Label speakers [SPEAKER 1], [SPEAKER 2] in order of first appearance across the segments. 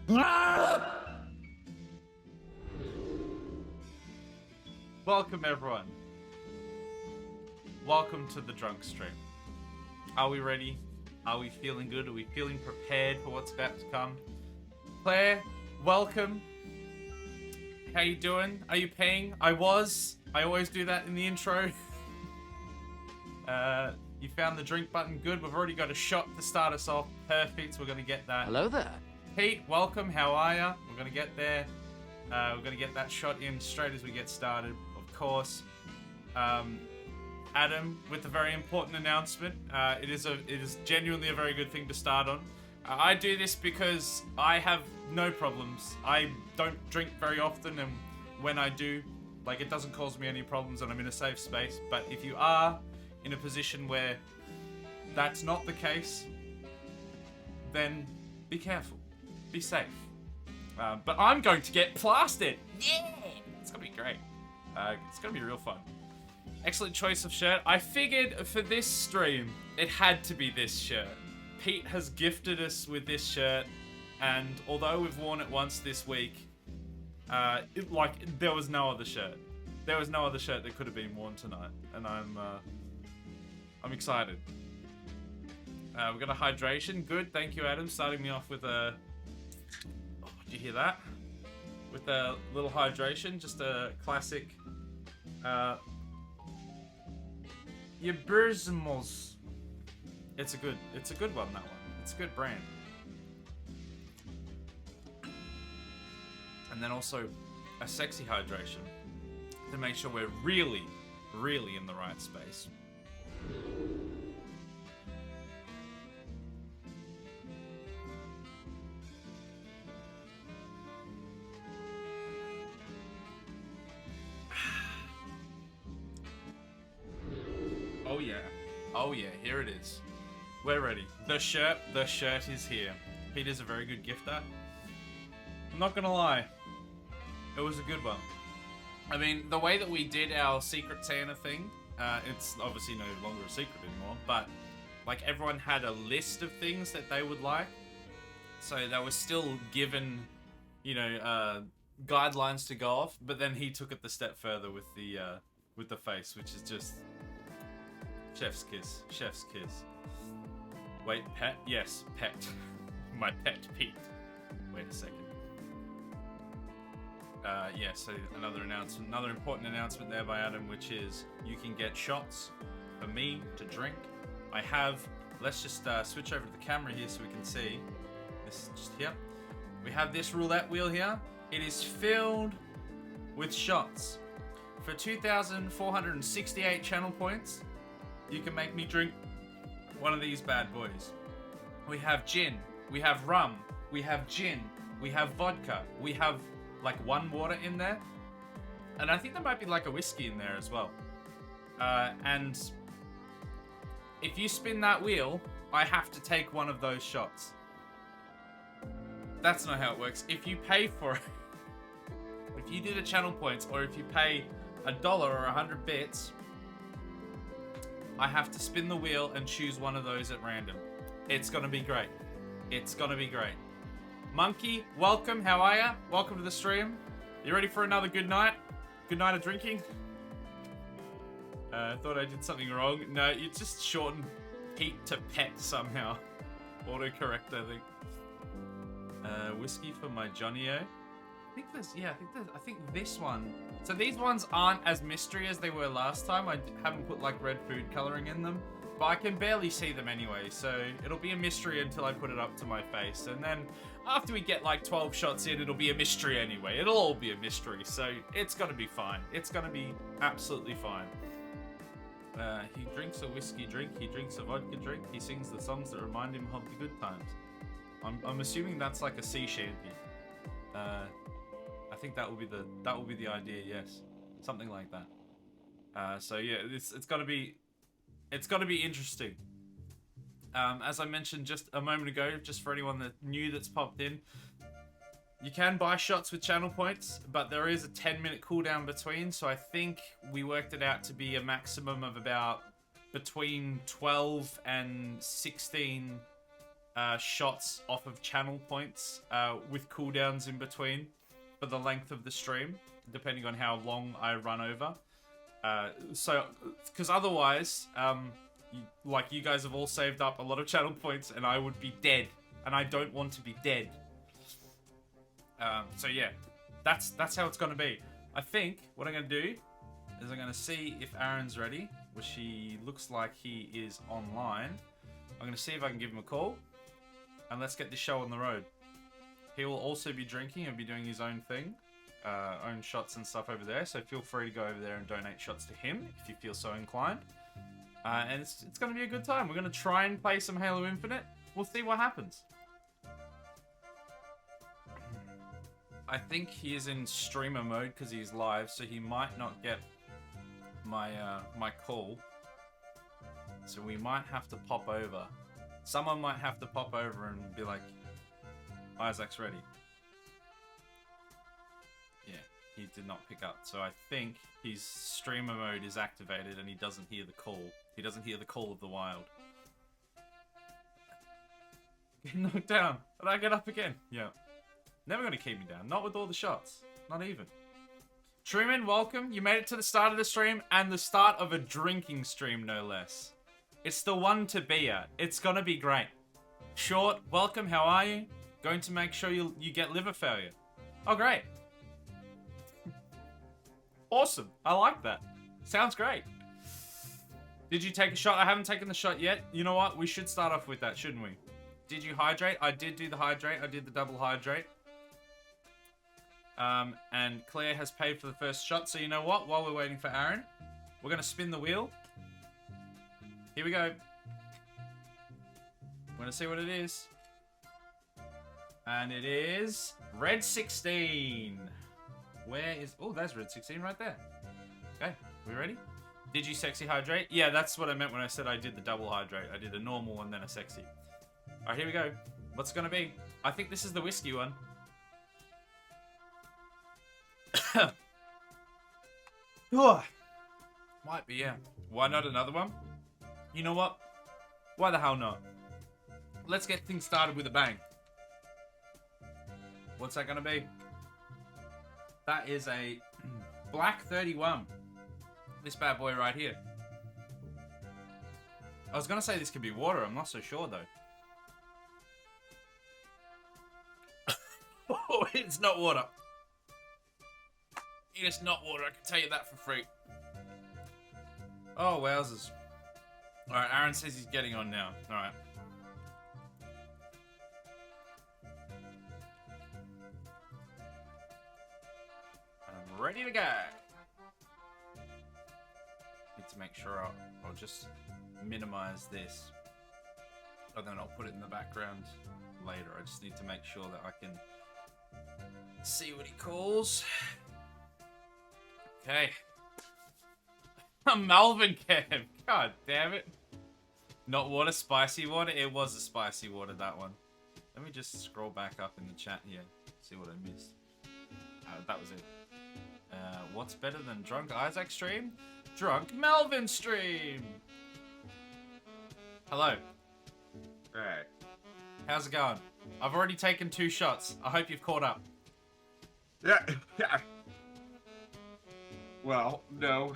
[SPEAKER 1] Welcome everyone. Welcome to the drunk stream. Are we ready? Are we feeling good? Are we feeling prepared for what's about to come? Claire, welcome. How you doing? Are you paying? I always do that in the intro. You found the drink button. Good. We've already got a shot to start us off. Perfect. We're going to get that.
[SPEAKER 2] Hello there.
[SPEAKER 1] Pete, welcome. How are ya? We're going to get there. We're going to get that shot in straight as we get started, of course. Adam, with a very important announcement. It is genuinely a very good thing to start on. I do this because I have no problems. I don't drink very often, and when I do, like, it doesn't cause me any problems and I'm in a safe space. But if you are in a position where that's not the case, then be careful. Be safe. But I'm going to get plastered. Yeah! It's going to be great. It's going to be real fun. Excellent choice of shirt. I figured for this stream, it had to be this shirt. Pete has gifted us with this shirt, and although we've worn it once this week, there was no other shirt. There was no other shirt that could have been worn tonight, and I'm excited. We've got a hydration. Good, thank you, Adam. Starting me off with a... Oh, did you hear that? With a little hydration, just a classic... Yeburzmos. It's a good one, that one. It's a good brand. And then also a sexy hydration to make sure we're really, really in the right space. Oh yeah. Oh yeah, here it is. We're ready. The shirt is here. Peter's a very good gifter. I'm not gonna lie. It was a good one. I mean, the way that we did our Secret Santa thing, it's obviously no longer a secret anymore, but like everyone had a list of things that they would like. So they were still given, you know, guidelines to go off, but then he took it the step further with the face, which is just chef's kiss. Chef's kiss. Wait, pet? Yes, pet. My pet Pete. Wait a second. Yeah, so another important announcement there by Adam, which is you can get shots for me to drink. I have, let's just switch over to the camera here so we can see. This is just here. We have this roulette wheel here. It is filled with shots. For 2,468 channel points, you can make me drink one of these bad boys. We have gin, we have rum, we have gin, we have vodka, we have like one water in there, and I think there might be like a whiskey in there as well. And if you spin that wheel, I have to take one of those shots. That's not how it works. If you pay for it, if you do the channel points, or if you pay $1 or 100 bits, I have to spin the wheel and choose one of those at random. It's gonna be great. It's gonna be great. Monkey, welcome. How are ya? Welcome to the stream. You ready for another good night? Good night of drinking? I thought I did something wrong. No, you just shortened Pete to pet somehow. Autocorrect, I think. Whiskey for my Johnny-O. I think this one. So these ones aren't as mystery as they were last time. I haven't put like red food coloring in them, but I can barely see them anyway. So it'll be a mystery until I put it up to my face. And then after we get like 12 shots in, it'll be a mystery anyway. It'll all be a mystery. So it's gonna be fine. It's gonna be absolutely fine. He drinks a whiskey drink. He drinks a vodka drink. He sings the songs that remind him of the good times. I'm assuming that's like a sea shanty. I think that will be the idea. Yes, something like that. So yeah, it's gonna be interesting. As I mentioned just a moment ago, just for anyone that new that's popped in, you can buy shots with channel points, but there is a 10-minute cooldown between. So I think we worked it out to be a maximum of about between 12 and 16 shots off of channel points with cooldowns in between for the length of the stream, depending on how long I run over. So, because otherwise, you guys have all saved up a lot of channel points, and I would be dead, and I don't want to be dead. So yeah, that's how it's gonna be. I think what I'm gonna do is I'm gonna see if Aaron's ready, which he looks like he is online. I'm gonna see if I can give him a call, and let's get this show on the road. He will also be drinking and be doing his own thing, own shots and stuff over there. So feel free to go over there and donate shots to him if you feel so inclined. And it's gonna be a good time. We're gonna try and play some Halo Infinite. We'll see what happens. I think he is in streamer mode because he's live, so he might not get my my call. So we might have to pop over. Someone might have to pop over and be like, Isaac's ready. Yeah, he did not pick up. So I think his streamer mode is activated and he doesn't hear the call. He doesn't hear the call of the wild. Get knocked down. Did I get up again? Yeah. Never gonna keep me down. Not with all the shots. Not even. Truman, welcome. You made it to the start of the stream and the start of a drinking stream, no less. It's the one to be at. It's gonna be great. Short, welcome. How are you? Going to make sure you get liver failure. Oh, great. Awesome. I like that. Sounds great. Did you take a shot? I haven't taken the shot yet. You know what? We should start off with that, shouldn't we? Did you hydrate? I did do the hydrate. I did the double hydrate. And Claire has paid for the first shot. So you know what? While we're waiting for Aaron, we're going to spin the wheel. Here we go. We're going to see what it is. And it is Red 16. Where is... Oh, there's Red 16 right there. Okay, we ready? Did you sexy hydrate? Yeah, that's what I meant when I said I did the double hydrate. I did a normal and then a sexy. All right, here we go. What's it going to be? I think this is the whiskey one. Might be, yeah. Why not another one? You know what? Why the hell not? Let's get things started with a bang. What's that gonna be? That is a Black 31. This bad boy right here. I was gonna say this could be water. I'm not so sure though. Oh, it's not water. It's not water. I can tell you that for free. Oh, wowzers. Alright, Aaron says he's getting on now. Alright. I'm ready to go. Need to make sure I'll just minimize this. And then I'll put it in the background later. I just need to make sure that I can see what he calls. Okay. Melvin Cam. God damn it. Not water, spicy water. It was a spicy water, that one. Let me just scroll back up in the chat here. See what I missed. That was it. What's better than Drunk Isaac stream? Drunk Melvin stream. Hello.
[SPEAKER 2] Alright.
[SPEAKER 1] How's it going? I've already taken 2 shots. I hope you've caught up.
[SPEAKER 2] Yeah. Well, no.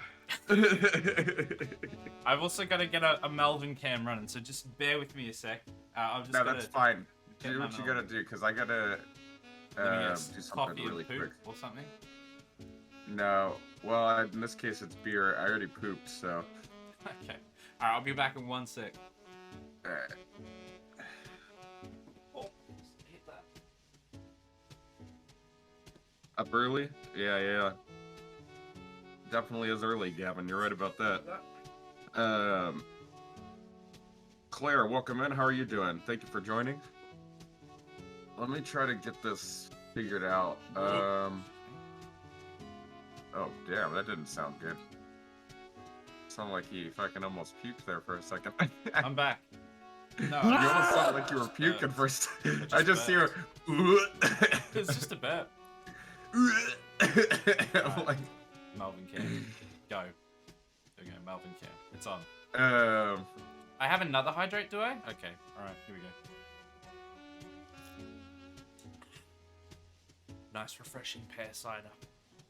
[SPEAKER 1] I've also got to get a Melvin cam running, so just bear with me a sec. I'm just
[SPEAKER 2] no, that's fine. Do what you
[SPEAKER 1] Melvin.
[SPEAKER 2] gotta do, because I gotta do something really quick.
[SPEAKER 1] Or something.
[SPEAKER 2] No. Well, in this case, it's beer. I already pooped, so.
[SPEAKER 1] Okay. Alright, I'll be back in 1 sec.
[SPEAKER 2] Alright.
[SPEAKER 1] Oh, hit that.
[SPEAKER 2] Up early? Yeah. Definitely is early, Gavin. You're right about that. Claire, welcome in. How are you doing? Thank you for joining. Let me try to get this figured out. Oh, damn, that didn't sound good. Sounded like he fucking almost puked there for a second.
[SPEAKER 1] I'm back. No,
[SPEAKER 2] You almost sounded like you were puking for a second. I just hear.
[SPEAKER 1] It's just a burp.
[SPEAKER 2] Like,
[SPEAKER 1] Melvin Cam. Go. Okay, Melvin Cam. It's on.
[SPEAKER 2] um,
[SPEAKER 1] I have another hydrate, do I? Okay. Alright, here we go. Nice, refreshing pear cider.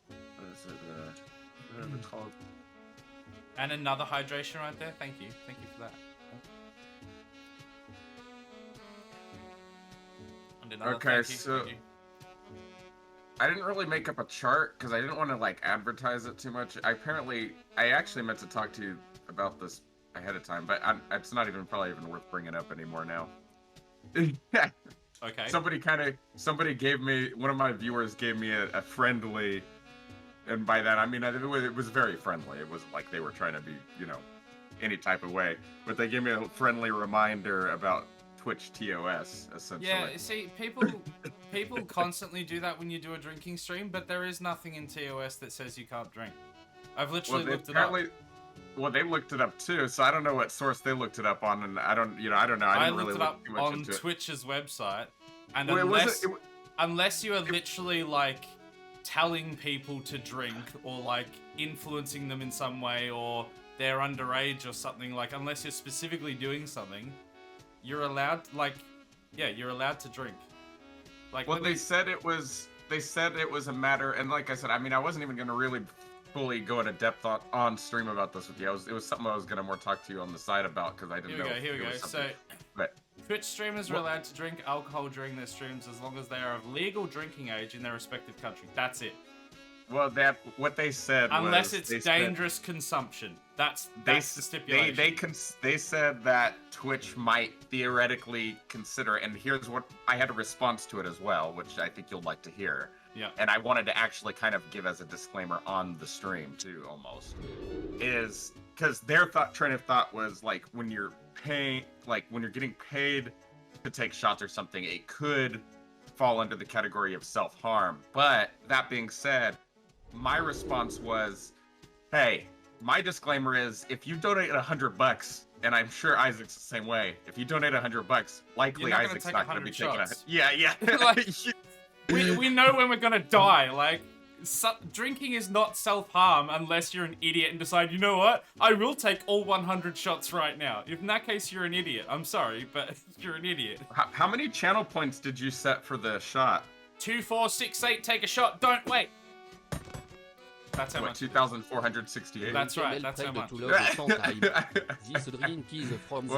[SPEAKER 2] What is it? The called?
[SPEAKER 1] And another hydration right there. Thank you for that. And another
[SPEAKER 2] Okay,
[SPEAKER 1] thank you.
[SPEAKER 2] so
[SPEAKER 1] Thank you.
[SPEAKER 2] I didn't really make up a chart because I didn't want to like advertise it too much. I actually meant to talk to you about this ahead of time, but it's not even probably even worth bringing up anymore now.
[SPEAKER 1] Okay.
[SPEAKER 2] Somebody gave me, one of my viewers gave me a friendly, and by that I mean it was very friendly. It wasn't like they were trying to be, any type of way, but they gave me a friendly reminder about Twitch TOS, essentially.
[SPEAKER 1] Yeah, see, people constantly do that when you do a drinking stream, but there is nothing in TOS that says you can't drink. I've literally looked it up.
[SPEAKER 2] Well, they looked it up too, so I don't know what source they looked it up on, and I don't know. I didn't really look too much
[SPEAKER 1] on
[SPEAKER 2] into it.
[SPEAKER 1] Twitch's website, and
[SPEAKER 2] Well,
[SPEAKER 1] unless you are literally like telling people to drink or like influencing them in some way, or they're underage or something, like unless you're specifically doing something, you're allowed you're allowed to drink. Like,
[SPEAKER 2] well, they said it was a matter, and like I said, I mean, I wasn't even gonna really fully go into depth on stream about this with you. It was something I was gonna more talk to you on the side about because I didn't know.
[SPEAKER 1] Here we go. So, Twitch streamers are allowed to drink alcohol during their streams as long as they are of legal drinking age in their respective country. That's it.
[SPEAKER 2] Well, what they said
[SPEAKER 1] unless it's dangerous consumption. That's the stipulation.
[SPEAKER 2] They said that Twitch might theoretically consider, and here's what I had a response to it as well, which I think you'll like to hear.
[SPEAKER 1] Yeah.
[SPEAKER 2] And I wanted to actually kind of give as a disclaimer on the stream too, almost, is because their train of thought was like when you're getting paid to take shots or something, it could fall under the category of self-harm. But that being said, my response was, hey, my disclaimer is if you donate $100, and I'm sure Isaac's the same way, if you donate $100, likely Isaac's not going to be taking Yeah.
[SPEAKER 1] Like, we know when we're going to die. Like, drinking is not self-harm unless you're an idiot and decide, you know what, I will take all 100 shots right now. If in that case you're an idiot, I'm sorry, but you're an idiot.
[SPEAKER 2] How many channel points did you set for the shot?
[SPEAKER 1] 2, 4, 6, 8, take a shot, don't wait. That's how much.
[SPEAKER 2] 2,468.
[SPEAKER 1] That's right, that's how much.
[SPEAKER 2] Well,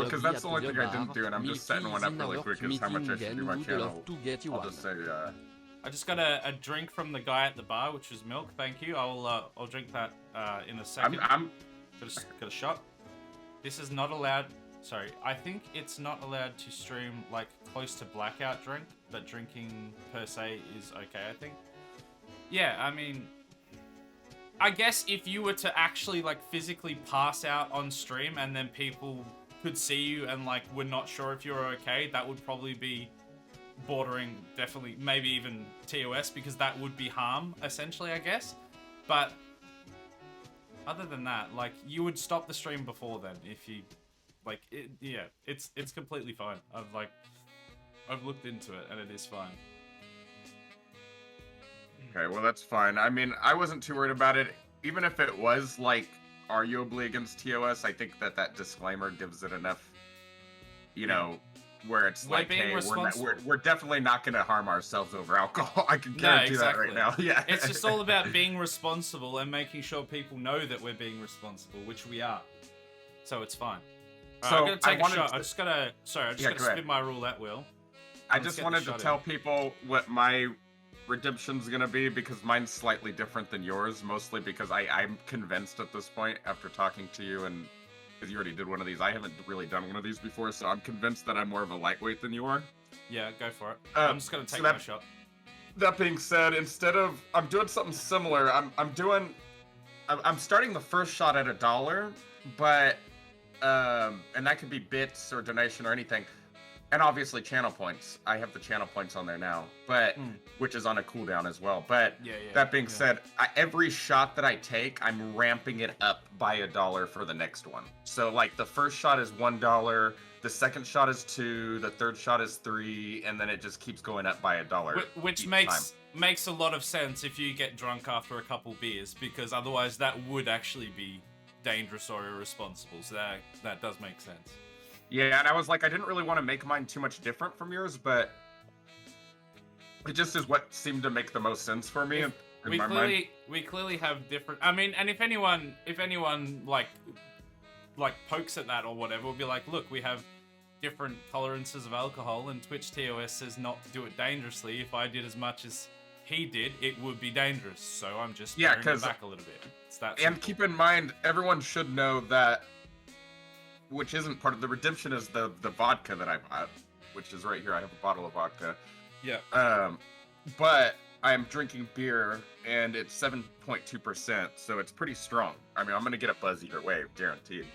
[SPEAKER 2] because that's the only thing I didn't do, and I'm just setting one up really quick, is how much I should do my channel. I'll just say,
[SPEAKER 1] I just got a drink from the guy at the bar, which was milk. Thank you. I'll drink that in a second. Got a shot. This is not allowed. Sorry, I think it's not allowed to stream like close to blackout drink, but drinking per se is okay. I think. Yeah, I mean, I guess if you were to actually like physically pass out on stream and then people could see you and like were not sure if you were okay, that would probably be bordering, definitely, maybe even TOS, because that would be harm, essentially, I guess. But other than that, like, you would stop the stream before then if you, like, it's completely fine. I've looked into it and it is fine.
[SPEAKER 2] Okay, well, that's fine. I mean, I wasn't too worried about it. Even if it was, like, arguably against TOS, I think that disclaimer gives it enough, where it's like, hey, we're definitely not going to harm ourselves over alcohol. I can guarantee that right now. Yeah.
[SPEAKER 1] It's just all about being responsible and making sure people know that we're being responsible, which we are. So it's fine.
[SPEAKER 2] So
[SPEAKER 1] I'm going to take a shot. I just got to spin my roulette wheel.
[SPEAKER 2] I just wanted to tell people what my redemption's going to be, because mine's slightly different than yours, mostly because I'm convinced at this point, after talking to you, and because you already did one of these, I haven't really done one of these before, so I'm convinced that I'm more of a lightweight than you are.
[SPEAKER 1] Yeah, go for it. I'm just going to take my shot.
[SPEAKER 2] That being said, I'm doing something similar. I'm starting the first shot at $1, but and that could be bits or donation or anything. And obviously channel points. I have the channel points on there now, but which is on a cooldown as well. But that being said, every shot that I take, I'm ramping it up by $1 for the next one. So like the first shot is $1, the second shot is $2, the third shot is $3, and then it just keeps going up by $1.
[SPEAKER 1] Which makes a lot of sense if you get drunk after a couple beers, because otherwise that would actually be dangerous or irresponsible. So that does make sense.
[SPEAKER 2] Yeah, and I was like, I didn't really want to make mine too much different from yours, but It just is what seemed to make the most sense for me in my mind.
[SPEAKER 1] We clearly have different. I mean, and if anyone like pokes at that or whatever, we'll be like, look, we have different tolerances of alcohol, and Twitch TOS says not to do it dangerously. If I did as much as he did, it would be dangerous. So I'm just paring it back a little bit. It's that simple.
[SPEAKER 2] And keep in mind, everyone should know that, which isn't part of the redemption, is the vodka that I bought, which is right here. I have a bottle of vodka.
[SPEAKER 1] Yeah.
[SPEAKER 2] But I'm drinking beer, and it's 7.2%, so it's pretty strong. I mean, I'm gonna get a buzz either way, guaranteed.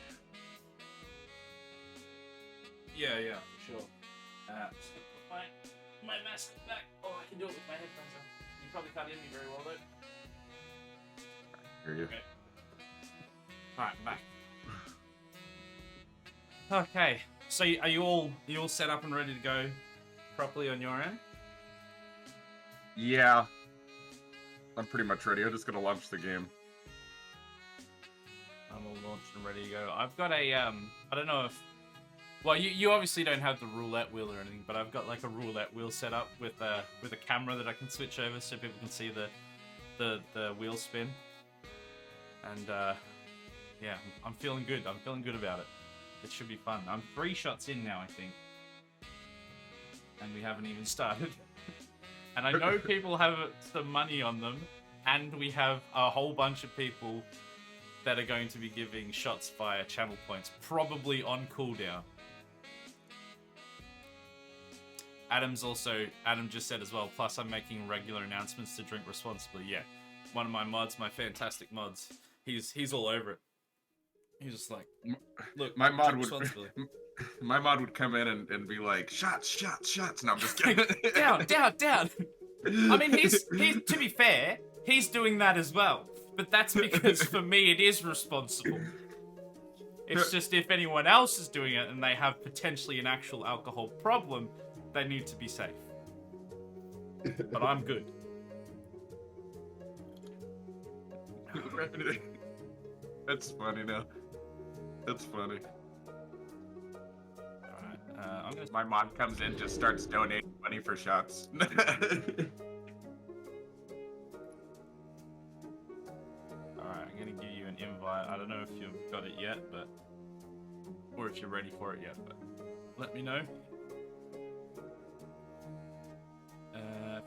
[SPEAKER 1] Yeah, for sure. Just gonna put my mask back. Oh, I can do it with my headphones on. You probably can't hear me very well, though.
[SPEAKER 2] Hear you.
[SPEAKER 1] Okay. Alright, I'm back. Okay, so are you all set up and ready to go properly on your end?
[SPEAKER 2] Yeah. I'm pretty much ready. I'm just gonna launch the game.
[SPEAKER 1] I'm all launched and ready to go. I've got a, I don't know if... Well, you obviously don't have the roulette wheel or anything, but I've got like a roulette wheel set up with a camera that I can switch over so people can see the wheel spin. And yeah, I'm feeling good. I'm feeling good about it. It should be fun. I'm 3 shots in now, I think. And we haven't even started. And I know people have some money on them, and we have a whole bunch of people that are going to be giving shots via channel points, probably on cooldown. Adam just said as well, plus I'm making regular announcements to drink responsibly. Yeah, one of my mods, my fantastic mods, he's all over it. He's just like, look,
[SPEAKER 2] my mod would come in and be like, shots, and I'm just kidding.
[SPEAKER 1] down. I mean, he's to be fair, he's doing that as well. But that's because for me it is responsible. It's just if anyone else is doing it and they have potentially an actual alcohol problem, they need to be safe. But I'm good.
[SPEAKER 2] That's funny now. That's funny.
[SPEAKER 1] Alright,
[SPEAKER 2] my mom comes in, just starts donating money for shots.
[SPEAKER 1] I'm gonna give you an invite. I don't know if you've got it yet, or if you're ready for it yet, but let me know.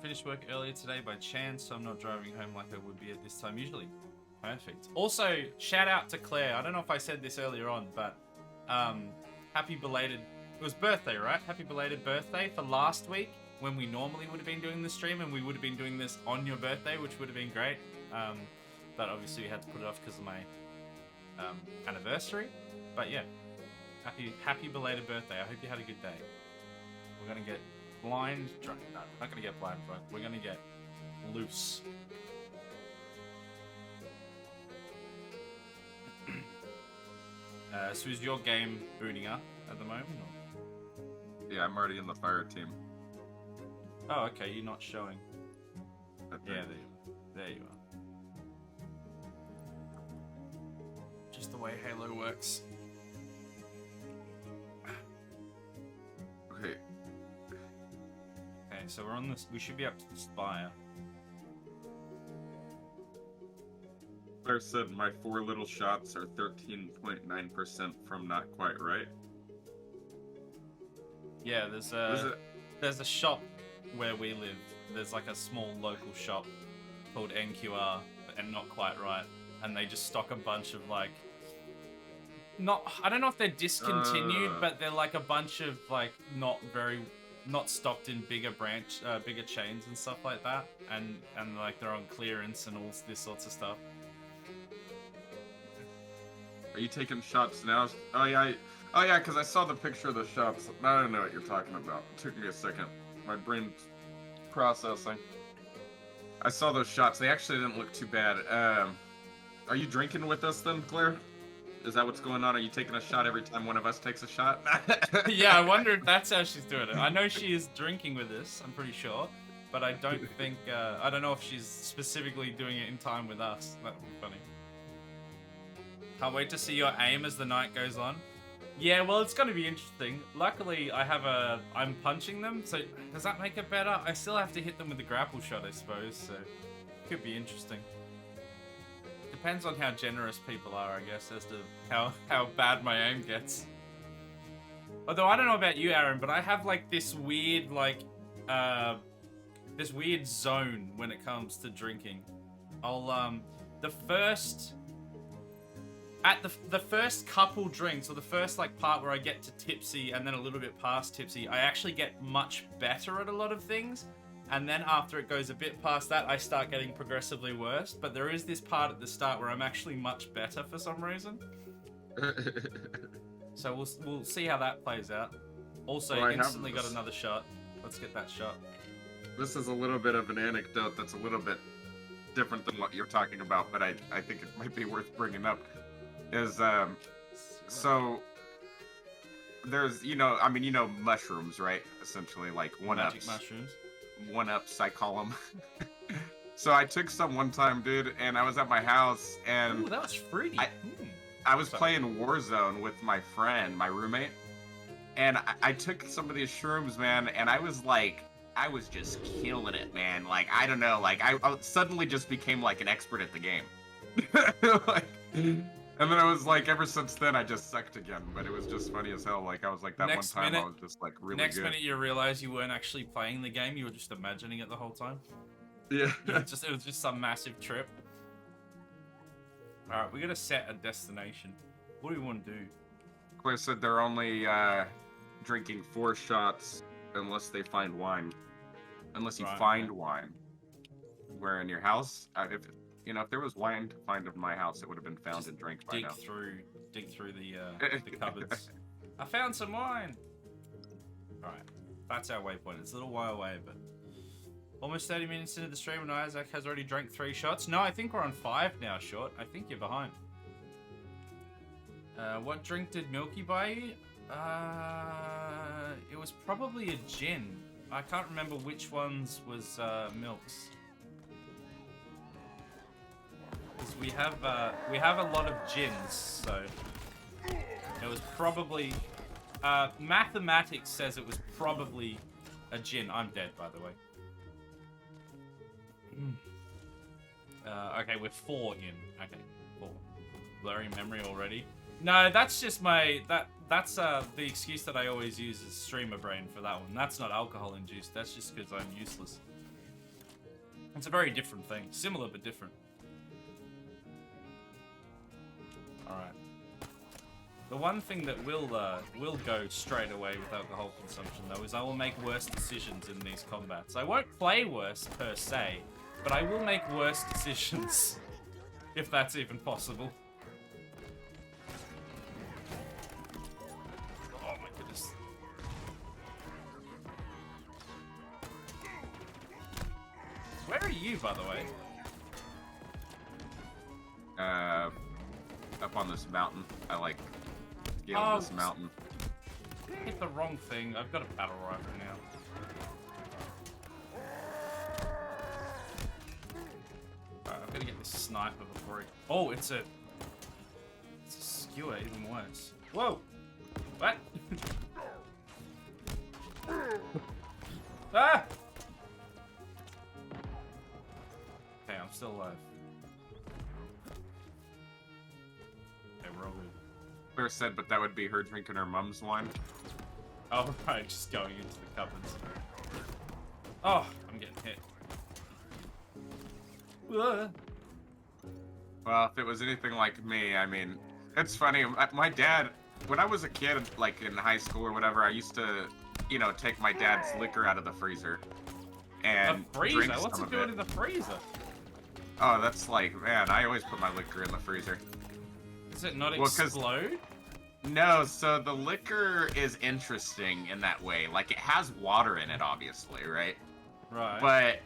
[SPEAKER 1] Finished work earlier today by chance, so I'm not driving home like I would be at this time usually. Perfect. Also, shout out to Claire. I don't know if I said this earlier on, but happy belated... It was birthday, right? Happy belated birthday for last week, when we normally would have been doing the stream, and we would have been doing this on your birthday, which would have been great. But obviously we had to put it off because of my anniversary. But yeah, happy belated birthday. I hope you had a good day. We're gonna get blind drunk. No, we're not gonna get blind drunk. We're gonna get loose. So is your game booting up at the moment? Or?
[SPEAKER 2] Yeah, I'm already in the fire team.
[SPEAKER 1] Oh, okay. You're not showing. Yeah, there you are. Just the way Halo works.
[SPEAKER 2] Okay.
[SPEAKER 1] Okay, so we're on this. We should be up to the spire.
[SPEAKER 2] Claire said my 4 little shots are 13.9% from not quite right.
[SPEAKER 1] Yeah, there's a shop where we live. There's like a small local shop called NQR, and not quite right. And they just stock a bunch of like, I don't know if they're discontinued, but they're like a bunch of like not stocked in bigger chains and stuff like that, and like they're on clearance and all this sorts of stuff.
[SPEAKER 2] Are you taking shots now? Oh yeah, because I saw the picture of the shots. I don't know what you're talking about. It took me a second. My brain's processing. I saw those shots. They actually didn't look too bad. Are you drinking with us then, Claire? Is that what's going on? Are you taking a shot every time one of us takes a shot?
[SPEAKER 1] Yeah, I wonder if that's how she's doing it. I know she is drinking with us, I'm pretty sure. But I don't think, I don't know if she's specifically doing it in time with us. That would be funny. Can't wait to see your aim as the night goes on. Yeah, well, it's gonna be interesting. Luckily, I'm punching them, so does that make it better? I still have to hit them with the grapple shot, I suppose, so could be interesting. Depends on how generous people are, I guess, as to how bad my aim gets. Although I don't know about you, Aaron, but I have like this weird this weird zone when it comes to drinking. I'll the first couple drinks, or the first like part where I get to tipsy and then a little bit past tipsy, I actually get much better at a lot of things. And then after it goes a bit past that, I start getting progressively worse. But there is this part at the start where I'm actually much better for some reason. So we'll see how that plays out. Also,
[SPEAKER 2] Well,
[SPEAKER 1] instantly got another shot. Let's get that shot.
[SPEAKER 2] This is a little bit of an anecdote that's a little bit different than what you're talking about, but I think it might be worth bringing up. Is so there's mushrooms, right? Essentially like
[SPEAKER 1] Magic mushrooms.
[SPEAKER 2] 1-ups, I call them. So I took some one time, dude, and I was at my house and
[SPEAKER 1] Ooh, that was fruity.
[SPEAKER 2] I was playing Warzone with my friend, my roommate, and I took some of these shrooms, man, and I was just killing it, man. Like, I don't know, like, I suddenly just became, like, an expert at the game. And then I was like, ever since then, I just sucked again, but it was just funny as hell. Like, I was like, that
[SPEAKER 1] Next
[SPEAKER 2] one time,
[SPEAKER 1] minute-
[SPEAKER 2] I was just, like, really
[SPEAKER 1] Next
[SPEAKER 2] good.
[SPEAKER 1] minute, you realize you weren't actually playing the game; you were just imagining it the whole time.
[SPEAKER 2] Yeah.
[SPEAKER 1] It was just some massive trip. All right, we gotta set a destination. What do we want to do?
[SPEAKER 2] Clay said they're only drinking 4 shots unless they find wine. Unless you
[SPEAKER 1] Right,
[SPEAKER 2] find
[SPEAKER 1] okay.
[SPEAKER 2] wine. Where in your house, if there was wine to find in my house, it would have been found
[SPEAKER 1] Just
[SPEAKER 2] and drank by
[SPEAKER 1] dig
[SPEAKER 2] now.
[SPEAKER 1] through the cupboards. I found some wine. All right, that's our waypoint. It's a little while away, but almost 30 minutes into the stream, and Isaac has already drank 3 shots. No, I think we're on 5 now. Short. I think you're behind. What drink did Milky buy you? It was probably a gin. I can't remember which ones was Milk's. Because we have a lot of gins, so it was probably. Mathematics says it was probably a gin. I'm dead, by the way. Okay, we're 4 in. Okay, 4. Blurry memory already. No, that's just that's the excuse that I always use as streamer brain for that one. That's not alcohol induced. That's just because I'm useless. It's a very different thing. Similar but different. All right. The one thing that will go straight away with alcohol consumption though is I will make worse decisions in these combats. I won't play worse per se, but I will make worse decisions, if that's even possible. Oh my goodness. Where are you, by the way?
[SPEAKER 2] Up on this mountain. I like scaling this mountain.
[SPEAKER 1] Hit the wrong thing. I've got a battle rifle now. Alright, I've got to get this sniper before it. Oh, it's a skewer, even worse. Whoa! What? Ah! Okay, I'm still alive. Okay, we're all good.
[SPEAKER 2] Claire said, but that would be her drinking her mom's wine.
[SPEAKER 1] Oh, right, just going into the cupboards. Oh, I'm getting hit. Ugh.
[SPEAKER 2] Well, if it was anything like me, I mean, it's funny. My dad, when I was a kid, like in high school or whatever, I used to, take my dad's liquor out of the freezer and
[SPEAKER 1] The freezer?
[SPEAKER 2] drink
[SPEAKER 1] What's
[SPEAKER 2] some
[SPEAKER 1] it
[SPEAKER 2] of
[SPEAKER 1] doing in the freezer?
[SPEAKER 2] Oh, that's like, man, I always put my liquor in the freezer.
[SPEAKER 1] Does it not
[SPEAKER 2] Well, 'cause-
[SPEAKER 1] explode?
[SPEAKER 2] No, so the liquor is interesting in that way. Like, it has water in it, obviously, right?
[SPEAKER 1] Right.
[SPEAKER 2] But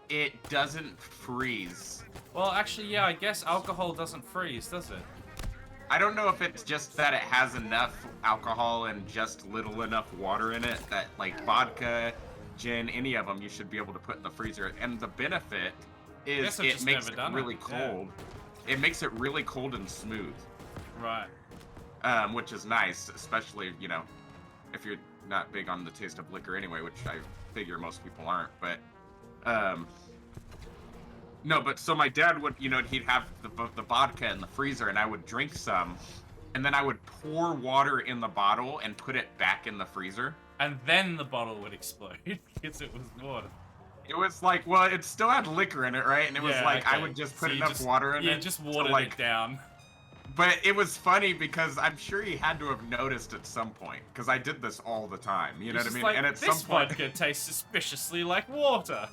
[SPEAKER 2] it doesn't freeze.
[SPEAKER 1] Well, actually, yeah, I guess alcohol doesn't freeze, does it?
[SPEAKER 2] I don't know if it's just that it has enough alcohol and just little enough water in it that, like, vodka, gin, any of them, you should be able to put in the freezer. And the benefit is
[SPEAKER 1] Guess I've
[SPEAKER 2] it
[SPEAKER 1] just
[SPEAKER 2] makes
[SPEAKER 1] never
[SPEAKER 2] it
[SPEAKER 1] done
[SPEAKER 2] really
[SPEAKER 1] it, yeah.
[SPEAKER 2] cold. It makes it really cold and smooth.
[SPEAKER 1] Right.
[SPEAKER 2] which is nice, especially, you know, if you're not big on the taste of liquor anyway, which I figure most people aren't. But um, no, but so my dad would, you know, he'd have the vodka in the freezer, and I would drink some, and then I would pour water in the bottle and put it back in the freezer.
[SPEAKER 1] And then the bottle would explode because it was water.
[SPEAKER 2] It was like, well, it still had liquor in it, right? And it was like, I would just put enough water in it.
[SPEAKER 1] Yeah, just watered
[SPEAKER 2] like,
[SPEAKER 1] it down.
[SPEAKER 2] But it was funny because I'm sure he had to have noticed at some point, because I did this all the time. You know what I mean?
[SPEAKER 1] Like,
[SPEAKER 2] and at
[SPEAKER 1] this
[SPEAKER 2] some point,
[SPEAKER 1] vodka tastes suspiciously like water.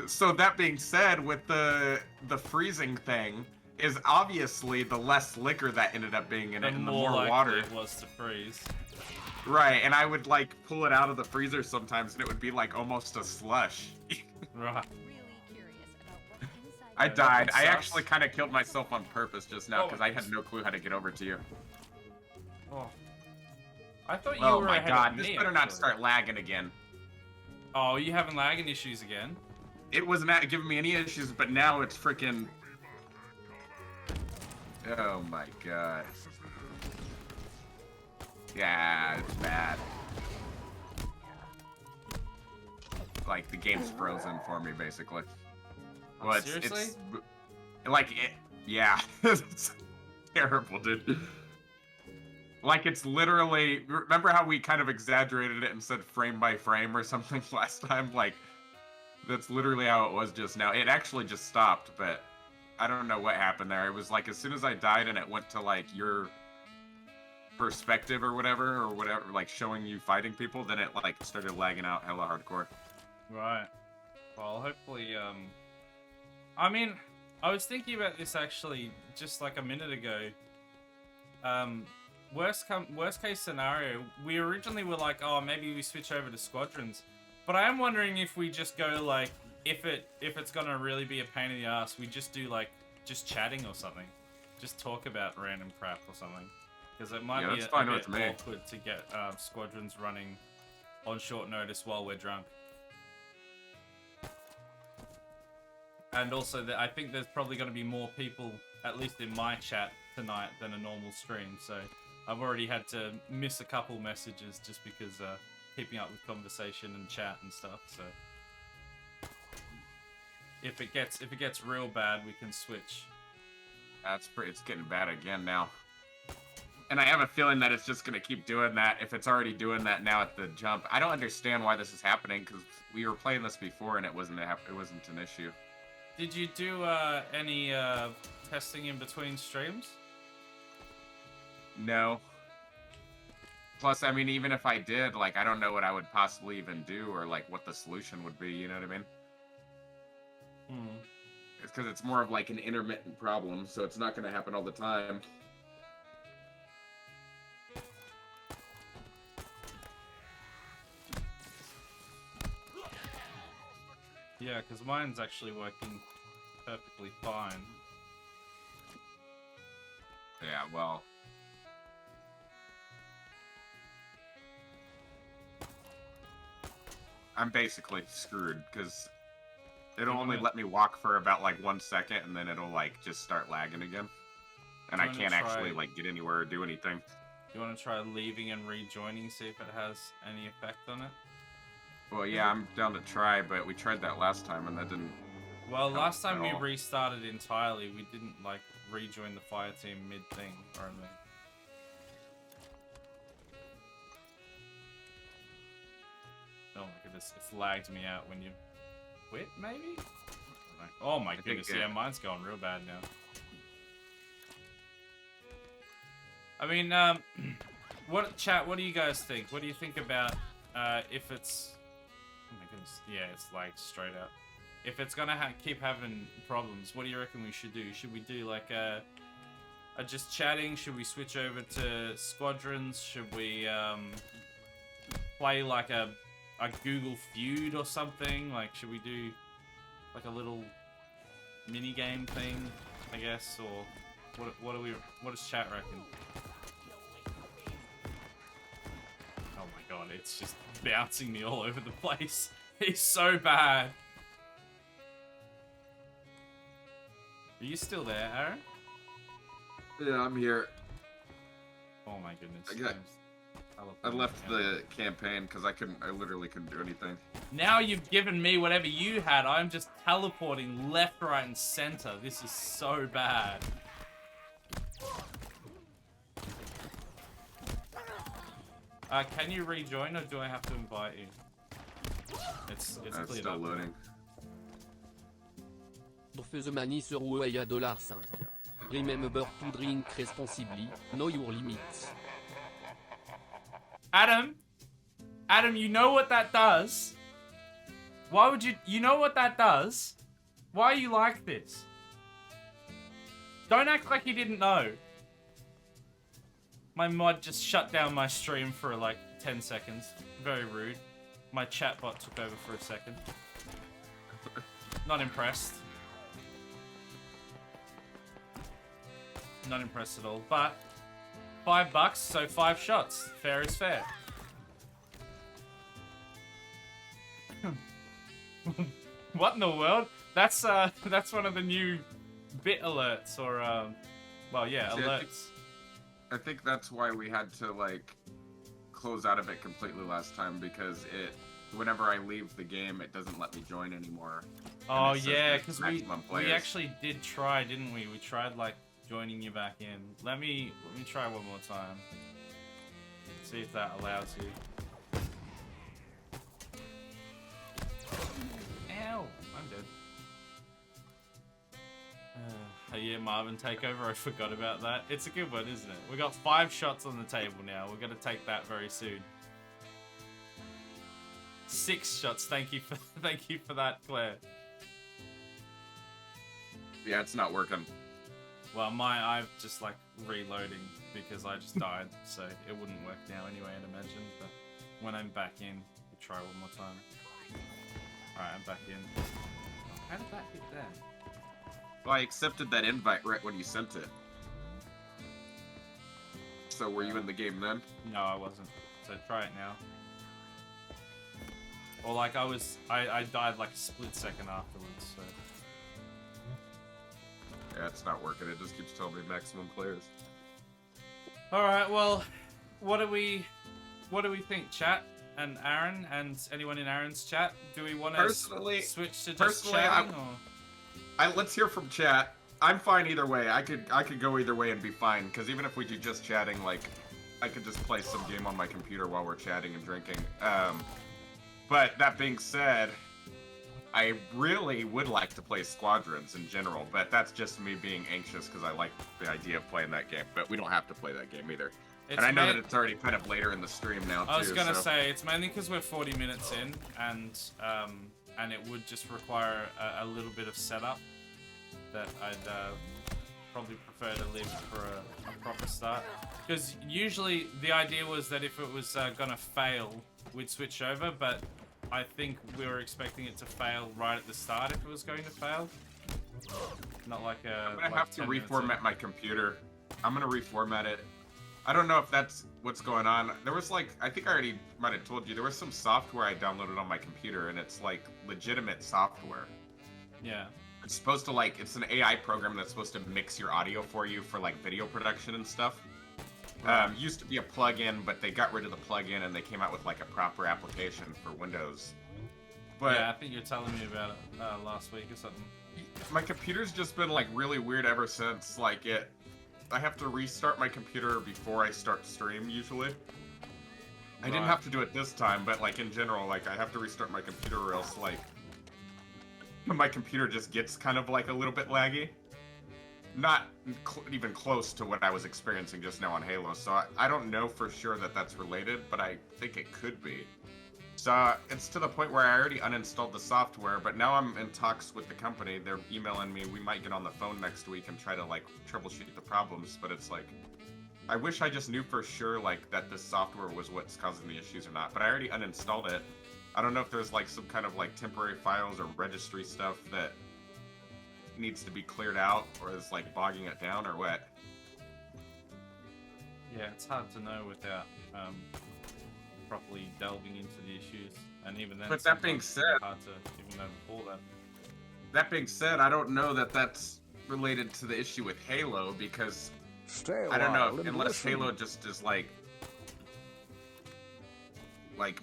[SPEAKER 2] So that being said, with the freezing thing, is obviously the less liquor that ended up being in it, and the more water
[SPEAKER 1] it was to freeze.
[SPEAKER 2] Right, and I would like pull it out of the freezer sometimes, and it would be like almost a slush.
[SPEAKER 1] Right.
[SPEAKER 2] I died. I actually kind of killed myself on purpose just now because I had no clue how to get over to you.
[SPEAKER 1] Oh. I thought you
[SPEAKER 2] oh
[SPEAKER 1] were
[SPEAKER 2] my
[SPEAKER 1] ahead
[SPEAKER 2] god,
[SPEAKER 1] of
[SPEAKER 2] this
[SPEAKER 1] me,
[SPEAKER 2] better not start lagging again.
[SPEAKER 1] Oh, you having lagging issues again?
[SPEAKER 2] It was not giving me any issues, but now it's freaking... Oh my god. Yeah, it's bad. Like, the game's frozen for me, basically.
[SPEAKER 1] Oh, well, seriously?
[SPEAKER 2] It's like, yeah. It's terrible, dude. Like, it's literally... Remember how we kind of exaggerated it and said frame by frame or something last time? Like, that's literally how it was just now. It actually just stopped, but I don't know what happened there. It was like, as soon as I died and it went to, like, your perspective or whatever, like, showing you fighting people, then it, like, started lagging out hella hardcore.
[SPEAKER 1] Right. Well, hopefully, I mean, I was thinking about this actually just like a minute ago. Worst case scenario, we originally were like, oh, maybe we switch over to squadrons. But I am wondering if we just go like, if it's gonna really be a pain in the ass, we just do like, just chatting or something. Just talk about random crap or something. Because it might be a bit awkward to get squadrons running on short notice while we're drunk. And also, I think there's probably going to be more people, at least in my chat tonight, than a normal stream. So I've already had to miss a couple messages just because keeping up with conversation and chat and stuff. So if it gets real bad, we can switch.
[SPEAKER 2] It's getting bad again now. And I have a feeling that it's just going to keep doing that if it's already doing that now at the jump. I don't understand why this is happening because we were playing this before and it wasn't an issue.
[SPEAKER 1] Did you do any testing in between streams?
[SPEAKER 2] No. Plus, I mean, even if I did, like, I don't know what I would possibly even do or, like, what the solution would be, you know what I mean? It's because it's more of, like, an intermittent problem, so it's not going to happen all the time.
[SPEAKER 1] Yeah, because mine's actually working perfectly fine.
[SPEAKER 2] Yeah, well... I'm basically screwed, because it'll only let me walk for about, like, 1 second, and then it'll, like, just start lagging again. And I can't actually, like, get anywhere or do anything.
[SPEAKER 1] You want to try leaving and rejoining, see if it has any effect on it?
[SPEAKER 2] Well, yeah, I'm down to try, but we tried that last time, and that didn't...
[SPEAKER 1] Well, last time we restarted entirely, we didn't, like, rejoin the fire team mid-thing or anything. Oh my goodness, it's lagged me out when you quit, maybe? Oh my goodness, yeah, mine's going real bad now. I mean, what do you guys think? What do you think about, if it's... Oh my goodness, yeah, it's lagged straight up. If it's gonna keep having problems, what do you reckon we should do? Should we do like a just chatting? Should we switch over to squadrons? Should we play like a Google feud or something? Like, should we do like a little mini game thing, I guess, or what does chat reckon? Oh my god, it's just bouncing me all over the place. It's so bad. Are you still there, Aaron?
[SPEAKER 2] Yeah, I'm here.
[SPEAKER 1] Oh my goodness.
[SPEAKER 2] I got-
[SPEAKER 1] James.
[SPEAKER 2] I left the campaign because I literally couldn't do anything.
[SPEAKER 1] Now you've given me whatever you had. I'm just teleporting left, right, and center. This is so bad. Can you rejoin or do I have to invite you? It's cleared
[SPEAKER 2] Still
[SPEAKER 1] up.
[SPEAKER 2] loading.
[SPEAKER 3] Fais the money sur Waya $5. Remember to drink responsibly. Know your limits.
[SPEAKER 1] Adam, you know what that does? Why would you know what that does? Why are you like this? Don't act like you didn't know. My mod just shut down my stream for like 10 seconds. Very rude. My chatbot took over for a second. Not impressed. Not impressed at all, but $5, so 5 shots. Fair is fair. What in the world? That's one of the new bit alerts, or well, yeah,
[SPEAKER 2] See,
[SPEAKER 1] alerts.
[SPEAKER 2] I think that's why we had to like close out of it completely last time, because whenever I leave the game, it doesn't let me join anymore.
[SPEAKER 1] Oh
[SPEAKER 2] it says
[SPEAKER 1] yeah,
[SPEAKER 2] there's
[SPEAKER 1] because
[SPEAKER 2] maximum
[SPEAKER 1] we
[SPEAKER 2] players.
[SPEAKER 1] actually did try, didn't we? We tried like joining you back in. Let me try one more time. See if that allows you. Ow! I'm dead. Yeah, Marvin takeover. I forgot about that. It's a good one, isn't it? We got 5 shots on the table now. We're gonna take that very soon. 6 shots. Thank you for that, Claire.
[SPEAKER 2] Yeah, it's not working.
[SPEAKER 1] Well, I'm just like reloading because I just died, so it wouldn't work now anyway, I'd imagine. But when I'm back in, we'll try one more time. Alright, I'm back in. How did that hit there?
[SPEAKER 2] Well, I accepted that invite right when you sent it. So were you in the game then?
[SPEAKER 1] No, I wasn't. So try it now. Or like I died like a split second afterwards, so.
[SPEAKER 2] Yeah, it's not working. It just keeps telling me maximum players.
[SPEAKER 1] Alright, well, what do we think, chat? And Aaron, and anyone in Aaron's chat? Do we want to switch to just chatting, or?
[SPEAKER 2] Let's hear from chat. I'm fine either way. I could go either way and be fine, because even if we do just chatting, like, I could just play some game on my computer while we're chatting and drinking. But that being said, I really would like to play Squadrons in general, but that's just me being anxious because I like the idea of playing that game. But we don't have to play that game either. And I know that it's already kind of later in the stream now, too.
[SPEAKER 1] I was gonna say, it's mainly because we're 40 minutes in, and it would just require a little bit of setup that I'd probably prefer to leave for a proper start. Because usually the idea was that if it was gonna fail, we'd switch over, but I think we were expecting it to fail right at the start if it was going to fail. Not like a...
[SPEAKER 2] I'm gonna have to reformat my computer. I'm gonna reformat it. I don't know if that's what's going on. There was like, I think I already might have told you, there was some software I downloaded on my computer, and it's like legitimate software.
[SPEAKER 1] Yeah.
[SPEAKER 2] It's supposed to like, it's an AI program that's supposed to mix your audio for you for like video production and stuff. Used to be a plugin, but they got rid of the plugin and they came out with like a proper application for Windows. But
[SPEAKER 1] yeah, I think you were telling me about it last week or something.
[SPEAKER 2] My computer's just been like really weird ever since. Like I have to restart my computer before I start stream usually. I didn't have to do it this time, but like in general, like I have to restart my computer or else like my computer just gets kind of like a little bit laggy. Not even close to what I was experiencing just now on Halo, so I don't know for sure that that's related, but I think it could be. So it's to the point where I already uninstalled the software, but now I'm in talks with the company. They're emailing me. We might get on the phone next week and try to like troubleshoot the problems, but it's like, I wish I just knew for sure like that this software was what's causing the issues or not, but I already uninstalled it. I don't know if there's like some kind of like temporary files or registry stuff that needs to be cleared out or is like bogging it down or what.
[SPEAKER 1] Yeah, it's hard to know without properly delving into the issues, and even then.
[SPEAKER 2] But that being said,
[SPEAKER 1] it's hard to even know before that.
[SPEAKER 2] That being said, I don't know that that's related to the issue with Halo, because
[SPEAKER 4] Stay a
[SPEAKER 2] I don't know,
[SPEAKER 4] while and
[SPEAKER 2] unless
[SPEAKER 4] listen.
[SPEAKER 2] Halo just is like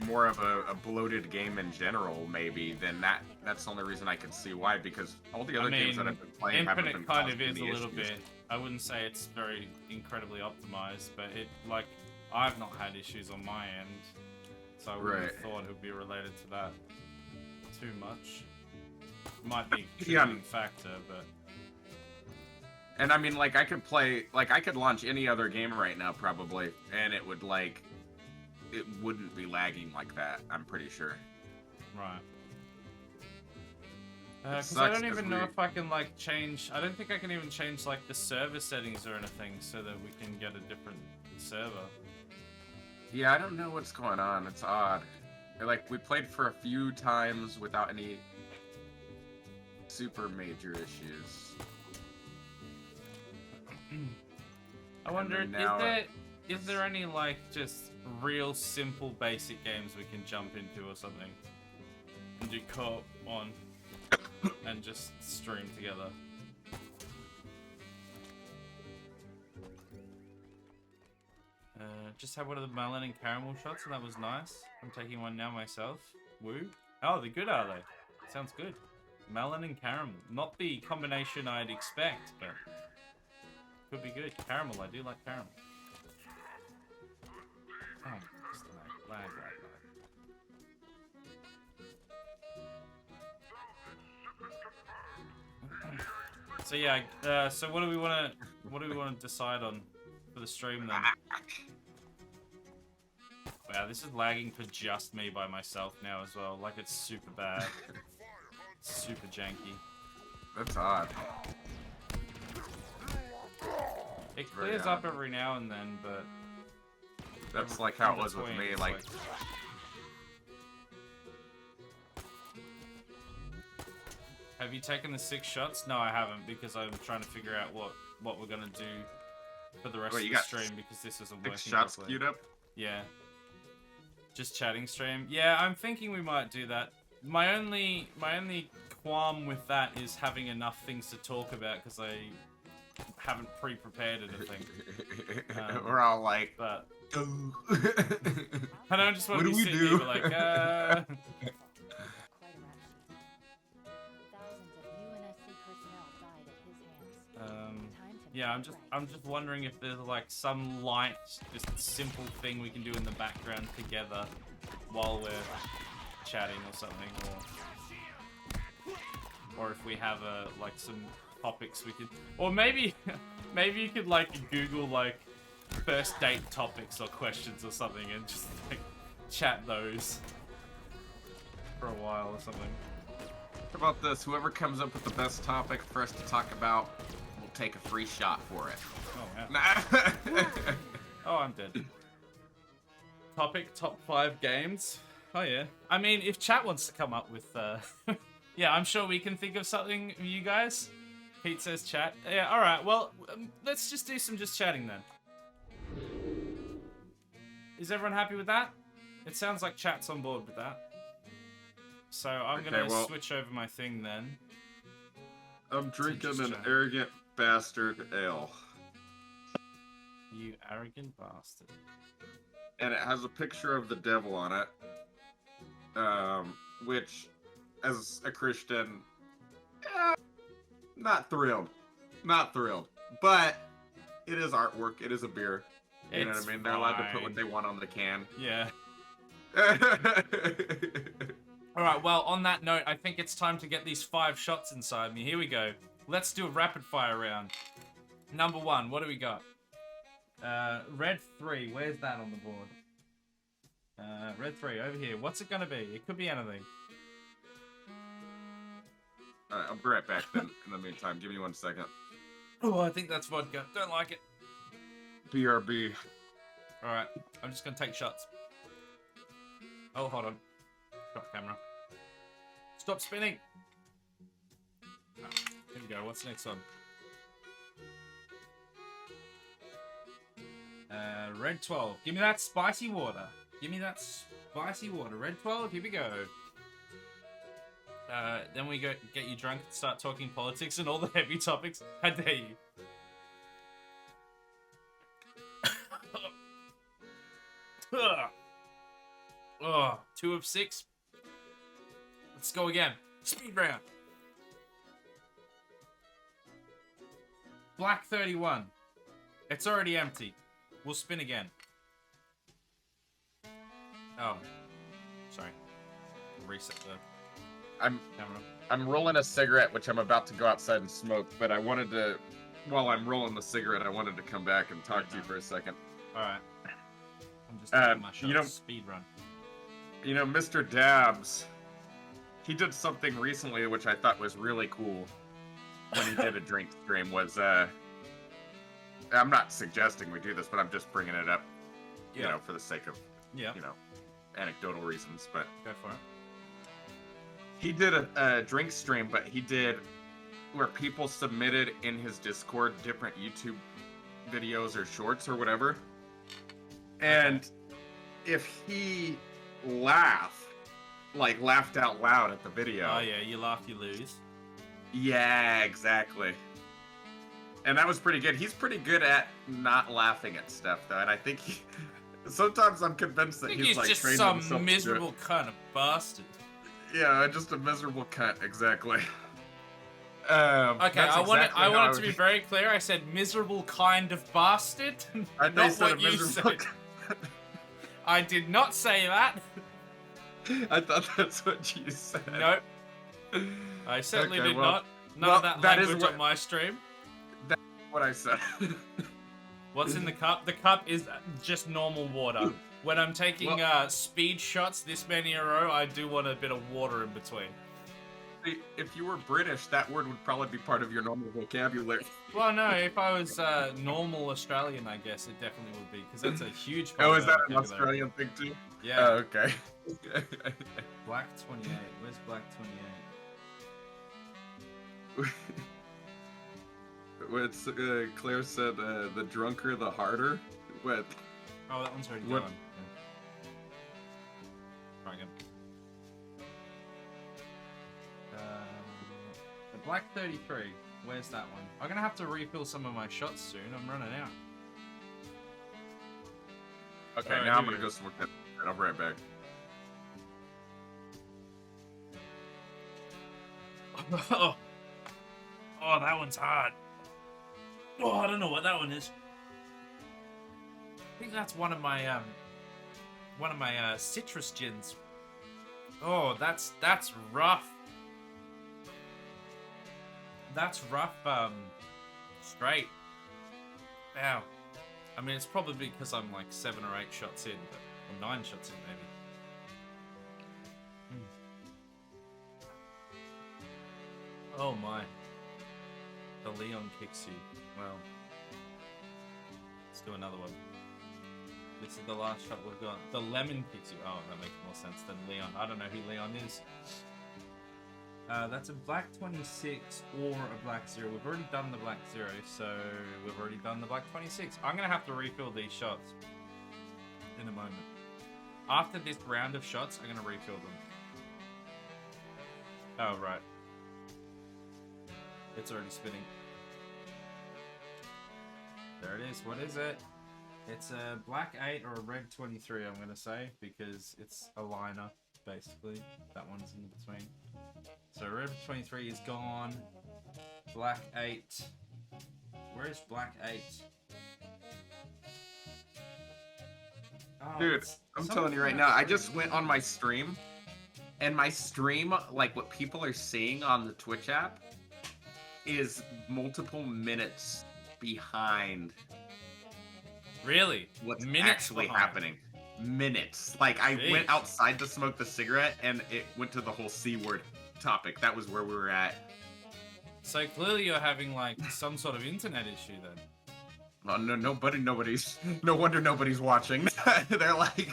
[SPEAKER 2] more of a bloated game in general, maybe, then that's the only reason I can see why, because all the other games that I've been playing haven't been
[SPEAKER 1] Infinite kind of
[SPEAKER 2] causing
[SPEAKER 1] is a
[SPEAKER 2] any
[SPEAKER 1] little
[SPEAKER 2] issues.
[SPEAKER 1] bit. I wouldn't say it's very incredibly optimized, but it like I've not had issues on my end, so I wouldn't have
[SPEAKER 2] Right.
[SPEAKER 1] thought it would be related to that too much. Might be a
[SPEAKER 2] Yeah.
[SPEAKER 1] contributing factor, but
[SPEAKER 2] And I mean, like, I could launch any other game right now, probably, and it wouldn't be lagging like that, I'm pretty sure.
[SPEAKER 1] right. Because I
[SPEAKER 2] sucks
[SPEAKER 1] don't
[SPEAKER 2] 'cause
[SPEAKER 1] even know
[SPEAKER 2] we-
[SPEAKER 1] if I can like change. I don't think I can even change like the server settings or anything so that we can get a different server.
[SPEAKER 2] Yeah, I don't know what's going on. It's odd. Like, we played for a few times without any super major issues.
[SPEAKER 1] I wonder,
[SPEAKER 2] then now
[SPEAKER 1] is there any like just real simple basic games we can jump into or something and do co-op on and just stream together? Just had one of the melon and caramel shots and that was nice. I'm taking one now myself. Woo. Oh, they're good, are they? Sounds good. Melon and caramel. Not the combination I'd expect, but could be good. Caramel, I do like caramel. Oh, just lag. So yeah, so what do we want to decide on for the stream then? Wow, this is lagging for just me by myself now as well. Like it's super bad, super janky.
[SPEAKER 2] That's odd.
[SPEAKER 1] It
[SPEAKER 2] Very
[SPEAKER 1] clears up
[SPEAKER 2] odd.
[SPEAKER 1] every now and then, but
[SPEAKER 2] That's like how it
[SPEAKER 1] in
[SPEAKER 2] was with
[SPEAKER 1] between,
[SPEAKER 2] me.
[SPEAKER 1] it's
[SPEAKER 2] Like,
[SPEAKER 1] have you taken the 6 shots? No, I haven't because I'm trying to figure out what we're gonna do for the rest
[SPEAKER 2] Wait,
[SPEAKER 1] of
[SPEAKER 2] you
[SPEAKER 1] the
[SPEAKER 2] got
[SPEAKER 1] stream because this isn't
[SPEAKER 2] 6
[SPEAKER 1] working
[SPEAKER 2] shots
[SPEAKER 1] properly.
[SPEAKER 2] queued up?
[SPEAKER 1] Yeah. Just chatting stream. Yeah, I'm thinking we might do that. My only qualm with that is having enough things to talk about because I haven't pre-prepared it, I think.
[SPEAKER 2] We're all like,
[SPEAKER 1] But
[SPEAKER 2] "Oh."
[SPEAKER 1] I don't just want
[SPEAKER 2] What
[SPEAKER 1] to
[SPEAKER 2] do
[SPEAKER 1] be
[SPEAKER 2] we
[SPEAKER 1] sitting
[SPEAKER 2] do?
[SPEAKER 1] here like,
[SPEAKER 5] Quite a rap sheet. Thousands of UNSC personnel died at his hands. Time to
[SPEAKER 1] yeah,
[SPEAKER 5] make it
[SPEAKER 1] I'm just wondering if there's like some light, just simple thing we can do in the background together while we're chatting or something, or if we have like some topics we could, or maybe you could like Google like first date topics or questions or something and just like chat those for a while or something.
[SPEAKER 2] How about this? Whoever comes up with the best topic for us to talk about will take a free shot for it.
[SPEAKER 1] Oh yeah. Oh, I'm dead. Topic, top 5 games. Oh yeah. I mean, if chat wants to come up with, yeah, I'm sure we can think of something, you guys. Pete says chat. Yeah, alright, well, let's just do some just chatting then. Is everyone happy with that? It sounds like chat's on board with that. So I'm
[SPEAKER 2] Okay,
[SPEAKER 1] gonna
[SPEAKER 2] well-
[SPEAKER 1] switch over my thing then.
[SPEAKER 2] I'm drinking
[SPEAKER 1] Just
[SPEAKER 2] an
[SPEAKER 1] chat.
[SPEAKER 2] arrogant bastard ale.
[SPEAKER 1] You arrogant bastard.
[SPEAKER 2] And it has a picture of the devil on it. Which, as a Christian, not thrilled. Not thrilled. But it is artwork. It is a beer. You know what
[SPEAKER 1] It's
[SPEAKER 2] I mean? They're allowed to put
[SPEAKER 1] fine.
[SPEAKER 2] what they want on the can.
[SPEAKER 1] Yeah. Alright, well, on that note, I think it's time to get these 5 shots inside me. Here we go. Let's do a rapid fire round. Number 1, what do we got? Red 3, where's that on the board? Red 3, over here. What's it gonna be? It could be anything.
[SPEAKER 2] I'll be right back then. In the meantime, give me 1 second.
[SPEAKER 1] Oh, I think that's vodka. Don't like it.
[SPEAKER 2] BRB.
[SPEAKER 1] Alright, I'm just gonna take shots. Oh, hold on. Stop camera. Stop spinning! Oh, here we go, what's the next one? Red 12. Give me that spicy water. Give me that spicy water. Red 12, here we go. Then we go get you drunk and start talking politics and all the heavy topics. How dare you? Ugh. Oh, 2 of 6. Let's go again. Speed round. Black 31. It's already empty. We'll spin again. Oh. Sorry. Reset the
[SPEAKER 2] I'm
[SPEAKER 1] camera.
[SPEAKER 2] I'm rolling a cigarette, which I'm about to go outside and smoke, but I wanted to, while I'm rolling the cigarette, I wanted to come back and talk to you for a second.
[SPEAKER 1] Alright. I'm just taking my shot.
[SPEAKER 2] you know-
[SPEAKER 1] Speed run.
[SPEAKER 2] You know, Mr. Dabs, he did something recently which I thought was really cool when he did a drink stream was, I'm not suggesting we do this, but I'm just bringing it up, you know, for the sake of,
[SPEAKER 1] Yeah.
[SPEAKER 2] you know, anecdotal reasons, but
[SPEAKER 1] Go for it.
[SPEAKER 2] he did a drink stream, but he did where people submitted in his Discord different YouTube videos or shorts or whatever. And if he laughed out loud at the video.
[SPEAKER 1] Oh yeah, you laugh, you lose.
[SPEAKER 2] Yeah, exactly. And that was pretty good. He's pretty good at not laughing at stuff, though, and I think sometimes I'm convinced that
[SPEAKER 1] I think
[SPEAKER 2] he's
[SPEAKER 1] he's
[SPEAKER 2] like
[SPEAKER 1] just
[SPEAKER 2] trained
[SPEAKER 1] some
[SPEAKER 2] himself to do it.
[SPEAKER 1] miserable kind of bastard.
[SPEAKER 2] Yeah, just a miserable cunt, exactly.
[SPEAKER 1] Okay,
[SPEAKER 2] that's
[SPEAKER 1] I want
[SPEAKER 2] exactly
[SPEAKER 1] it
[SPEAKER 2] how
[SPEAKER 1] to be very clear. I said miserable kind of bastard,
[SPEAKER 2] I
[SPEAKER 1] not
[SPEAKER 2] said
[SPEAKER 1] what
[SPEAKER 2] a
[SPEAKER 1] you
[SPEAKER 2] miserable
[SPEAKER 1] said. I did not say that.
[SPEAKER 2] I thought that's what you said.
[SPEAKER 1] Nope. I certainly
[SPEAKER 2] Okay,
[SPEAKER 1] did
[SPEAKER 2] well-
[SPEAKER 1] not. None
[SPEAKER 2] well,
[SPEAKER 1] of that
[SPEAKER 2] that is
[SPEAKER 1] language
[SPEAKER 2] what-
[SPEAKER 1] on my stream.
[SPEAKER 2] What I said.
[SPEAKER 1] What's in the cup? The cup is just normal water. When I'm taking speed shots this many in a row, I do want a bit of water in between.
[SPEAKER 2] If you were British, that word would probably be part of your normal vocabulary.
[SPEAKER 1] Well, no, if I was normal Australian, I guess it definitely would be, because that's a huge part
[SPEAKER 2] Oh,
[SPEAKER 1] of
[SPEAKER 2] is
[SPEAKER 1] our
[SPEAKER 2] that an
[SPEAKER 1] vocabulary.
[SPEAKER 2] Australian thing too?
[SPEAKER 1] Yeah.
[SPEAKER 2] Oh, okay.
[SPEAKER 1] Black 28. Where's Black 28?
[SPEAKER 2] What's Claire said, the drunker, the harder. What?
[SPEAKER 1] Oh, that one's already
[SPEAKER 2] What-
[SPEAKER 1] gone. Yeah. Try again. The Black 33. Where's that one? I'm gonna have to refill some of my shots soon. I'm running out.
[SPEAKER 2] Okay,
[SPEAKER 1] Alright,
[SPEAKER 2] now
[SPEAKER 1] here
[SPEAKER 2] I'm
[SPEAKER 1] we
[SPEAKER 2] gonna
[SPEAKER 1] go.
[SPEAKER 2] go smoke that. I'll be right back.
[SPEAKER 1] Oh, that one's hard. Oh, I don't know what that one is. I think that's one of my citrus gins. Oh, that's rough. That's rough. Straight. Ow. I mean, it's probably because I'm like 7 or 8 shots in, or 9 shots in maybe. Oh my. The Leon kicks you. Well. Let's do another one. This is the last shot we've got. The lemon kicks you. Oh, that makes more sense than Leon. I don't know who Leon is. That's a black 26 or a black 0. We've already done the black 0, so we've already done the black 26. I'm going to have to refill these shots in a moment. After this round of shots, I'm going to refill them. Oh, right. It's already spinning. There it is. What is it? It's a black 8 or a red 23, I'm going to say, because it's a liner, basically. That one's in between. So red 23 is gone. Black 8. Where is black 8? Oh,
[SPEAKER 2] Dude,
[SPEAKER 1] it's
[SPEAKER 2] I'm
[SPEAKER 1] some
[SPEAKER 2] telling you right
[SPEAKER 1] kind
[SPEAKER 2] now,
[SPEAKER 1] of
[SPEAKER 2] I just went on my stream, and my stream, like what people are seeing on the Twitch app, is multiple minutes behind
[SPEAKER 1] Really?
[SPEAKER 2] what's
[SPEAKER 1] Minutes
[SPEAKER 2] actually
[SPEAKER 1] behind.
[SPEAKER 2] happening. Minutes. Like, I
[SPEAKER 1] Jeez.
[SPEAKER 2] went outside to smoke the cigarette, and it went to the whole C word topic. That was where we were at.
[SPEAKER 1] So clearly you're having like some sort of internet issue then.
[SPEAKER 2] Well, nobody's. No wonder nobody's watching. They're like,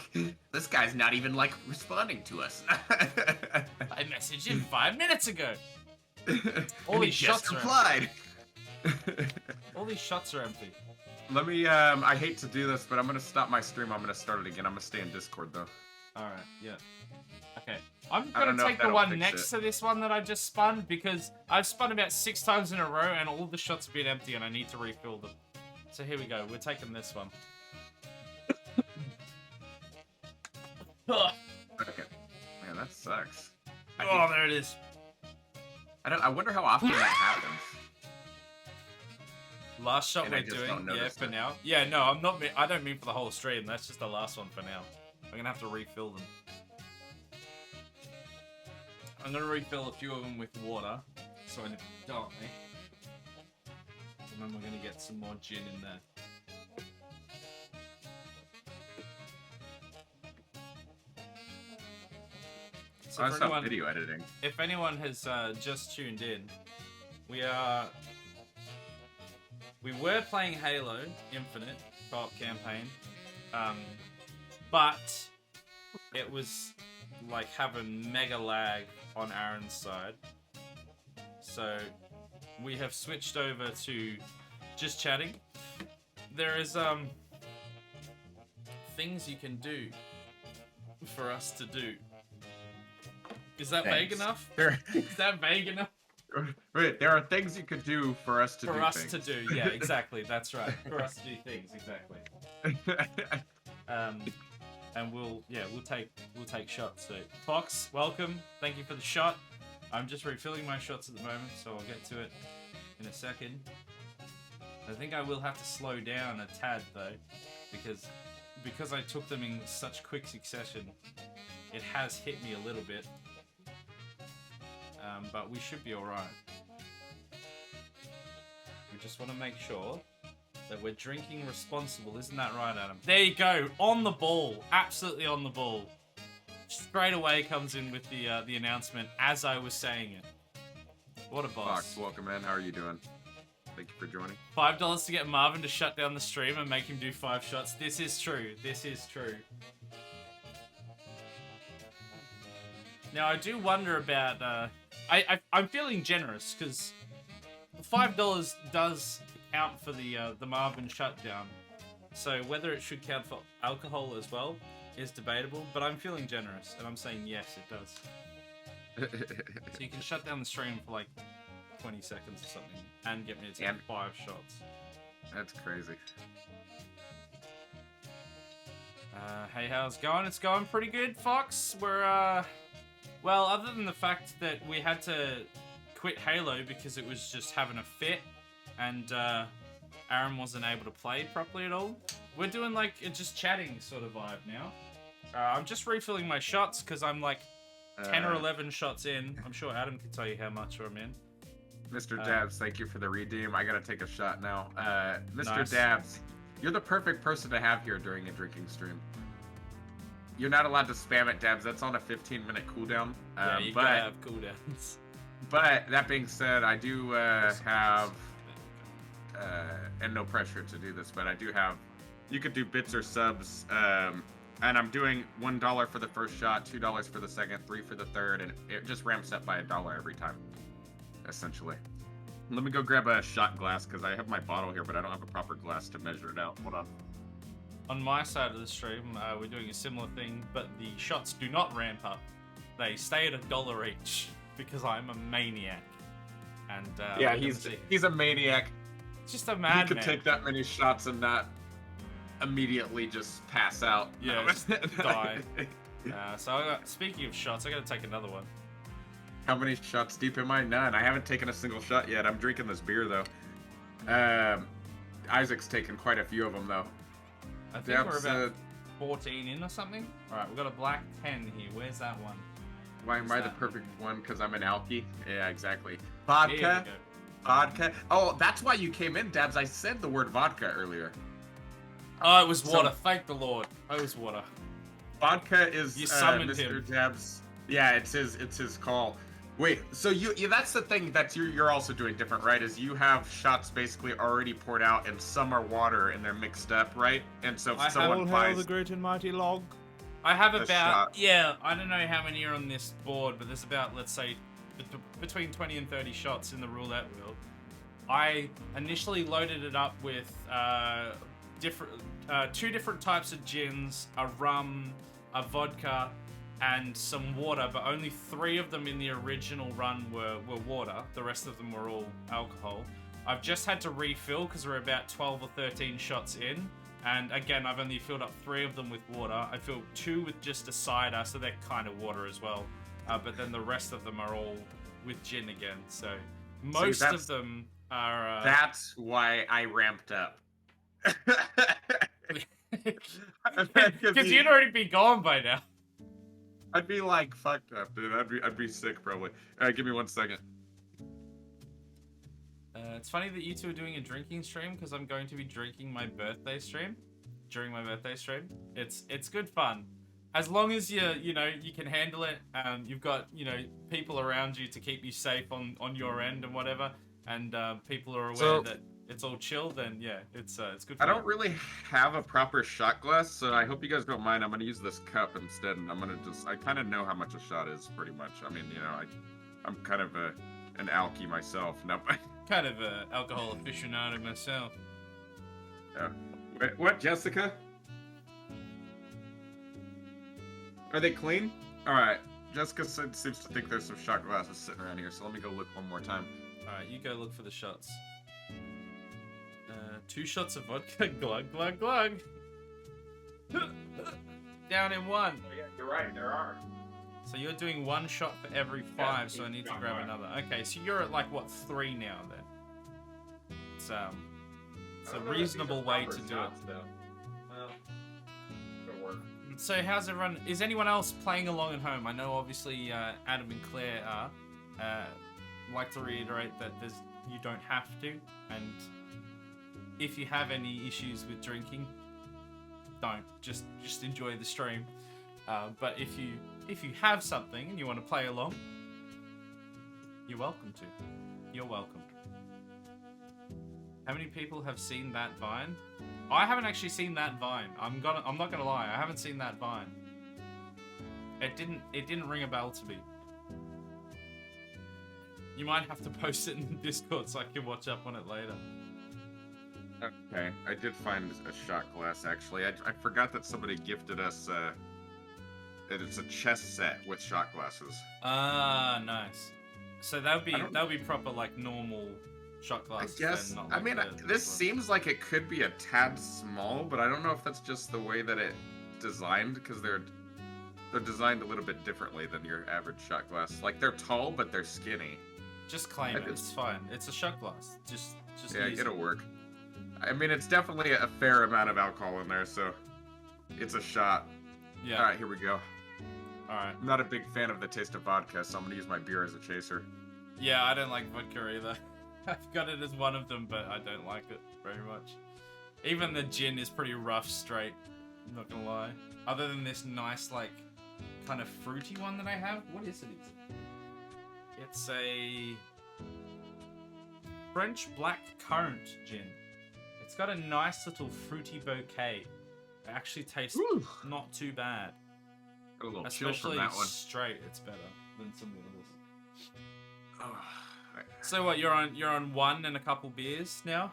[SPEAKER 2] this guy's not even like responding to us.
[SPEAKER 1] I messaged him 5 minutes ago. All
[SPEAKER 2] And he
[SPEAKER 1] these
[SPEAKER 2] just
[SPEAKER 1] shots are
[SPEAKER 2] replied.
[SPEAKER 1] All these shots are empty.
[SPEAKER 2] Let me. I hate to do this, but I'm gonna stop my stream. I'm gonna start it again. I'm gonna stay in Discord though.
[SPEAKER 1] Alright, yeah. Okay. I'm
[SPEAKER 2] I
[SPEAKER 1] gonna
[SPEAKER 2] don't know
[SPEAKER 1] take
[SPEAKER 2] if
[SPEAKER 1] the
[SPEAKER 2] that'll
[SPEAKER 1] one
[SPEAKER 2] fix
[SPEAKER 1] next
[SPEAKER 2] it.
[SPEAKER 1] to this one that I just spun because I've spun about 6 times in a row and all the shots have been empty and I need to refill them. So here we go. We're taking this one. Ugh.
[SPEAKER 2] Okay. Man, that sucks.
[SPEAKER 1] Oh, there it is.
[SPEAKER 2] I wonder how often that happens.
[SPEAKER 1] Last shot
[SPEAKER 2] And I
[SPEAKER 1] we're
[SPEAKER 2] just
[SPEAKER 1] doing,
[SPEAKER 2] don't
[SPEAKER 1] yeah,
[SPEAKER 2] notice
[SPEAKER 1] for
[SPEAKER 2] it.
[SPEAKER 1] now. Yeah, no, I'm not. I don't mean for the whole stream. That's just the last one for now. I'm gonna have to refill them. I'm gonna refill a few of them with water, so I don't. And then we're gonna get some more gin in there. So
[SPEAKER 2] I
[SPEAKER 1] for
[SPEAKER 2] saw
[SPEAKER 1] anyone,
[SPEAKER 2] video editing.
[SPEAKER 1] if anyone has just tuned in, we were playing Halo Infinite co-op campaign, but it was like having mega lag on Aaron's side, so we have switched over to just chatting. There is things you can do for us to do. Is that vague
[SPEAKER 2] Thanks.
[SPEAKER 1] enough?
[SPEAKER 2] There,
[SPEAKER 1] Is that vague enough?
[SPEAKER 2] wait, there are things you could do for us to do
[SPEAKER 1] For us
[SPEAKER 2] things.
[SPEAKER 1] to do, yeah, exactly. That's right. For us to do things, exactly. And we'll take shots. So, Fox, welcome. Thank you for the shot. I'm just refilling my shots at the moment, so I'll get to it in a second. I think I will have to slow down a tad though, because I took them in such quick succession. It has hit me a little bit. But we should be alright. We just want to make sure that we're drinking responsible. Isn't that right, Adam? There you go. On the ball. Absolutely on the ball. Straight away comes in with the announcement as I was saying it. What a boss.
[SPEAKER 2] Fox, welcome in. How are you doing? Thank you for joining.
[SPEAKER 1] $5 to get Marvin to shut down the stream and make him do 5 shots. This is true. This is true. Now, I do wonder about... I'm feeling generous, because $5 does count for the Marvin shutdown. So whether it should count for alcohol as well is debatable, but I'm feeling generous, and I'm saying yes, it does. So you can shut down the stream for like 20 seconds or something, and get me to take
[SPEAKER 2] And-
[SPEAKER 1] 5 shots.
[SPEAKER 2] That's crazy.
[SPEAKER 1] Hey, how's it going? It's going pretty good, Fox. We're, well, other than the fact that we had to quit Halo because it was just having a fit, and Aaron wasn't able to play properly at all, we're doing like a just chatting sort of vibe now. I'm just refilling my shots because I'm like 10 or 11 shots in. I'm sure Adam can tell you how much I'm in.
[SPEAKER 2] Mr. Dabs, thank you for the redeem. I gotta take a shot now. Mr.
[SPEAKER 1] Nice.
[SPEAKER 2] Dabs, you're the perfect person to have here during a drinking stream. You're not allowed to spam it, Dabs. That's on a 15-minute cooldown.
[SPEAKER 1] Yeah, you
[SPEAKER 2] but,
[SPEAKER 1] gotta have cooldowns.
[SPEAKER 2] but that being said, I do have, and no pressure to do this, but I do have, you could do bits or subs, and I'm doing $1 for the first shot, $2 for the second, $3 for the third, and it just ramps up by $1 every time, essentially. Let me go grab a shot glass, because I have my bottle here, but I don't have a proper glass to measure it out. Hold on.
[SPEAKER 1] On my side of the stream, we're doing a similar thing, but the shots do not ramp up. They stay at $1 each, because I'm a maniac. And
[SPEAKER 2] Yeah,
[SPEAKER 1] we're gonna
[SPEAKER 2] he's
[SPEAKER 1] see.
[SPEAKER 2] a maniac.
[SPEAKER 1] Just a
[SPEAKER 2] He
[SPEAKER 1] madman.
[SPEAKER 2] could take that many shots and not immediately just pass out.
[SPEAKER 1] Yeah,
[SPEAKER 2] No.
[SPEAKER 1] just die. So speaking of shots, I gotta take another one.
[SPEAKER 2] How many shots deep am I? None. I haven't taken a single shot yet. I'm drinking this beer though. Isaac's taken quite a few of them though.
[SPEAKER 1] I think we're
[SPEAKER 2] That's,
[SPEAKER 1] about 14 in or something. Alright, we've got a black pen here. Where's that one?
[SPEAKER 2] why am
[SPEAKER 1] What's
[SPEAKER 2] I the
[SPEAKER 1] that?
[SPEAKER 2] perfect one? Because I'm an alky. Yeah, exactly.
[SPEAKER 1] Here
[SPEAKER 2] Vodka.
[SPEAKER 1] we go.
[SPEAKER 2] Vodka. Oh, that's why you came in, Dabs. I said the word vodka earlier.
[SPEAKER 1] Oh, it was
[SPEAKER 2] So-
[SPEAKER 1] water. Thank the Lord. It was water.
[SPEAKER 2] Vodka is
[SPEAKER 1] You summoned
[SPEAKER 2] Mr.
[SPEAKER 1] him.
[SPEAKER 2] Dabs. Yeah, it's his call. Wait, so yeah, that's the thing that you're also doing different, right? Is you have shots basically already poured out and some are water and they're mixed up, right? And so
[SPEAKER 1] I
[SPEAKER 2] if someone
[SPEAKER 4] All hail
[SPEAKER 2] buys
[SPEAKER 4] the great and mighty log.
[SPEAKER 1] I have
[SPEAKER 2] A
[SPEAKER 1] about,
[SPEAKER 2] shot.
[SPEAKER 1] yeah, I don't know how many are on this board, but there's about, let's say, between 20 and 30 shots in the roulette wheel. I initially loaded it up with two different types of gins, a rum, a vodka, and some water, but only 3 of them in the original run were water. The rest of them were all alcohol. I've just had to refill because we're about 12 or 13 shots in, And again, I've only filled up 3 of them with water. I filled 2 with just a cider, so they're kind of water as well. But then the rest of them are all with gin again. So most of them are.
[SPEAKER 2] That's why I ramped up.
[SPEAKER 1] Because you'd already be gone by now.
[SPEAKER 2] I'd be like fucked up, dude. I'd be sick probably. All right, give me 1 second.
[SPEAKER 1] It's funny that you two are doing a drinking stream because I'm going to be drinking my birthday stream during my birthday stream. It's good fun, as long as you can handle it. You've got people around you to keep you safe on your end and whatever, and people are aware that it's all chill. Then yeah, it's good.
[SPEAKER 2] I don't really have a proper shot glass, so I hope you guys don't mind. I'm gonna use this cup instead, and I kind of know how much a shot is pretty much. I mean, I'm kind of an alky myself. No.
[SPEAKER 1] Kind of a alcohol aficionado myself.
[SPEAKER 2] Yeah. Wait, what, Jessica? Are they clean? All right. Jessica seems to think there's some shot glasses sitting around here, so let me go look one more time.
[SPEAKER 1] All right, you go look for the shots. 2 shots of vodka. Glug, glug, glug. Down in 1.
[SPEAKER 2] Oh, yeah, you're right. There are.
[SPEAKER 1] So you're doing 1 shot for every 5, so I need to grab another. Okay, so you're at like what, 3 now then? It's a reasonable way to do it.
[SPEAKER 2] Well, it'll work.
[SPEAKER 1] So how's everyone? Is anyone else playing along at home? I know obviously Adam and Claire are. Like to reiterate that you don't have to, and if you have any issues with drinking, don't. Just enjoy the stream. But if you have something and you want to play along, you're welcome to. You're welcome. How many people have seen that Vine? I haven't actually seen that Vine. I'm not gonna lie. I haven't seen that Vine. It didn't ring a bell to me. You might have to post it in the Discord so I can watch up on it later.
[SPEAKER 2] Okay, I did find a shot glass actually. I forgot that somebody gifted us. It's a chess set with shot glasses.
[SPEAKER 1] Ah, nice. So that would be proper like normal shot glasses.
[SPEAKER 2] I guess.
[SPEAKER 1] Then, not
[SPEAKER 2] I
[SPEAKER 1] like
[SPEAKER 2] mean, this seems like it could be a tad small, but I don't know if that's just the way that it designed, because they're designed a little bit differently than your average shot glass. Like they're tall, but they're skinny.
[SPEAKER 1] Just claim it. It's fine. It's a shot glass. Just
[SPEAKER 2] yeah,
[SPEAKER 1] use
[SPEAKER 2] it'll
[SPEAKER 1] it.
[SPEAKER 2] work. I mean, it's definitely a fair amount of alcohol in there, so it's a shot.
[SPEAKER 1] Yeah.
[SPEAKER 2] All right, here we go.
[SPEAKER 1] All right.
[SPEAKER 2] I'm not a big fan of the taste of vodka, so I'm gonna use my beer as a chaser.
[SPEAKER 1] Yeah, I don't like vodka either. I've got it as one of them, but I don't like it very much. Even the gin is pretty rough straight. I'm not gonna lie. Other than this nice, like, kind of fruity one that I have. What is it? It's a French black currant gin. It's got a nice little fruity bouquet. It actually tastes not too bad.
[SPEAKER 2] Got a little chill from
[SPEAKER 1] Especially
[SPEAKER 2] that one.
[SPEAKER 1] straight, it's better than some of the others.
[SPEAKER 2] Oh,
[SPEAKER 1] So what? You're on 1 and a couple beers now.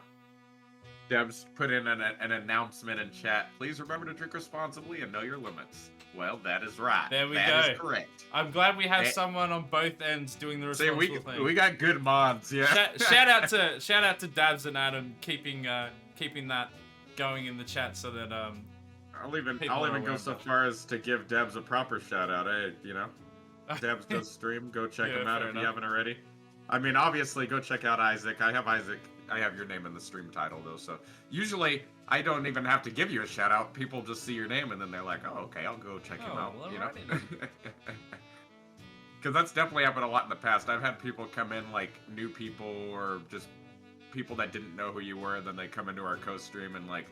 [SPEAKER 2] Debs put in an announcement in chat. Please remember to drink responsibly and know your limits. Well, that is right.
[SPEAKER 1] There we
[SPEAKER 2] That
[SPEAKER 1] go.
[SPEAKER 2] is correct.
[SPEAKER 1] I'm glad we have someone on both ends doing the
[SPEAKER 2] See,
[SPEAKER 1] responsible thing.
[SPEAKER 2] we got good mods, yeah.
[SPEAKER 1] Shout out to Dabs and Adam keeping that going in the chat so that
[SPEAKER 2] I'll even
[SPEAKER 1] people are aware
[SPEAKER 2] go
[SPEAKER 1] of
[SPEAKER 2] so
[SPEAKER 1] that.
[SPEAKER 2] far as to give Debs a proper shout out. Hey, Debs does stream. Go check
[SPEAKER 1] Yeah,
[SPEAKER 2] him out
[SPEAKER 1] fair
[SPEAKER 2] if you
[SPEAKER 1] enough.
[SPEAKER 2] haven't already. I mean, obviously, go check out Isaac. I have your name in the stream title though, so usually I don't even have to give you a shout out. People just see your name and then they're like, "Oh, okay, I'll go check him out."
[SPEAKER 1] well,
[SPEAKER 2] Because
[SPEAKER 1] alrighty
[SPEAKER 2] that's definitely happened a lot in the past. I've had people come in, like new people or just people that didn't know who you were, and then they come into our co-stream and like.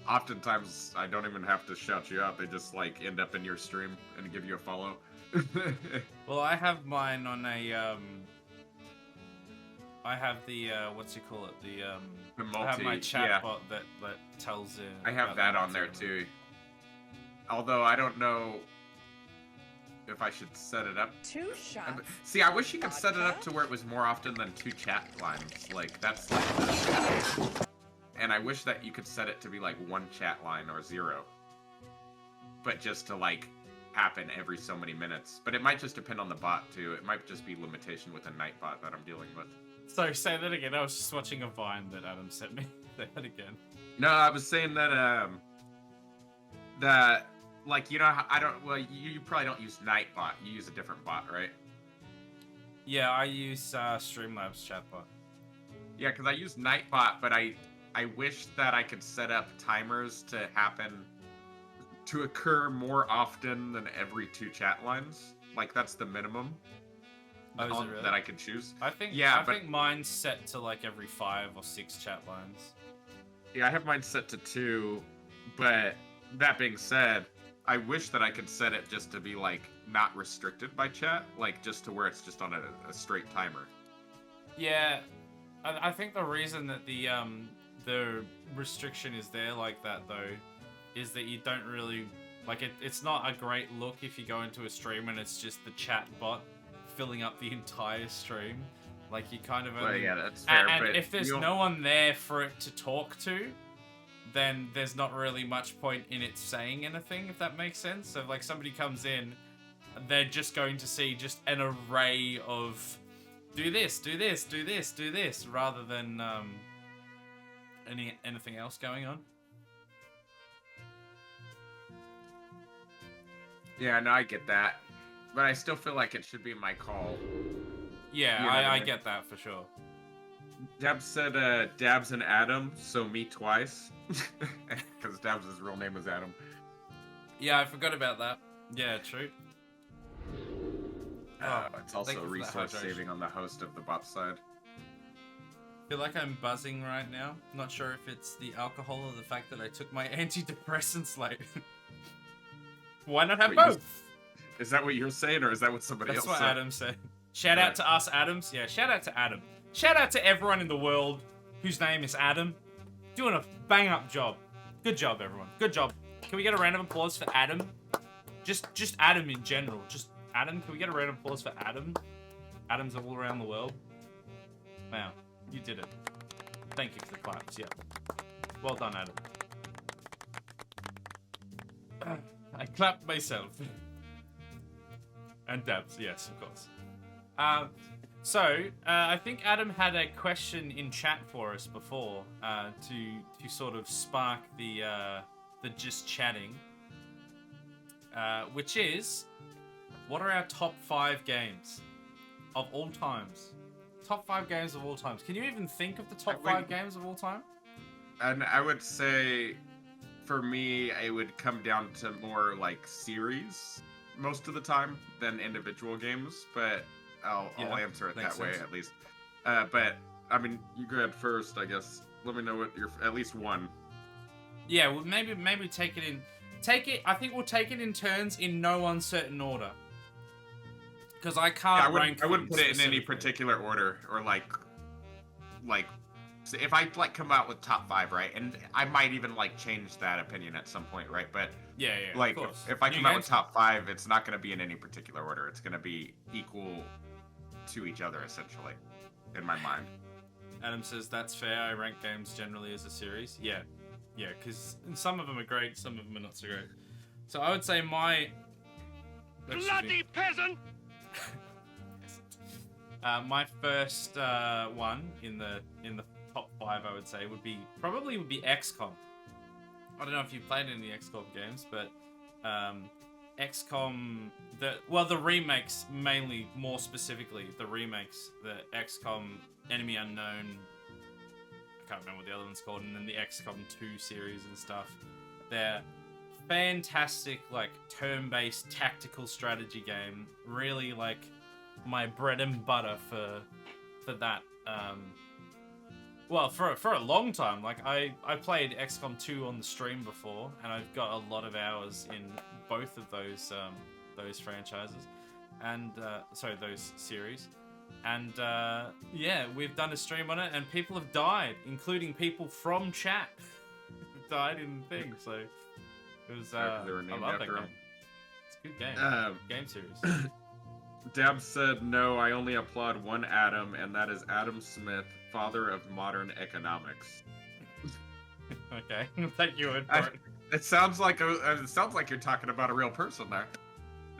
[SPEAKER 2] Oftentimes, I don't even have to shout you out. They just like end up in your stream and give you a follow.
[SPEAKER 1] Well, I have mine on a I have the what's you call it?
[SPEAKER 2] The
[SPEAKER 1] I have my chat
[SPEAKER 2] yeah.
[SPEAKER 1] bot that tells you.
[SPEAKER 2] I have
[SPEAKER 1] about
[SPEAKER 2] that
[SPEAKER 1] the
[SPEAKER 2] on there
[SPEAKER 1] multi-
[SPEAKER 2] too. Although I don't know if I should set it up.
[SPEAKER 4] 2 shots.
[SPEAKER 2] See, I wish you could set it up
[SPEAKER 4] Vodka?
[SPEAKER 2] to where it was more often than 2 chat lines. Like that's like. And I wish that you could set it to be like 1 chat line or 0. But just to like happen every so many minutes. But it might just depend on the bot too. It might just be limitation with a Nightbot that I'm dealing with.
[SPEAKER 1] So say that again. I was just watching a Vine that Adam sent me. Say that again.
[SPEAKER 2] No, I was saying that like, you know, I don't. Well, you probably don't use Nightbot. You use a different bot, right?
[SPEAKER 1] Yeah, I use Streamlabs chatbot.
[SPEAKER 2] Yeah, because I use Nightbot, but I wish that I could set up timers to occur more often than every 2 chat lines. Like, that's the minimum
[SPEAKER 1] Oh, is it really?
[SPEAKER 2] that I could choose.
[SPEAKER 1] I think
[SPEAKER 2] Yeah,
[SPEAKER 1] I
[SPEAKER 2] but
[SPEAKER 1] think mine's set to like every 5 or 6 chat lines.
[SPEAKER 2] yeah, I have mine set to 2. But that being said, I wish that I could set it just to be like not restricted by chat, like just to where it's just on a straight timer.
[SPEAKER 1] Yeah, I think the reason that the restriction is there like that though, is that you don't really like it. It's not a great look if you go into a stream and it's just the chat bot filling up the entire stream. Like you kind of only...
[SPEAKER 2] Well, yeah, that's fair.
[SPEAKER 1] And
[SPEAKER 2] but
[SPEAKER 1] if there's no one there for it to talk to, then there's not really much point in it saying anything, if that makes sense. So if like somebody comes in, they're just going to see just an array of do this, do this, do this, do this, rather than anything else going on.
[SPEAKER 2] Yeah, no, I get that, but I still feel like it should be my call.
[SPEAKER 1] Yeah,
[SPEAKER 2] You know what I
[SPEAKER 1] I
[SPEAKER 2] mean?
[SPEAKER 1] get that for sure.
[SPEAKER 2] Dabs said Dabs and Adam, so me twice, because Dabs' real name is Adam.
[SPEAKER 1] Yeah, I forgot about that. Yeah, true.
[SPEAKER 2] It's
[SPEAKER 1] thank
[SPEAKER 2] also
[SPEAKER 1] you for the
[SPEAKER 2] resource
[SPEAKER 1] hydration.
[SPEAKER 2] saving on the host of the bot side.
[SPEAKER 1] Feel like I'm buzzing right now. Not sure if it's the alcohol or the fact that I took my antidepressants late. Why not have
[SPEAKER 2] Wait, you-
[SPEAKER 1] both?
[SPEAKER 2] Is that what you're saying, or is that what somebody
[SPEAKER 1] That's
[SPEAKER 2] else
[SPEAKER 1] what
[SPEAKER 2] said?
[SPEAKER 1] Adam said. Shout out to us, Adams. Yeah, shout out to Adam. Shout out to everyone in the world whose name is Adam. Doing a bang up job. Good job, everyone. Good job. Can we get a round of applause for Adam? Just Adam in general. Just Adam. Can we get a round of applause for Adam? Adams all around the world. Wow, you did it. Thank you for the claps. Yeah. Well done, Adam. I clapped myself. And Dabs, yes, of course. I think Adam had a question in chat for us before to sort of spark the just chatting, which is, what are our top 5 games of all times? Top 5 games of all times. Can you even think of the top 5 games of all time?
[SPEAKER 2] And I would say, for me, it would come down to more like series most of the time than individual games, but I'll answer it
[SPEAKER 1] makes
[SPEAKER 2] that way
[SPEAKER 1] sense.
[SPEAKER 2] at least. But I mean, you go ahead first, I guess. Let me know what your at least one.
[SPEAKER 1] Yeah, well, maybe take it in. I think we'll take it in turns in no uncertain order. Because I can't rank.
[SPEAKER 2] I wouldn't put it in any
[SPEAKER 1] specifically.
[SPEAKER 2] particular order, or like so if I like come out with top 5, right, and I might even like change that opinion at some point, right? But
[SPEAKER 1] Yeah,
[SPEAKER 2] like
[SPEAKER 1] of course.
[SPEAKER 2] if I
[SPEAKER 1] New
[SPEAKER 2] come out with
[SPEAKER 1] games?
[SPEAKER 2] top 5, it's not going to be in any particular order. It's going to be equal to each other essentially, in my mind.
[SPEAKER 1] Adam says that's fair. I rank games generally as a series. Yeah, because some of them are great, some of them are not so great. So I would say my bloody
[SPEAKER 4] peasant!
[SPEAKER 1] my first one in the top 5, I would say, would be XCOM. I don't know if you've played any XCOM games, but XCOM, the remakes mainly, more specifically, the remakes, the XCOM Enemy Unknown, I can't remember what the other one's called, and then the XCOM 2 series and stuff. They're fantastic, like, turn-based tactical strategy game. Really, like, my bread and butter for that. Well, for a long time. Like, I played XCOM 2 on the stream before, and I've got a lot of hours in both of those franchises, and those series. And yeah, we've done a stream on it, and people have died, including people from chat who died in things. So it was
[SPEAKER 2] They were
[SPEAKER 1] I
[SPEAKER 2] named
[SPEAKER 1] love that
[SPEAKER 2] after
[SPEAKER 1] game.
[SPEAKER 2] him.
[SPEAKER 1] It's a good game. Game series.
[SPEAKER 2] Dab said, no, I only applaud one Adam, and that is Adam Smith, father of modern economics.
[SPEAKER 1] Okay, thank you, Ed, for it.
[SPEAKER 2] It sounds like you're talking about a real person there.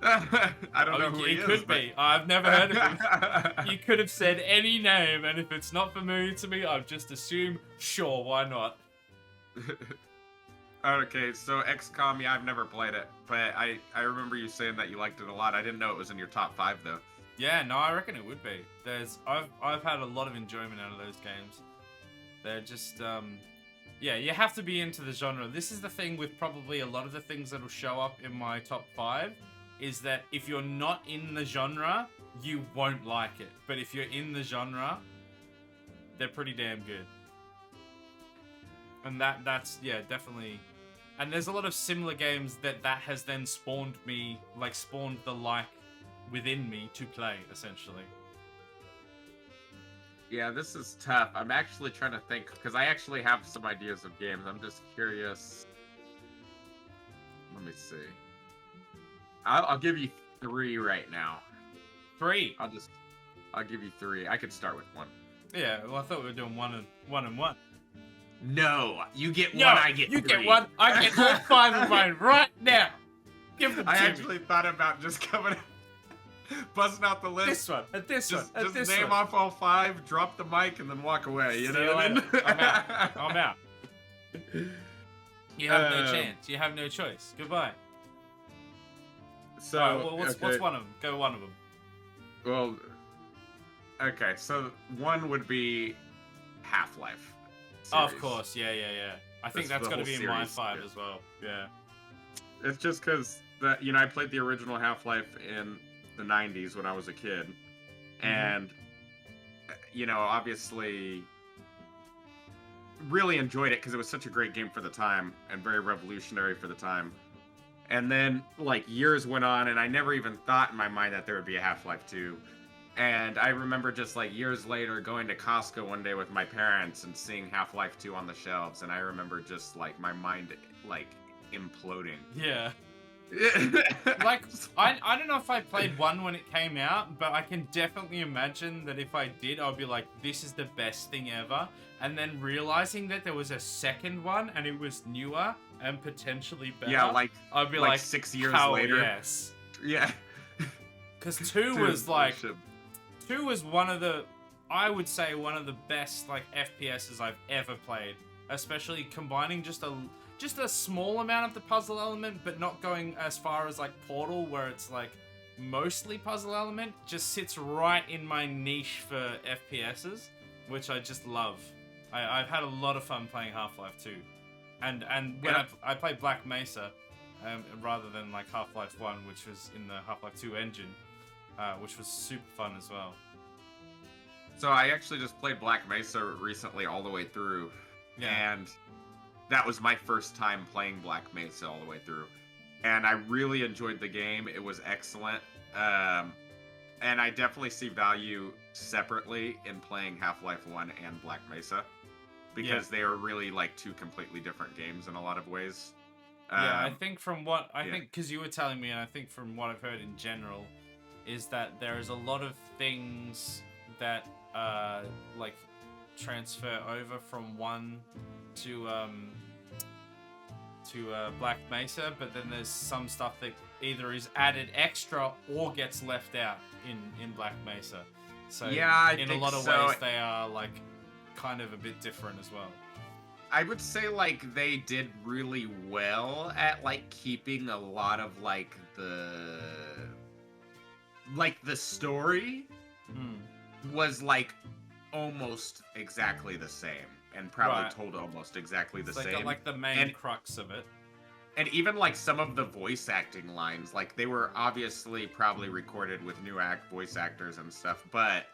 [SPEAKER 2] I don't know who he
[SPEAKER 1] it
[SPEAKER 2] is.
[SPEAKER 1] could be. I've never heard of him. You could have said any name, and if it's not familiar to me, I've just assumed, sure, why not?
[SPEAKER 2] Okay, so XCOM, yeah, I've never played it, but I remember you saying that you liked it a lot. I didn't know it was in your top 5 though.
[SPEAKER 1] Yeah, no, I reckon it would be. I've had a lot of enjoyment out of those games. They're just yeah, you have to be into the genre. This is the thing with probably a lot of the things that'll show up in my top 5, is that if you're not in the genre, you won't like it. But if you're in the genre, they're pretty damn good. And that's yeah, definitely. And there's a lot of similar games that has then spawned the like within me to play, essentially.
[SPEAKER 2] Yeah, this is tough. I'm actually trying to think, because I actually have some ideas of games. I'm just curious. Let me see. I'll give you 3 right now.
[SPEAKER 1] 3.
[SPEAKER 2] I'll give you 3. I could start with 1.
[SPEAKER 1] Yeah, well, I thought we were doing one and one.
[SPEAKER 2] No, you get
[SPEAKER 1] No,
[SPEAKER 2] 1, I get 3.
[SPEAKER 1] you get 1. I get all 5 of mine right now. Give them to
[SPEAKER 2] I
[SPEAKER 1] me.
[SPEAKER 2] actually thought about just coming, busting out the list.
[SPEAKER 1] This one, and this one, and
[SPEAKER 2] Just
[SPEAKER 1] this
[SPEAKER 2] name
[SPEAKER 1] one.
[SPEAKER 2] off all 5, drop the mic, and then walk away. You
[SPEAKER 1] See
[SPEAKER 2] know
[SPEAKER 1] you
[SPEAKER 2] what I mean?
[SPEAKER 1] later. I'm out. You have no
[SPEAKER 2] Um,
[SPEAKER 1] chance. You have no choice. Goodbye.
[SPEAKER 2] So,
[SPEAKER 1] Alright, well, what's
[SPEAKER 2] okay.
[SPEAKER 1] one of them? Go one of them.
[SPEAKER 2] Well, okay, so 1 would be Half-Life.
[SPEAKER 1] Oh, of
[SPEAKER 2] series.
[SPEAKER 1] course, yeah. I think
[SPEAKER 2] That's
[SPEAKER 1] that's
[SPEAKER 2] the
[SPEAKER 1] got to
[SPEAKER 2] whole
[SPEAKER 1] be in my
[SPEAKER 2] series,
[SPEAKER 1] 5
[SPEAKER 2] yeah.
[SPEAKER 1] as well. Yeah.
[SPEAKER 2] It's just because I played the original Half-Life in the 90s when I was a kid, and obviously really enjoyed it because it was such a great game for the time and very revolutionary for the time. And then like years went on, and I never even thought in my mind that there would be a Half-Life 2. And I remember just like years later going to Costco one day with my parents and seeing Half-Life 2 on the shelves, and I remember just like my mind like imploding.
[SPEAKER 1] Yeah. Like, I don't know if I played 1 when it came out, but I can definitely imagine that if I did, I'd be like, this is the best thing ever. And then realizing that there was a second one and it was newer and potentially better.
[SPEAKER 2] Yeah, like
[SPEAKER 1] I'd be
[SPEAKER 2] like
[SPEAKER 1] like
[SPEAKER 2] 6 years
[SPEAKER 1] hell
[SPEAKER 2] later.
[SPEAKER 1] yes.
[SPEAKER 2] Yeah.
[SPEAKER 1] Because 2
[SPEAKER 2] Dude,
[SPEAKER 1] was like,
[SPEAKER 2] shit.
[SPEAKER 1] 2 was I would say one of the best like FPSs I've ever played. Especially combining just a small amount of the puzzle element, but not going as far as like Portal, where it's like mostly puzzle element. Just sits right in my niche for FPSs, which I just love. I've had a lot of fun playing Half-Life 2, and when
[SPEAKER 2] Yeah.
[SPEAKER 1] I played Black Mesa, rather than like Half-Life 1, which was in the Half-Life 2 engine, which was super fun as well.
[SPEAKER 2] So I actually just played Black Mesa recently all the way through,
[SPEAKER 1] Yeah.
[SPEAKER 2] and that was my first time playing Black Mesa all the way through, and I really enjoyed the game. It was excellent, and I definitely see value separately in playing Half-Life 1 and Black Mesa, because they are really like 2 completely different games in a lot of ways.
[SPEAKER 1] Yeah, I think from what I
[SPEAKER 2] yeah.
[SPEAKER 1] think, because you were telling me, and I think from what I've heard in general, is that there is a lot of things that like transfer over from 1 to Black Mesa, but then there's some stuff that either is added extra or gets left out in Black Mesa. So
[SPEAKER 2] Yeah, I
[SPEAKER 1] in a
[SPEAKER 2] think
[SPEAKER 1] lot of
[SPEAKER 2] so.
[SPEAKER 1] ways they are like kind of a bit different as well.
[SPEAKER 2] I would say like they did really well at like keeping a lot of like the story was like almost exactly the same, and probably
[SPEAKER 1] Right.
[SPEAKER 2] told almost exactly the
[SPEAKER 1] It's like
[SPEAKER 2] same.
[SPEAKER 1] got like the main
[SPEAKER 2] And-
[SPEAKER 1] crux of it.
[SPEAKER 2] And even like some of the voice acting lines, like they were obviously probably recorded with new voice actors and stuff, but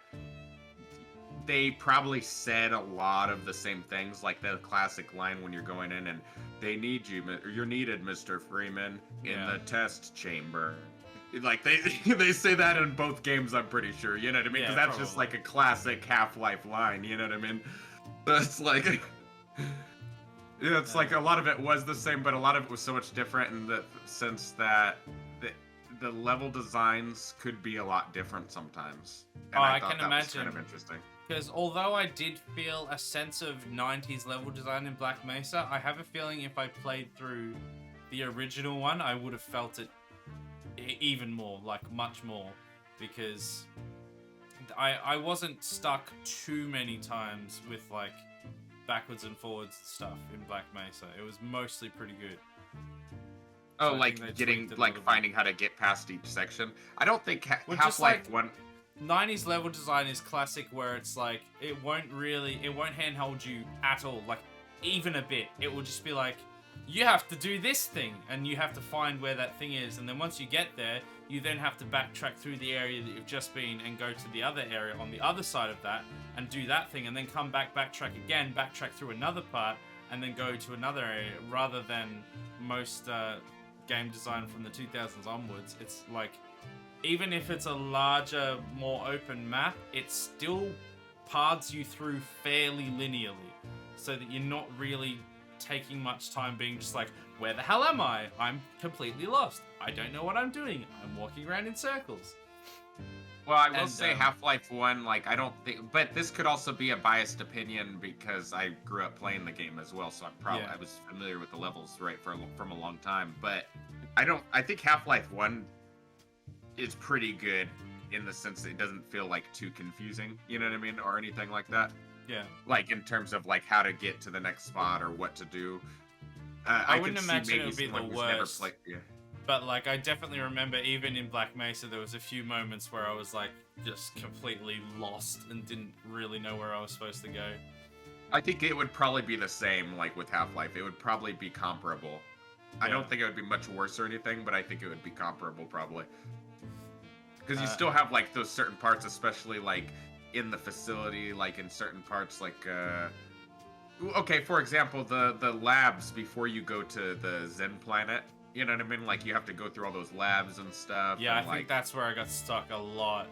[SPEAKER 2] they probably said a lot of the same things, like the classic line when you're going in and they need you, or you're needed, Mr. Freeman, in
[SPEAKER 1] Yeah.
[SPEAKER 2] the test chamber. Like they they say that in both games, I'm pretty sure. You know what I mean?
[SPEAKER 1] Yeah,
[SPEAKER 2] Because that's just
[SPEAKER 1] probably.
[SPEAKER 2] like a classic Half-Life line. You know what I mean? That's like. Yeah, it's like a lot of it was the same, but a lot of it was so much different in the sense that the level designs could be a lot different sometimes. And
[SPEAKER 1] Oh, I
[SPEAKER 2] thought
[SPEAKER 1] can
[SPEAKER 2] that was kind
[SPEAKER 1] imagine.
[SPEAKER 2] of interesting.
[SPEAKER 1] Because although I did feel a sense of 90s level design in Black Mesa, I have a feeling if I played through the original one, I would have felt it even more, like much more, because I wasn't stuck too many times with like backwards and forwards stuff in Black Mesa. It was mostly pretty good.
[SPEAKER 2] Oh,
[SPEAKER 1] So I
[SPEAKER 2] like
[SPEAKER 1] think they
[SPEAKER 2] getting
[SPEAKER 1] tweaked it a
[SPEAKER 2] like
[SPEAKER 1] little bit.
[SPEAKER 2] finding how to get past each section. I don't think
[SPEAKER 1] Well, just
[SPEAKER 2] Half-Life
[SPEAKER 1] like-
[SPEAKER 2] 1.
[SPEAKER 1] 90s level design is classic, where it's like it won't handhold you at all, like even a bit. It will just be like, you have to do this thing, and you have to find where that thing is, and then once you get there, you then have to backtrack through the area that you've just been and go to the other area on the other side of that and do that thing, and then come back, backtrack again, backtrack through another part, and then go to another area, rather than most game design from the 2000s onwards. It's like, even if it's a larger, more open map, it still paths you through fairly linearly, so that you're not really taking much time being just like, where the hell am I? I'm completely lost. I don't know what I'm doing. I'm walking around in circles.
[SPEAKER 2] Well, I will
[SPEAKER 1] And,
[SPEAKER 2] say Half-Life 1, like, I don't think... But this could also be a biased opinion because I grew up playing the game as well, so
[SPEAKER 1] Yeah.
[SPEAKER 2] I was familiar with the levels, right, from a long time. But I think Half-Life 1 is pretty good in the sense that it doesn't feel, like, too confusing, you know what I mean? Or anything like that.
[SPEAKER 1] Yeah.
[SPEAKER 2] Like, in terms of, like, how to get to the next spot or what to do.
[SPEAKER 1] I
[SPEAKER 2] could
[SPEAKER 1] wouldn't
[SPEAKER 2] see
[SPEAKER 1] imagine it
[SPEAKER 2] maybe
[SPEAKER 1] would be the
[SPEAKER 2] someone who's never
[SPEAKER 1] worst.
[SPEAKER 2] played- yeah.
[SPEAKER 1] But like, I definitely remember even in Black Mesa, there was a few moments where I was like, just completely lost and didn't really know where I was supposed to go.
[SPEAKER 2] I think it would probably be the same, like with Half-Life. It would probably be comparable. I
[SPEAKER 1] Yeah.
[SPEAKER 2] don't think it would be much worse or anything, but I think it would be comparable probably. Because you
[SPEAKER 1] Uh,
[SPEAKER 2] still have like those certain parts, especially like in the facility, like in certain parts, like okay, for example, the labs before you go to the Zen planet. You know what I mean? Like you have to go through all those labs and stuff.
[SPEAKER 1] Yeah, I
[SPEAKER 2] and,
[SPEAKER 1] think
[SPEAKER 2] like,
[SPEAKER 1] that's where I got stuck a lot.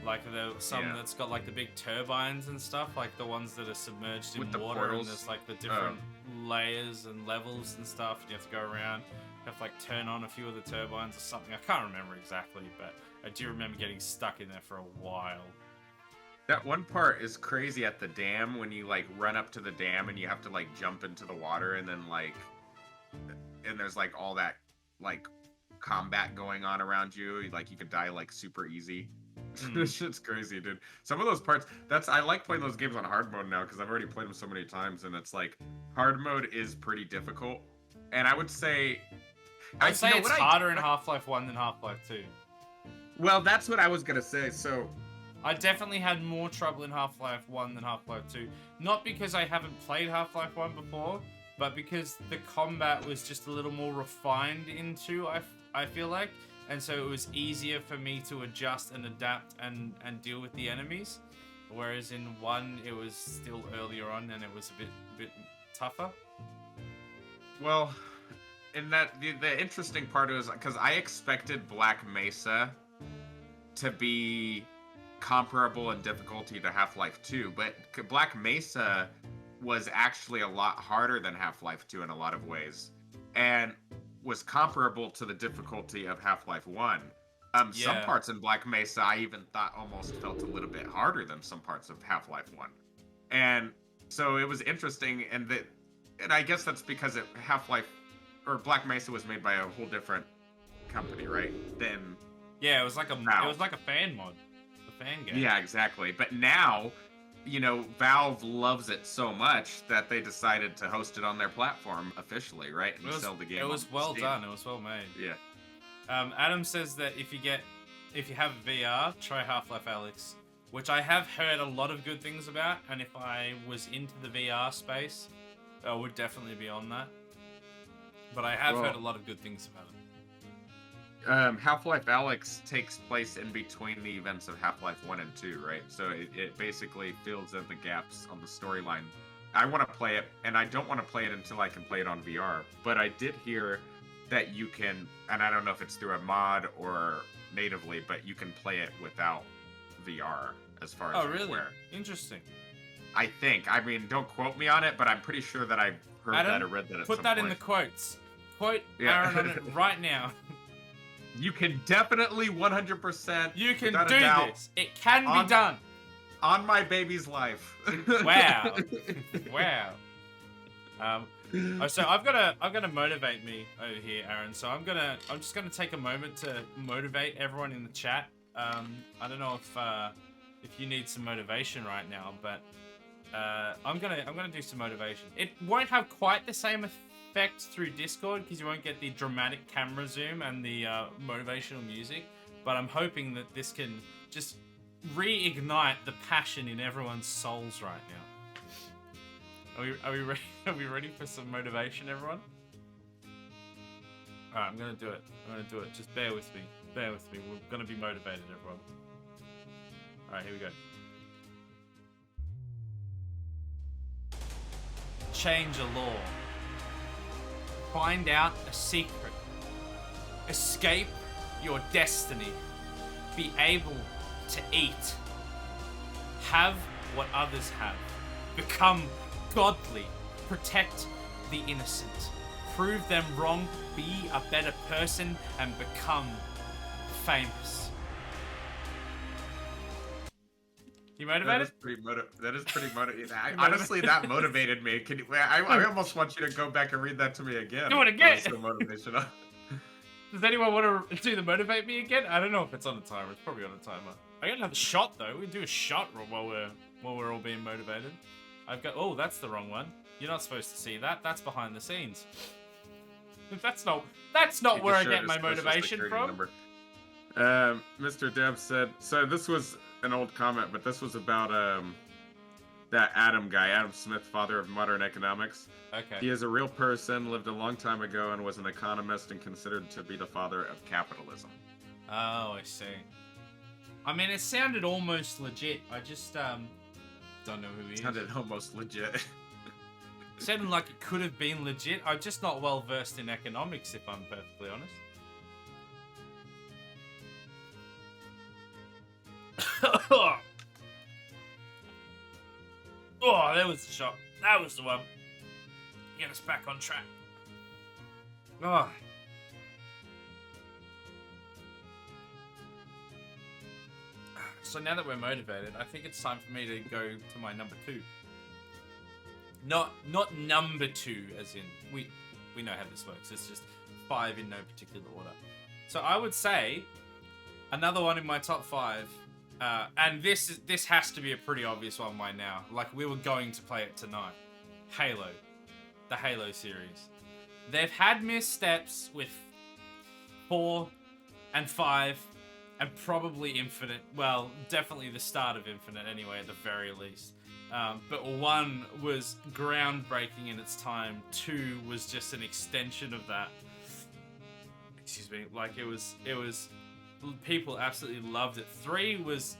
[SPEAKER 1] Like some
[SPEAKER 2] Yeah.
[SPEAKER 1] that's got like the big turbines and stuff, like the ones that are submerged in
[SPEAKER 2] With the
[SPEAKER 1] water,
[SPEAKER 2] portals.
[SPEAKER 1] and there's like the different layers and levels and stuff. And you have to go around, you have to like turn on a few of the turbines or something. I can't remember exactly, but I do remember getting stuck in there for a while.
[SPEAKER 2] That one part is crazy at the dam when you like run up to the dam and you have to like jump into the water and then like and there's like all that like combat going on around you. Like you could die like super easy. This shit's crazy, dude. Some of those parts, I like playing those games on hard mode now because I've already played them so many times, and it's like hard mode is pretty difficult. And I would say
[SPEAKER 1] I'd say
[SPEAKER 2] you know
[SPEAKER 1] it's
[SPEAKER 2] what
[SPEAKER 1] harder in Half-Life 1 than Half-Life 2.
[SPEAKER 2] Well, that's what I was gonna say. So
[SPEAKER 1] I definitely had more trouble in Half-Life 1 than Half-Life 2. Not because I haven't played Half-Life 1 before, but because the combat was just a little more refined into, I feel like. And so it was easier for me to adjust and adapt and deal with the enemies. Whereas in 1, it was still earlier on and it was a bit tougher.
[SPEAKER 2] well, and that the interesting part is because I expected Black Mesa to be comparable in difficulty to Half-Life 2, but Black Mesa was actually a lot harder than Half-Life 2 in a lot of ways, and was comparable to the difficulty of Half-Life 1. Some
[SPEAKER 1] Yeah.
[SPEAKER 2] parts in Black Mesa I even thought almost felt a little bit harder than some parts of Half-Life 1. And so it was interesting, and I guess that's because Half-Life or Black Mesa was made by a whole different company, right? Than
[SPEAKER 1] Yeah, it was like a
[SPEAKER 2] Wow.
[SPEAKER 1] fan mod, a fan game.
[SPEAKER 2] yeah, exactly. But now, you know, Valve loves it so much that they decided to host it on their platform officially, right? And sell the game.
[SPEAKER 1] It was
[SPEAKER 2] on
[SPEAKER 1] well
[SPEAKER 2] Steam.
[SPEAKER 1] done. It was well made.
[SPEAKER 2] Yeah.
[SPEAKER 1] Adam says that if you have VR, try Half-Life Alyx, which I have heard a lot of good things about, and if I was into the VR space, I would definitely be on that. But I have
[SPEAKER 2] Well-
[SPEAKER 1] heard a lot of good things about it.
[SPEAKER 2] Half-Life Alyx takes place in between the events of Half-Life 1 and 2, right? So it basically fills in the gaps on the storyline. I want to play it, and I don't want to play it until I can play it on VR. But I did hear that you can, and I don't know if it's through a mod or natively, but you can play it without VR as far as
[SPEAKER 1] Oh,
[SPEAKER 2] I'm
[SPEAKER 1] really?
[SPEAKER 2] aware.
[SPEAKER 1] Interesting.
[SPEAKER 2] I think. I mean, don't quote me on it, but I'm pretty sure that I've heard
[SPEAKER 1] Adam,
[SPEAKER 2] that or read that at
[SPEAKER 1] Put
[SPEAKER 2] some
[SPEAKER 1] that in the
[SPEAKER 2] point.
[SPEAKER 1] quotes. Quote
[SPEAKER 2] Yeah.
[SPEAKER 1] Aaron on it right now.
[SPEAKER 2] You can definitely 100%.
[SPEAKER 1] You can
[SPEAKER 2] without a
[SPEAKER 1] do
[SPEAKER 2] doubt,
[SPEAKER 1] this. It can
[SPEAKER 2] on-
[SPEAKER 1] be done.
[SPEAKER 2] on my baby's life.
[SPEAKER 1] Wow. Wow. So I've got to motivate me over here, Aaron. So I'm just gonna take a moment to motivate everyone in the chat. I don't know if you need some motivation right now, but I'm gonna do some motivation. It won't have quite the same effect through Discord because you won't get the dramatic camera zoom and the motivational music. But I'm hoping that this can just reignite the passion in everyone's souls right now. Are we ready? Are we ready for some motivation, everyone? All right, I'm gonna do it. Just bear with me. We're gonna be motivated, everyone. All right, here we go. Change a law. Find out a secret. Escape your destiny. Be able to eat. Have what others have. Become godly. Protect the innocent. Prove them wrong. Be a better person and become famous. You motivated?
[SPEAKER 2] That is pretty motivating. Honestly, that motivated me. I almost want you to go back and read that to me again.
[SPEAKER 1] Do it again.
[SPEAKER 2] So motivational.
[SPEAKER 1] Does anyone want to do the motivate me again? I don't know if it's on a timer. It's probably on a timer. I got another shot though. We can do a shot while we're all being motivated. Oh, that's the wrong one. You're not supposed to see that. That's behind the scenes. That's not where I get my motivation from.
[SPEAKER 2] Mr. Dev said, so this was an old comment, but this was about that Adam guy, Adam Smith, father of modern economics.
[SPEAKER 1] Okay.
[SPEAKER 2] He is a real person, lived a long time ago, and was an economist and considered to be the father of capitalism.
[SPEAKER 1] Oh, I see. I mean, it sounded almost legit. I just don't know who he is.
[SPEAKER 2] Sounded almost legit.
[SPEAKER 1] Sounded like it could have been legit. I'm just not well versed in economics, if I'm perfectly honest. Oh, there was the shot. That was the one. Get us back on track. Oh. So now that we're motivated, I think it's time for me to go to my number 2. Not number 2, as in we know how this works. It's just 5 in no particular order. So I would say another one in my top 5. And this has to be a pretty obvious one by now. Like, we were going to play it tonight. Halo. The Halo series. They've had missteps with 4 and 5 and probably Infinite. Well, definitely the start of Infinite anyway, at the very least. But 1 was groundbreaking in its time. 2 was just an extension of that. Excuse me. Like, it was people absolutely loved it. 3 was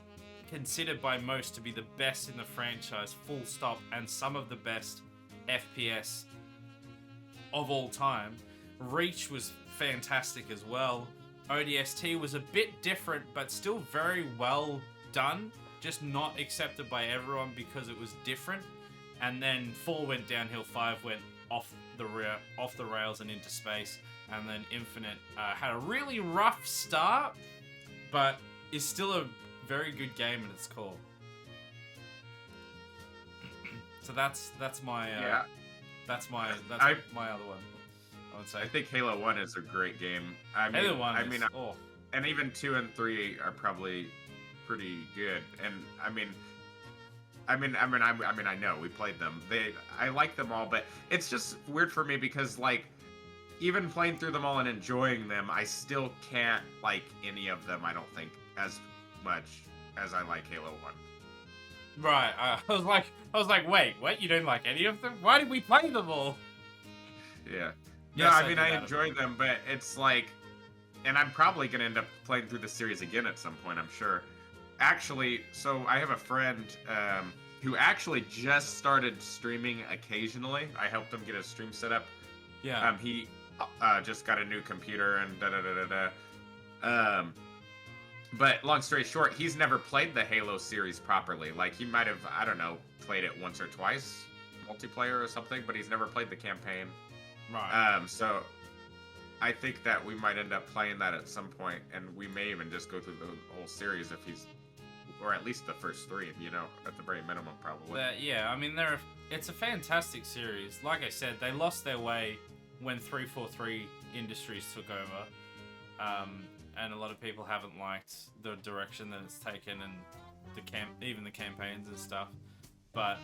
[SPEAKER 1] considered by most to be the best in the franchise, full stop, and some of the best FPS of all time. Reach was fantastic as well. ODST was a bit different, but still very well done, just not accepted by everyone because it was different. And then 4 went downhill, 5 went off the rails and into space, and then Infinite had a really rough start, but is still a very good game at its core. So that's my that's my other one. I would say.
[SPEAKER 2] I think Halo 1 is a great game.
[SPEAKER 1] Halo 1
[SPEAKER 2] and even 2 and 3 are probably pretty good. And I know we played them. I like them all, but it's just weird for me because, like, even playing through them all and enjoying them, I still can't like any of them, I don't think, as much as I like Halo 1.
[SPEAKER 1] Right. I was like, wait, what? You don't like any of them? Why did we play them all?
[SPEAKER 2] Yeah.
[SPEAKER 1] Yes,
[SPEAKER 2] no, I enjoy them, but it's like, and I'm probably gonna end up playing through the series again at some point, I'm sure. Actually, so I have a friend who actually just started streaming occasionally. I helped him get his stream set up.
[SPEAKER 1] Yeah.
[SPEAKER 2] He just got a new computer and but long story short, he's never played the Halo series properly. Like, he might have, I don't know, played it once or twice, multiplayer or something, but he's never played the campaign.
[SPEAKER 1] Right.
[SPEAKER 2] So I think that we might end up playing that at some point, and we may even just go through the whole series if he's, or at least the first 3, you know, at the very minimum, probably.
[SPEAKER 1] Yeah, I mean, it's a fantastic series. Like I said, they lost their way when 343 Industries took over, and a lot of people haven't liked the direction that it's taken and even the campaigns and stuff. But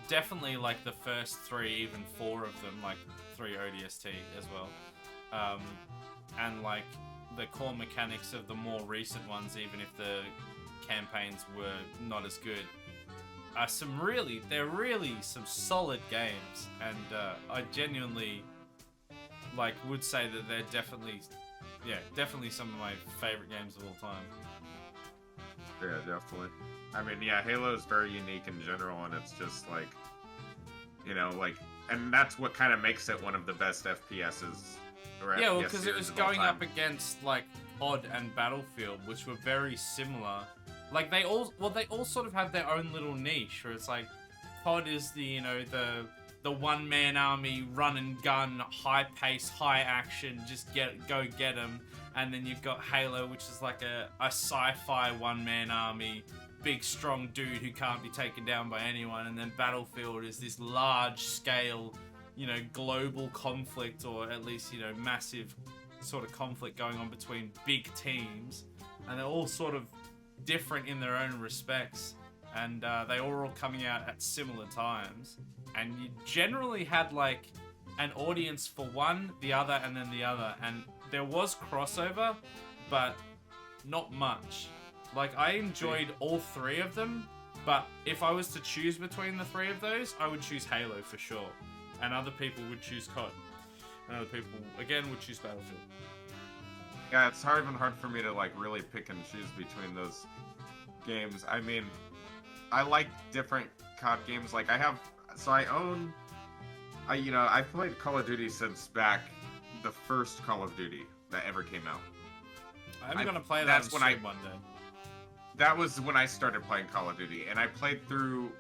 [SPEAKER 1] definitely, like, the first 3, even 4 of them, like 3 ODST as well, and like the core mechanics of the more recent ones, even if the campaigns were not as good, are they're really some solid games, and I genuinely would say that they're definitely some of my favorite games of all time.
[SPEAKER 2] Yeah, definitely. I mean, yeah, Halo is very unique in general, and it's just like, you know, like, and that's what kind of makes it one of the best FPSs. Or
[SPEAKER 1] Yeah, well,
[SPEAKER 2] FPS
[SPEAKER 1] because it
[SPEAKER 2] series
[SPEAKER 1] was
[SPEAKER 2] of all
[SPEAKER 1] going
[SPEAKER 2] time.
[SPEAKER 1] up against like COD and Battlefield, which were very similar. Like they all sort of have their own little niche, where it's like COD is the one-man army, run and gun, high pace, high action, just go get them. And then you've got Halo, which is like a sci-fi one-man army, big strong dude who can't be taken down by anyone. And then Battlefield is this large-scale, global conflict, or at least, massive sort of conflict going on between big teams. And they're all sort of different in their own respects. And they were all coming out at similar times. And you generally had like an audience for one, the other, and then the other. And there was crossover, but not much. Like, I enjoyed all 3 of them, but if I was to choose between the 3 of those, I would choose Halo for sure. And other people would choose COD. And other people, again, would choose Battlefield.
[SPEAKER 2] Yeah, it's hard for me to like really pick and choose between those games. I mean, I like different COD games. Like I've played Call of Duty since back the first Call of Duty that ever came out.
[SPEAKER 1] I'm gonna play that
[SPEAKER 2] that's
[SPEAKER 1] on
[SPEAKER 2] when
[SPEAKER 1] stream one day.
[SPEAKER 2] That was when I started playing Call of Duty, and I played through,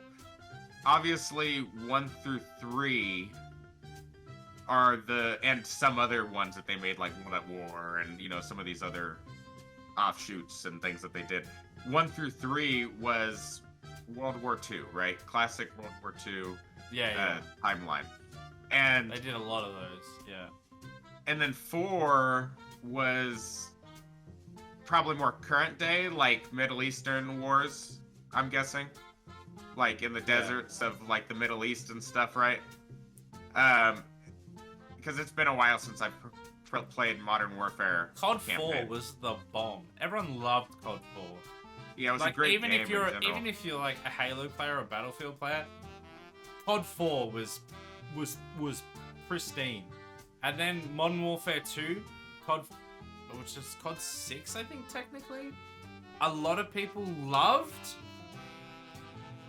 [SPEAKER 2] obviously, 1 through 3 and some other ones that they made, like World at War, and, some of these other offshoots and things that they did. 1 through 3 was World War II, right? Classic World War II timeline. And
[SPEAKER 1] they did a lot of those, yeah.
[SPEAKER 2] And then 4 was probably more current day, like Middle Eastern wars, I'm guessing. Like in the deserts of like the Middle East and stuff, right? Because it's been a while since I've played Modern Warfare.
[SPEAKER 1] COD
[SPEAKER 2] campaign.
[SPEAKER 1] 4 was the bomb. Everyone loved COD 4.
[SPEAKER 2] Yeah, it was a great game in general.
[SPEAKER 1] Even if you're like a Halo player or a Battlefield player, COD 4 was pristine. And then Modern Warfare 2, which is COD 6, I think technically, a lot of people loved.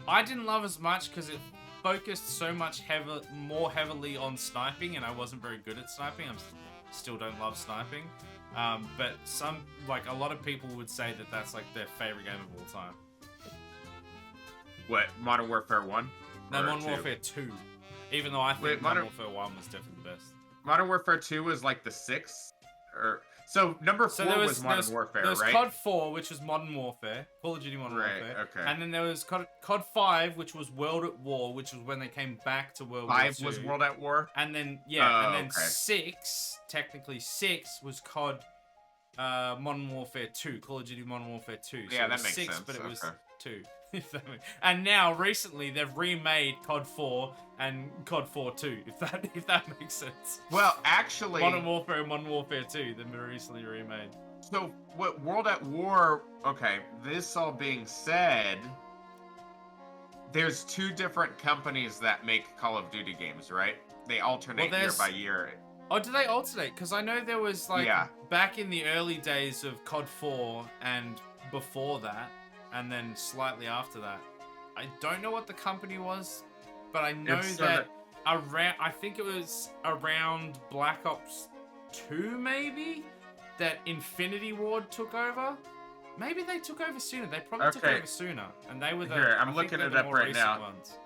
[SPEAKER 1] I didn't love as much because it focused so much more heavily on sniping, and I wasn't very good at sniping. I still don't love sniping. But a lot of people would say that that's like their favorite game of all time.
[SPEAKER 2] What, Modern Warfare 1?
[SPEAKER 1] No, Modern Warfare 2. Even though I think Modern Warfare 1 was definitely the best.
[SPEAKER 2] Modern Warfare 2 was like the 6th? So number 4 was Modern Warfare, right?
[SPEAKER 1] There was COD 4, which was Modern Warfare. Call of Duty Modern Warfare.
[SPEAKER 2] Okay.
[SPEAKER 1] And then there was COD 5, which was World at War, which was when they came back to World War
[SPEAKER 2] 5
[SPEAKER 1] II.
[SPEAKER 2] was World at War?
[SPEAKER 1] And then, 6, technically 6, was COD Modern Warfare 2. Call of Duty Modern Warfare 2. So
[SPEAKER 2] yeah,
[SPEAKER 1] it was
[SPEAKER 2] that makes
[SPEAKER 1] 6,
[SPEAKER 2] sense.
[SPEAKER 1] but it was 2. And now, recently, they've remade COD 4 and COD 4 2, if that makes sense.
[SPEAKER 2] Well, actually...
[SPEAKER 1] Modern Warfare and Modern Warfare 2, they've been recently remade.
[SPEAKER 2] So, what World at War... Okay, this all being said, there's 2 different companies that make Call of Duty games, right? They alternate year by year.
[SPEAKER 1] Oh, do they alternate? Because I know there was, back in the early days of COD 4 and before that, and then slightly after that. I don't know what the company was, but I know that around, I think it was around Black Ops 2 maybe, that Infinity Ward took over. Maybe they took over sooner. They probably took over sooner, and they were the.
[SPEAKER 2] Here, I'm looking it up right now.
[SPEAKER 1] Ones.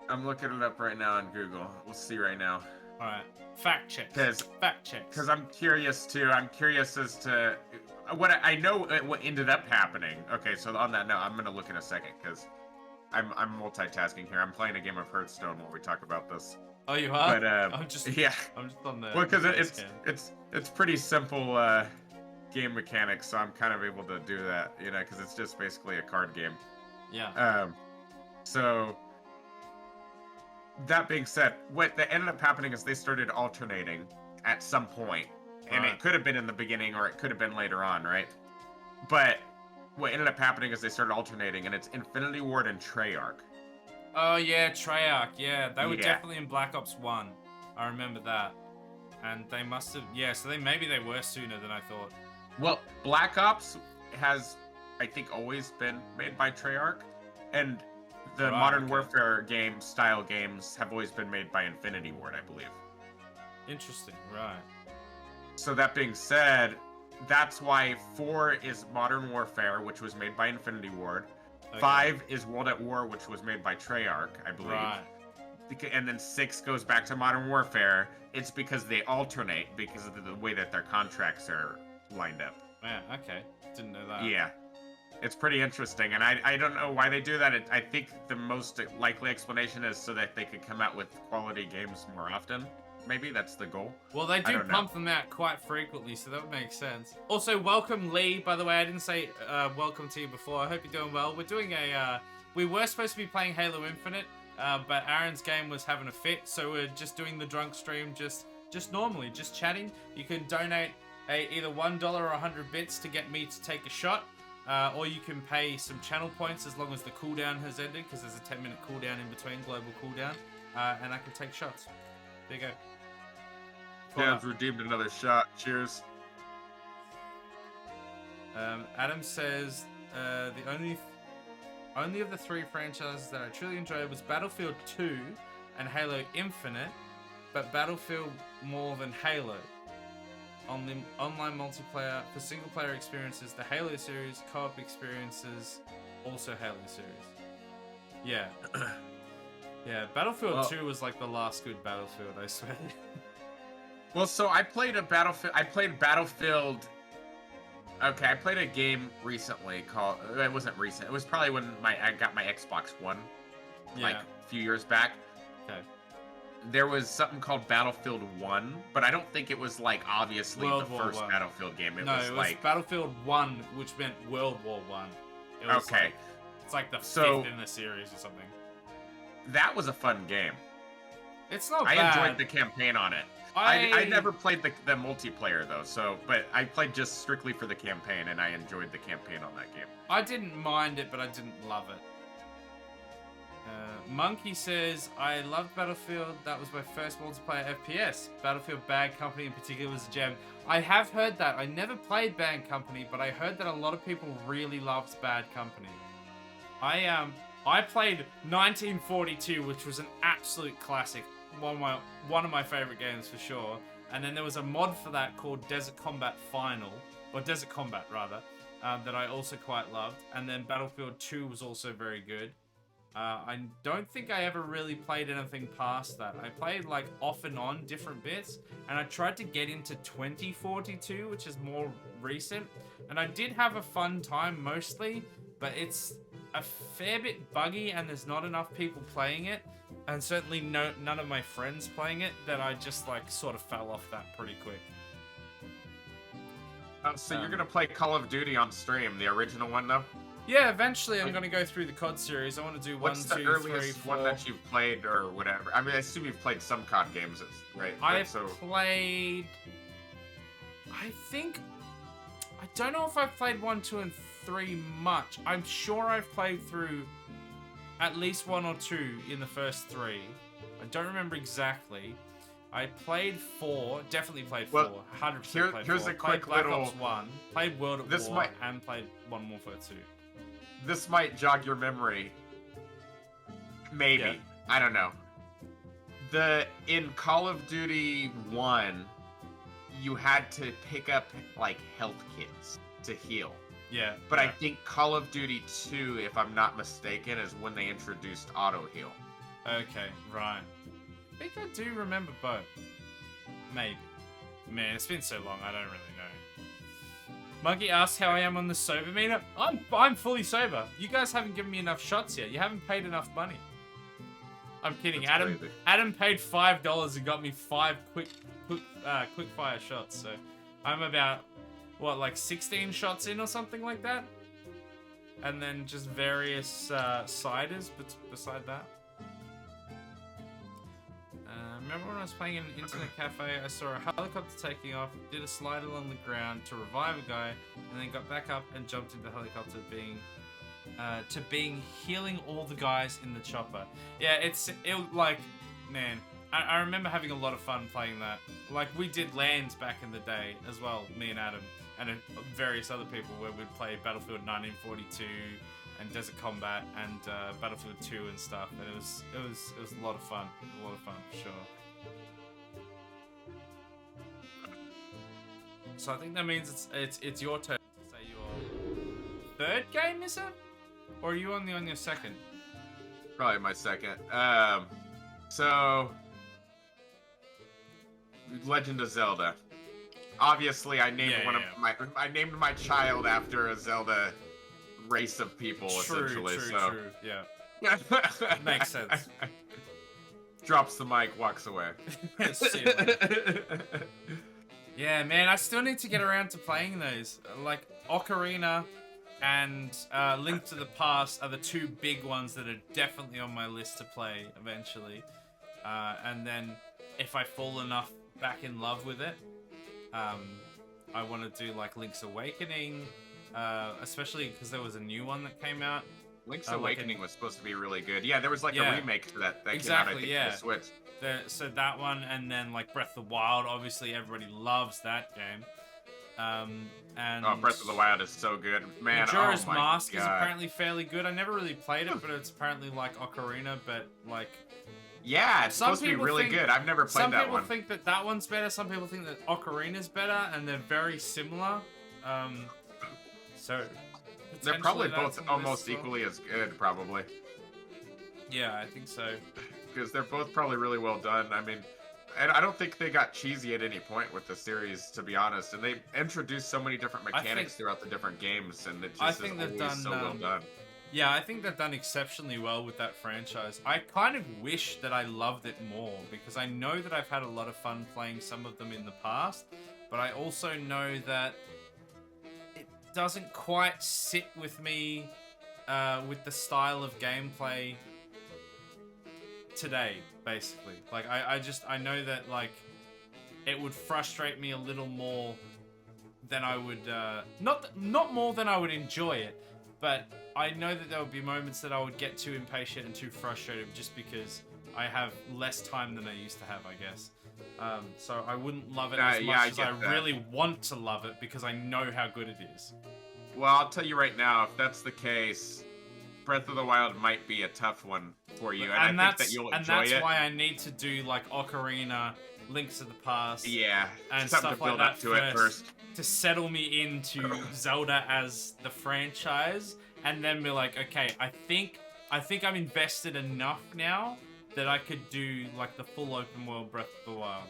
[SPEAKER 2] I'm looking it up right now on Google. We'll see right now.
[SPEAKER 1] All right, fact check. Fact check.
[SPEAKER 2] Because I'm curious too. I'm curious as to. what I know what ended up happening. Okay, so on that note, I'm gonna look in a second because I'm multitasking here. I'm playing a game of Hearthstone while we talk about this.
[SPEAKER 1] Oh, you are?
[SPEAKER 2] But
[SPEAKER 1] I'm just on the.
[SPEAKER 2] well, because
[SPEAKER 1] face cam.
[SPEAKER 2] it's pretty simple game mechanics, so I'm kind of able to do that, because it's just basically a card game.
[SPEAKER 1] Yeah.
[SPEAKER 2] So that being said, what that ended up happening is they started alternating at some point, and
[SPEAKER 1] Right.
[SPEAKER 2] it could have been in the beginning or it could have been later on, right? But what ended up happening is they started alternating, and it's Infinity Ward and Treyarch.
[SPEAKER 1] Oh yeah, Treyarch. Yeah, they were
[SPEAKER 2] Yeah.
[SPEAKER 1] definitely in Black Ops 1. I remember that. And they must have. Yeah, so maybe they were sooner than I thought.
[SPEAKER 2] Well, Black Ops has, I think, always been made by Treyarch, and the
[SPEAKER 1] Right,
[SPEAKER 2] Modern
[SPEAKER 1] okay.
[SPEAKER 2] Warfare style games have always been made by Infinity Ward, I believe.
[SPEAKER 1] Interesting. Right.
[SPEAKER 2] So that being said, that's why 4 is Modern Warfare, which was made by Infinity Ward.
[SPEAKER 1] Okay.
[SPEAKER 2] 5 is World at War, which was made by Treyarch, I believe.
[SPEAKER 1] Right.
[SPEAKER 2] And then 6 goes back to Modern Warfare. It's because they alternate because of the way that their contracts are lined up.
[SPEAKER 1] Yeah. Okay. Didn't know that.
[SPEAKER 2] Yeah. It's pretty interesting, and I don't know why they do that. I think the most likely explanation is so that they could come out with quality games more often. Maybe that's the goal.
[SPEAKER 1] Well, they
[SPEAKER 2] I
[SPEAKER 1] do
[SPEAKER 2] don't know.
[SPEAKER 1] pump them out quite frequently, so that would make sense. Also, welcome Lee. By the way, I didn't say welcome to you before. I hope you're doing well. We're doing we were supposed to be playing Halo Infinite, but Aaron's game was having a fit, so we're just doing the drunk stream, just normally, just chatting. You can donate either $1 or 100 bits to get me to take a shot, or you can pay some channel points as long as the cooldown has ended, because there's a 10-minute cooldown in between, global cooldown, and I can take shots. There you go.
[SPEAKER 2] Dan's redeemed another shot. Cheers.
[SPEAKER 1] Adam says the only of the 3 franchises that I truly enjoyed was Battlefield 2 and Halo Infinite, but Battlefield more than Halo. On the online multiplayer, for single player experiences, the Halo series, co-op experiences, also Halo series. Yeah. Yeah, Battlefield 2 was like the last good Battlefield, I swear.
[SPEAKER 2] Well, so I played Battlefield. Okay, I played a game recently called. It wasn't recent. It was probably when I got my Xbox One, like
[SPEAKER 1] Yeah.
[SPEAKER 2] a few years back.
[SPEAKER 1] Okay.
[SPEAKER 2] There was something called Battlefield 1, but I don't think it was like obviously
[SPEAKER 1] World
[SPEAKER 2] the
[SPEAKER 1] War
[SPEAKER 2] first
[SPEAKER 1] I.
[SPEAKER 2] Battlefield game. It
[SPEAKER 1] No,
[SPEAKER 2] was
[SPEAKER 1] it was
[SPEAKER 2] like
[SPEAKER 1] Battlefield 1, which meant World War 1. It was
[SPEAKER 2] okay.
[SPEAKER 1] like, it's like the
[SPEAKER 2] So-
[SPEAKER 1] 5th in the series or something.
[SPEAKER 2] That was a fun game.
[SPEAKER 1] It's not
[SPEAKER 2] I
[SPEAKER 1] bad.
[SPEAKER 2] enjoyed the campaign on it. I never played the multiplayer though, but I played just strictly for the campaign, and I enjoyed the campaign on that game.
[SPEAKER 1] I didn't mind it, but I didn't love it. Monkey says, I loved Battlefield. That was my first multiplayer FPS. Battlefield Bad Company in particular was a gem. I have heard that. I never played Bad Company, but I heard that a lot of people really loved Bad Company. I played 1942, which was an absolute classic. One of my favorite games for sure. And then there was a mod for that called Desert Combat Final, or Desert Combat rather, that I also quite loved. And then Battlefield 2 was also very good. I don't think I ever really played anything past that. I played like off and on different bits, and I tried to get into 2042, which is more recent, and I did have a fun time mostly, but it's a fair bit buggy and there's not enough people playing it, and certainly none of my friends playing it, that I just like sort of fell off that pretty quick.
[SPEAKER 2] So you're gonna play Call of Duty on stream, the original one though?
[SPEAKER 1] Yeah, eventually I'm gonna go through the COD series. I want to do
[SPEAKER 2] What's
[SPEAKER 1] 1,
[SPEAKER 2] the
[SPEAKER 1] 2,
[SPEAKER 2] earliest
[SPEAKER 1] 3, 4.
[SPEAKER 2] one that you've played or whatever? I mean, I assume you've played some COD games, right?
[SPEAKER 1] I've
[SPEAKER 2] So
[SPEAKER 1] played. I don't know if I've played 1, 2, and 3 much. I'm sure I've played through at least 1 or 2 in the first 3. I don't remember exactly. I played 4, definitely played 4.
[SPEAKER 2] Well,
[SPEAKER 1] 100% played 4.
[SPEAKER 2] here's a quick
[SPEAKER 1] played Black
[SPEAKER 2] little-
[SPEAKER 1] Ops 1, played World at
[SPEAKER 2] This
[SPEAKER 1] War,
[SPEAKER 2] might-
[SPEAKER 1] and played Modern Warfare 2.
[SPEAKER 2] this might jog your memory. Maybe.
[SPEAKER 1] Yeah.
[SPEAKER 2] I don't know. In Call of Duty 1, you had to pick up like health kits to heal.
[SPEAKER 1] Yeah.
[SPEAKER 2] But
[SPEAKER 1] yeah.
[SPEAKER 2] I think Call of Duty 2, if I'm not mistaken, is when they introduced auto heal.
[SPEAKER 1] Okay, right. I think I do remember both. Maybe. Man, it's been so long, I don't really know. Monkey asks how I am on the sober meter. I'm fully sober. You guys haven't given me enough shots yet. You haven't paid enough money. I'm kidding.
[SPEAKER 2] That's crazy.
[SPEAKER 1] Adam paid $5 and got me 5 quick fire shots. So I'm about what, like 16 shots in or something like that. And then just various ciders beside that. Remember when I was playing in an internet cafe, I saw a helicopter taking off, did a slide along the ground to revive a guy, and then got back up and jumped into the helicopter, healing all the guys in the chopper. Yeah, man, I remember having a lot of fun playing that. Like, we did LANs back in the day as well, me and Adam, and various other people, where we'd play Battlefield 1942 and Desert Combat and Battlefield 2 and stuff, and it was a lot of fun. A lot of fun for sure. So I think that means it's your turn to say your third game, is it? Or are you on your second?
[SPEAKER 2] Probably my second. So Legend of Zelda. Obviously, I named I named my child after a Zelda race of people, essentially.
[SPEAKER 1] True. Yeah. Makes sense.
[SPEAKER 2] Drops the mic, walks away.
[SPEAKER 1] Yeah, man, I still need to get around to playing those. Like, Ocarina and Link to the Past are the two big ones that are definitely on my list to play eventually. And then, if I fall enough back in love with it, I want to do, like, Link's Awakening, especially because there was a new one that came out.
[SPEAKER 2] Link's Awakening was supposed to be really good. Yeah, there was, like, a remake to that came out, I think, for the Switch.
[SPEAKER 1] So that one, and then like Breath of the Wild, obviously everybody loves that game. And
[SPEAKER 2] Breath of the Wild is so good, man.
[SPEAKER 1] Majora's Mask is apparently fairly good. I never really played it, but it's apparently like Ocarina, but like.
[SPEAKER 2] Yeah, it's supposed to be really good. I've never played that one.
[SPEAKER 1] Some people think that one's better. Some people think that Ocarina's better, and they're very similar. So.
[SPEAKER 2] They're probably both almost equally as good, probably.
[SPEAKER 1] Yeah, I think so.
[SPEAKER 2] Because they're both probably really well done. I mean, and I don't think they got cheesy at any point with the series, to be honest. And they introduced so many different mechanics throughout the different games, and it just is always so well done.
[SPEAKER 1] Yeah, I think they've done exceptionally well with that franchise. I kind of wish that I loved it more, because I know that I've had a lot of fun playing some of them in the past, but I also know that it doesn't quite sit with me with the style of gameplay today, basically. Like, I know that, like, it would frustrate me a little more than I would, not more than I would enjoy it, but I know that there would be moments that I would get too impatient and too frustrated just because I have less time than I used to have, I guess. So I wouldn't love it as much as I really want to love it, because I know how good it is.
[SPEAKER 2] Well, I'll tell you right now, if that's the case, Breath of the Wild might be a tough one for you, and I think that you'll enjoy it.
[SPEAKER 1] And that's why I need to do, like, Ocarina, Links to the Past,
[SPEAKER 2] and
[SPEAKER 1] stuff
[SPEAKER 2] to build
[SPEAKER 1] like that
[SPEAKER 2] up to it first.
[SPEAKER 1] To settle me into Zelda as the franchise, and then be like, okay, I think I'm invested enough now that I could do, like, the full open world Breath of the Wild.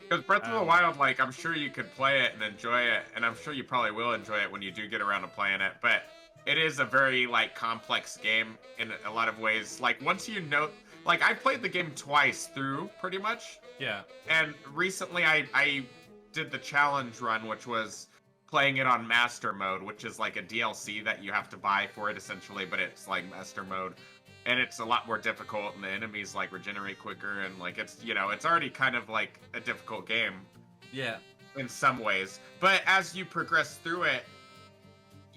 [SPEAKER 2] Because Breath of the Wild, like, I'm sure you could play it and enjoy it, and I'm sure you probably will enjoy it when you do get around to playing it, but it is a very, like, complex game in a lot of ways. Like, once you know... Like, I played the game twice through, pretty much.
[SPEAKER 1] Yeah.
[SPEAKER 2] And recently I did the challenge run, which was playing it on Master Mode, which is, like, a DLC that you have to buy for it, essentially, but it's, like, Master Mode. And it's a lot more difficult, and the enemies, like, regenerate quicker, and, like, it's, you know, it's already kind of, like, a difficult game.
[SPEAKER 1] Yeah.
[SPEAKER 2] In some ways. But as you progress through it,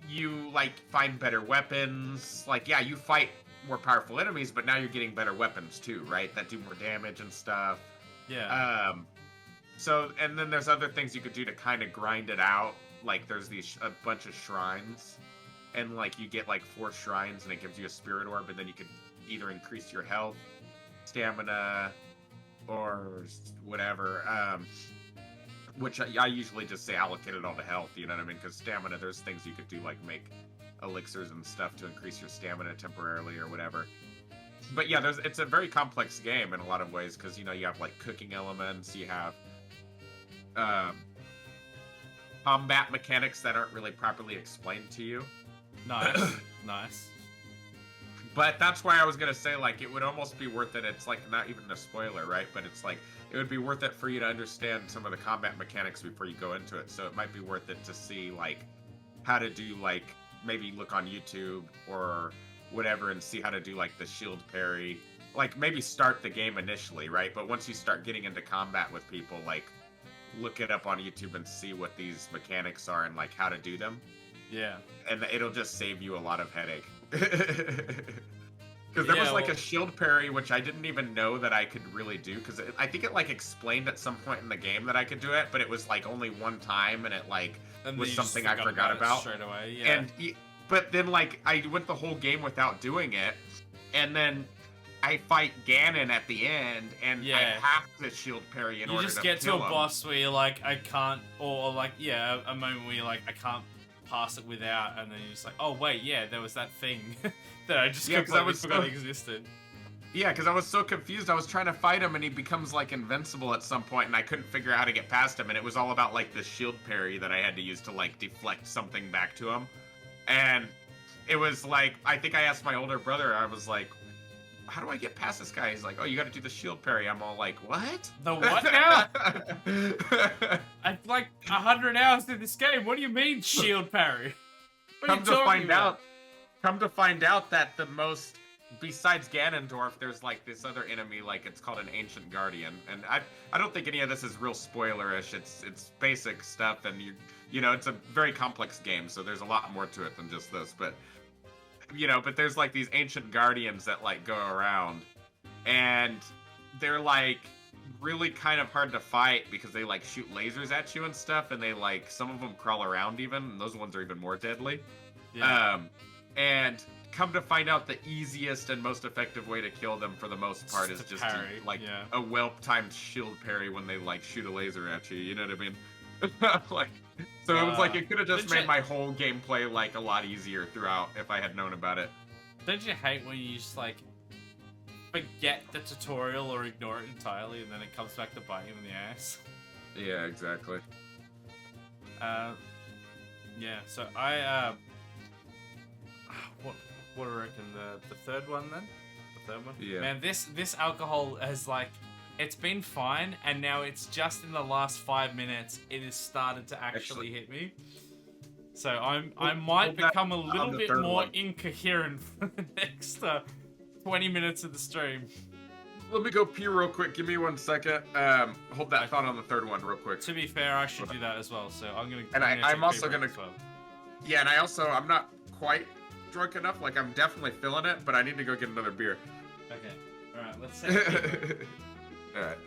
[SPEAKER 2] you, like, find better weapons. Like, yeah, you fight more powerful enemies, but now you're getting better weapons, too, right? That do more damage and stuff.
[SPEAKER 1] Yeah.
[SPEAKER 2] So, and then there's other things you could do to kind of grind it out. Like, there's a bunch of shrines. And, like, you get, like, 4 shrines, and it gives you a spirit orb, and then you can either increase your health, stamina, or whatever. Which I usually just say allocate it all to health, you know what I mean? Because stamina, there's things you could do, like make elixirs and stuff to increase your stamina temporarily or whatever. But yeah, it's a very complex game in a lot of ways, because, you know, you have, like, cooking elements, you have combat mechanics that aren't really properly explained to you.
[SPEAKER 1] Nice, nice.
[SPEAKER 2] But that's why I was gonna say, like, it would almost be worth it. It's like not even a spoiler, right? But it's like it would be worth it for you to understand some of the combat mechanics before you go into it. So it might be worth it to see like how to do, like, maybe look on YouTube or whatever and see how to do like the shield parry. Like maybe start the game initially, right? But once you start getting into combat with people, like look it up on YouTube and see what these mechanics are and like how to do them.
[SPEAKER 1] Yeah.
[SPEAKER 2] And it'll just save you a lot of headache. Because there was like
[SPEAKER 1] well,
[SPEAKER 2] a shield parry which I didn't even know that I could really do, because I think it like explained at some point in the game that I could do it, but it was like only one time, and it like
[SPEAKER 1] and
[SPEAKER 2] was
[SPEAKER 1] then you just
[SPEAKER 2] something I forgot
[SPEAKER 1] it
[SPEAKER 2] about.
[SPEAKER 1] straight away. Yeah.
[SPEAKER 2] But then like I went the whole game without doing it, and then I fight Ganon at the end, and I have to shield parry in
[SPEAKER 1] you
[SPEAKER 2] order
[SPEAKER 1] just
[SPEAKER 2] to
[SPEAKER 1] get to
[SPEAKER 2] kill
[SPEAKER 1] a
[SPEAKER 2] him.
[SPEAKER 1] boss where you're like, I can't, or like, yeah, a moment where you're like, I can't pass it without, and then you're just like, oh wait, yeah, there was that thing that I just completely forgot existed.
[SPEAKER 2] Yeah, because I was so confused. I was trying to fight him, and he becomes like invincible at some point, and I couldn't figure out how to get past him. And it was all about like the shield parry that I had to use to like deflect something back to him. And it was like, I think I asked my older brother. I was like, "How do I get past this guy?" He's like, "Oh, you got to do the shield parry." I'm all like, "What?
[SPEAKER 1] The what now? I've like 100 hours in this game. What do you mean shield parry? What are
[SPEAKER 2] Come
[SPEAKER 1] you
[SPEAKER 2] to
[SPEAKER 1] talking
[SPEAKER 2] find
[SPEAKER 1] about?
[SPEAKER 2] out, come to find out that the most, besides Ganondorf, there's like this other enemy, like it's called an Ancient Guardian, and I don't think any of this is real spoilerish. It's basic stuff, and you know it's a very complex game, so there's a lot more to it than just this. But but there's like these Ancient Guardians that like go around, and they're like really kind of hard to fight because they like shoot lasers at you and stuff, and they like some of them crawl around even, and those ones are even more deadly.
[SPEAKER 1] Yeah.
[SPEAKER 2] And come to find out, the easiest and most effective way to kill them for the most part is just
[SPEAKER 1] parry,
[SPEAKER 2] to, like
[SPEAKER 1] yeah.
[SPEAKER 2] a well-timed shield parry when they like shoot a laser at you. You know what I mean? Like, so it was like it could have just made my whole gameplay like a lot easier throughout if I had known about it.
[SPEAKER 1] Don't you hate when you just like forget the tutorial or ignore it entirely, and then it comes back to bite you in the ass?
[SPEAKER 2] Yeah, exactly.
[SPEAKER 1] Yeah. So I what do I reckon, the third one then? The third one?
[SPEAKER 2] Yeah.
[SPEAKER 1] Man, this alcohol has like, it's been fine, and now it's just in the last 5 minutes it has started to actually hit me. So I might become a little bit more incoherent for the next 20 minutes of the stream.
[SPEAKER 2] Let me go pee real quick. Give me 1 second. Hold that thought on the third one real quick.
[SPEAKER 1] To be fair, I should do that as well. So I'm gonna.
[SPEAKER 2] And I'm also gonna.
[SPEAKER 1] As well.
[SPEAKER 2] Yeah, and I'm not quite drunk enough. Like I'm definitely feeling it, but I need to go get another beer.
[SPEAKER 1] Okay. All right. Let's set.
[SPEAKER 2] All right.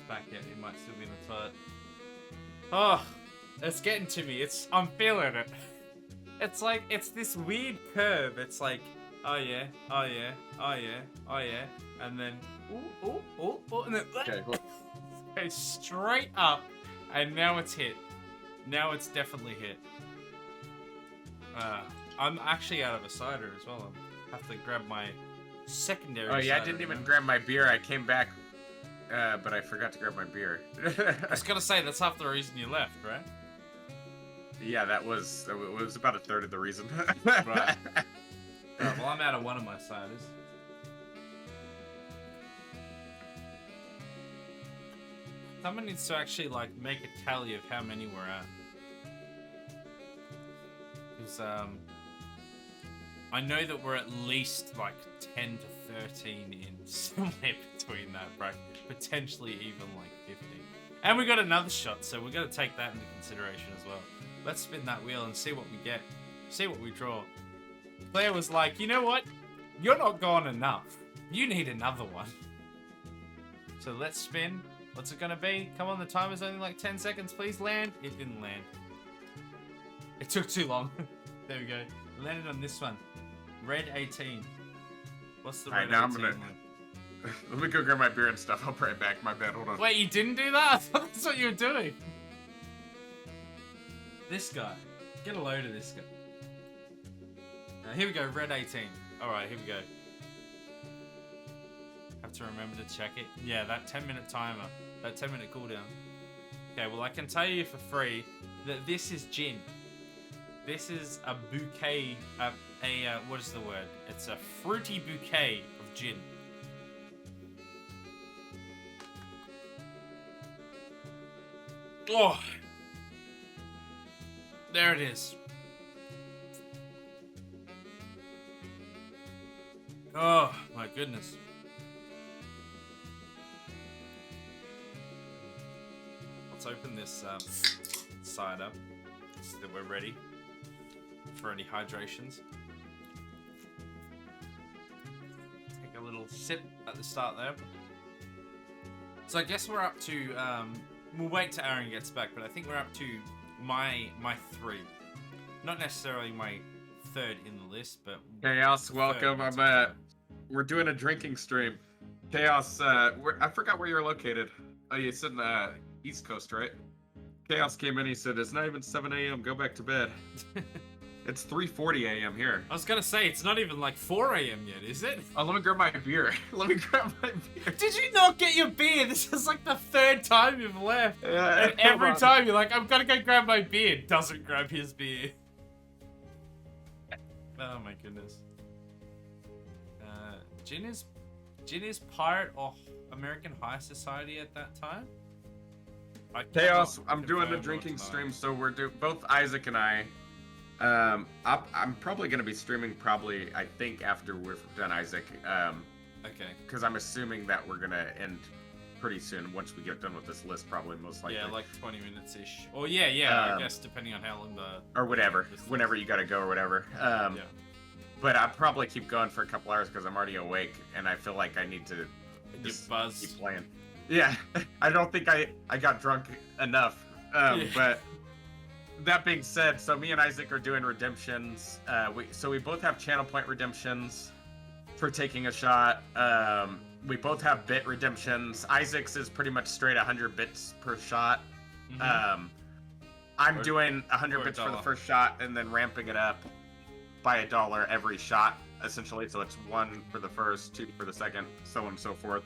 [SPEAKER 1] Back yet, he might still be in the toilet. Oh, it's getting to me. I'm feeling it. It's like, it's this weird curve. It's like, oh yeah, oh yeah, oh yeah, oh yeah, and then and then
[SPEAKER 2] Okay, cool.
[SPEAKER 1] goes straight up, and now it's hit. Now it's definitely hit. I'm actually out of a cider as well. I have to grab my secondary.
[SPEAKER 2] Oh yeah, I
[SPEAKER 1] cider
[SPEAKER 2] didn't even
[SPEAKER 1] now.
[SPEAKER 2] grab my beer. I came back, but I forgot to grab my beer.
[SPEAKER 1] I was gonna say that's half the reason you left, right?
[SPEAKER 2] Yeah, it was about a third of the reason.
[SPEAKER 1] Right. Well, I'm out of one of my ciders. Someone needs to actually like make a tally of how many we're at. Because I know that we're at least like 10 to 13 in somewhere between that bracket, potentially even like 50. And we got another shot, so we're gonna take that into consideration as well. Let's spin that wheel and see what we get. See what we draw. Claire was like, you know what? You're not gone enough. You need another one. So let's spin. What's it gonna be? Come on, the timer's only like 10 seconds. Please land. It didn't land. It took too long. There we go. It landed on this one. Red 18. What's the red 18 one?
[SPEAKER 2] Let me go grab my beer and stuff. I'll be right back. My bad. Hold on.
[SPEAKER 1] Wait, you didn't do that? I thought that's what you were doing. This guy. Get a load of this guy. Here we go, red 18. Alright, here we go. Have to remember to check it. Yeah, that 10-minute timer. That 10-minute cooldown. Okay, well I can tell you for free that this is gin. This is a bouquet, what is the word? It's a fruity bouquet of gin. Oh! There it is. Oh, my goodness. Let's open this cider so that we're ready for any hydrations. Take a little sip at the start there. So I guess we're up to, we'll wait till Aaron gets back, but I think we're up to my 3. Not necessarily my 3rd in the list, but
[SPEAKER 2] Chaos, welcome. We're doing a drinking stream. Chaos, I forgot where you're located. Oh, you said in the East Coast, right? Chaos came in, he said, it's not even 7 a.m., go back to bed. It's 3:40 a.m. here.
[SPEAKER 1] I was gonna say, it's not even like 4 a.m. yet, is it?
[SPEAKER 2] Oh, let me grab my beer. Let me grab my beer.
[SPEAKER 1] Did you not get your beer? This is like the 3rd time you've left.
[SPEAKER 2] Yeah,
[SPEAKER 1] And every time you're like, I'm gonna go grab my beer. Doesn't grab his beer. Oh my goodness. Jin is part of American High Society at that time?
[SPEAKER 2] Chaos, I'm doing the drinking stream, so we're both Isaac and I. I'm probably gonna be streaming I think after we're done Isaac.
[SPEAKER 1] Okay.
[SPEAKER 2] Because I'm assuming that we're gonna end pretty soon once we get done with this list, probably most likely.
[SPEAKER 1] Yeah, like 20 minutes ish. Or yeah, I guess depending on how long
[SPEAKER 2] or whatever, whenever you gotta go or whatever. Yeah. But I'll probably keep going for a couple hours because I'm already awake and I feel like I need to just keep playing. Yeah, I don't think I got drunk enough. But that being said, so me and Isaac are doing redemptions. We both have channel point redemptions for taking a shot. We both have bit redemptions. Isaac's is pretty much straight 100 bits per shot. Mm-hmm. I'm doing 100 bits for the first shot and then ramping it up by $1 every shot, essentially. So it's 1 for the first, 2 for the second, so on and so forth.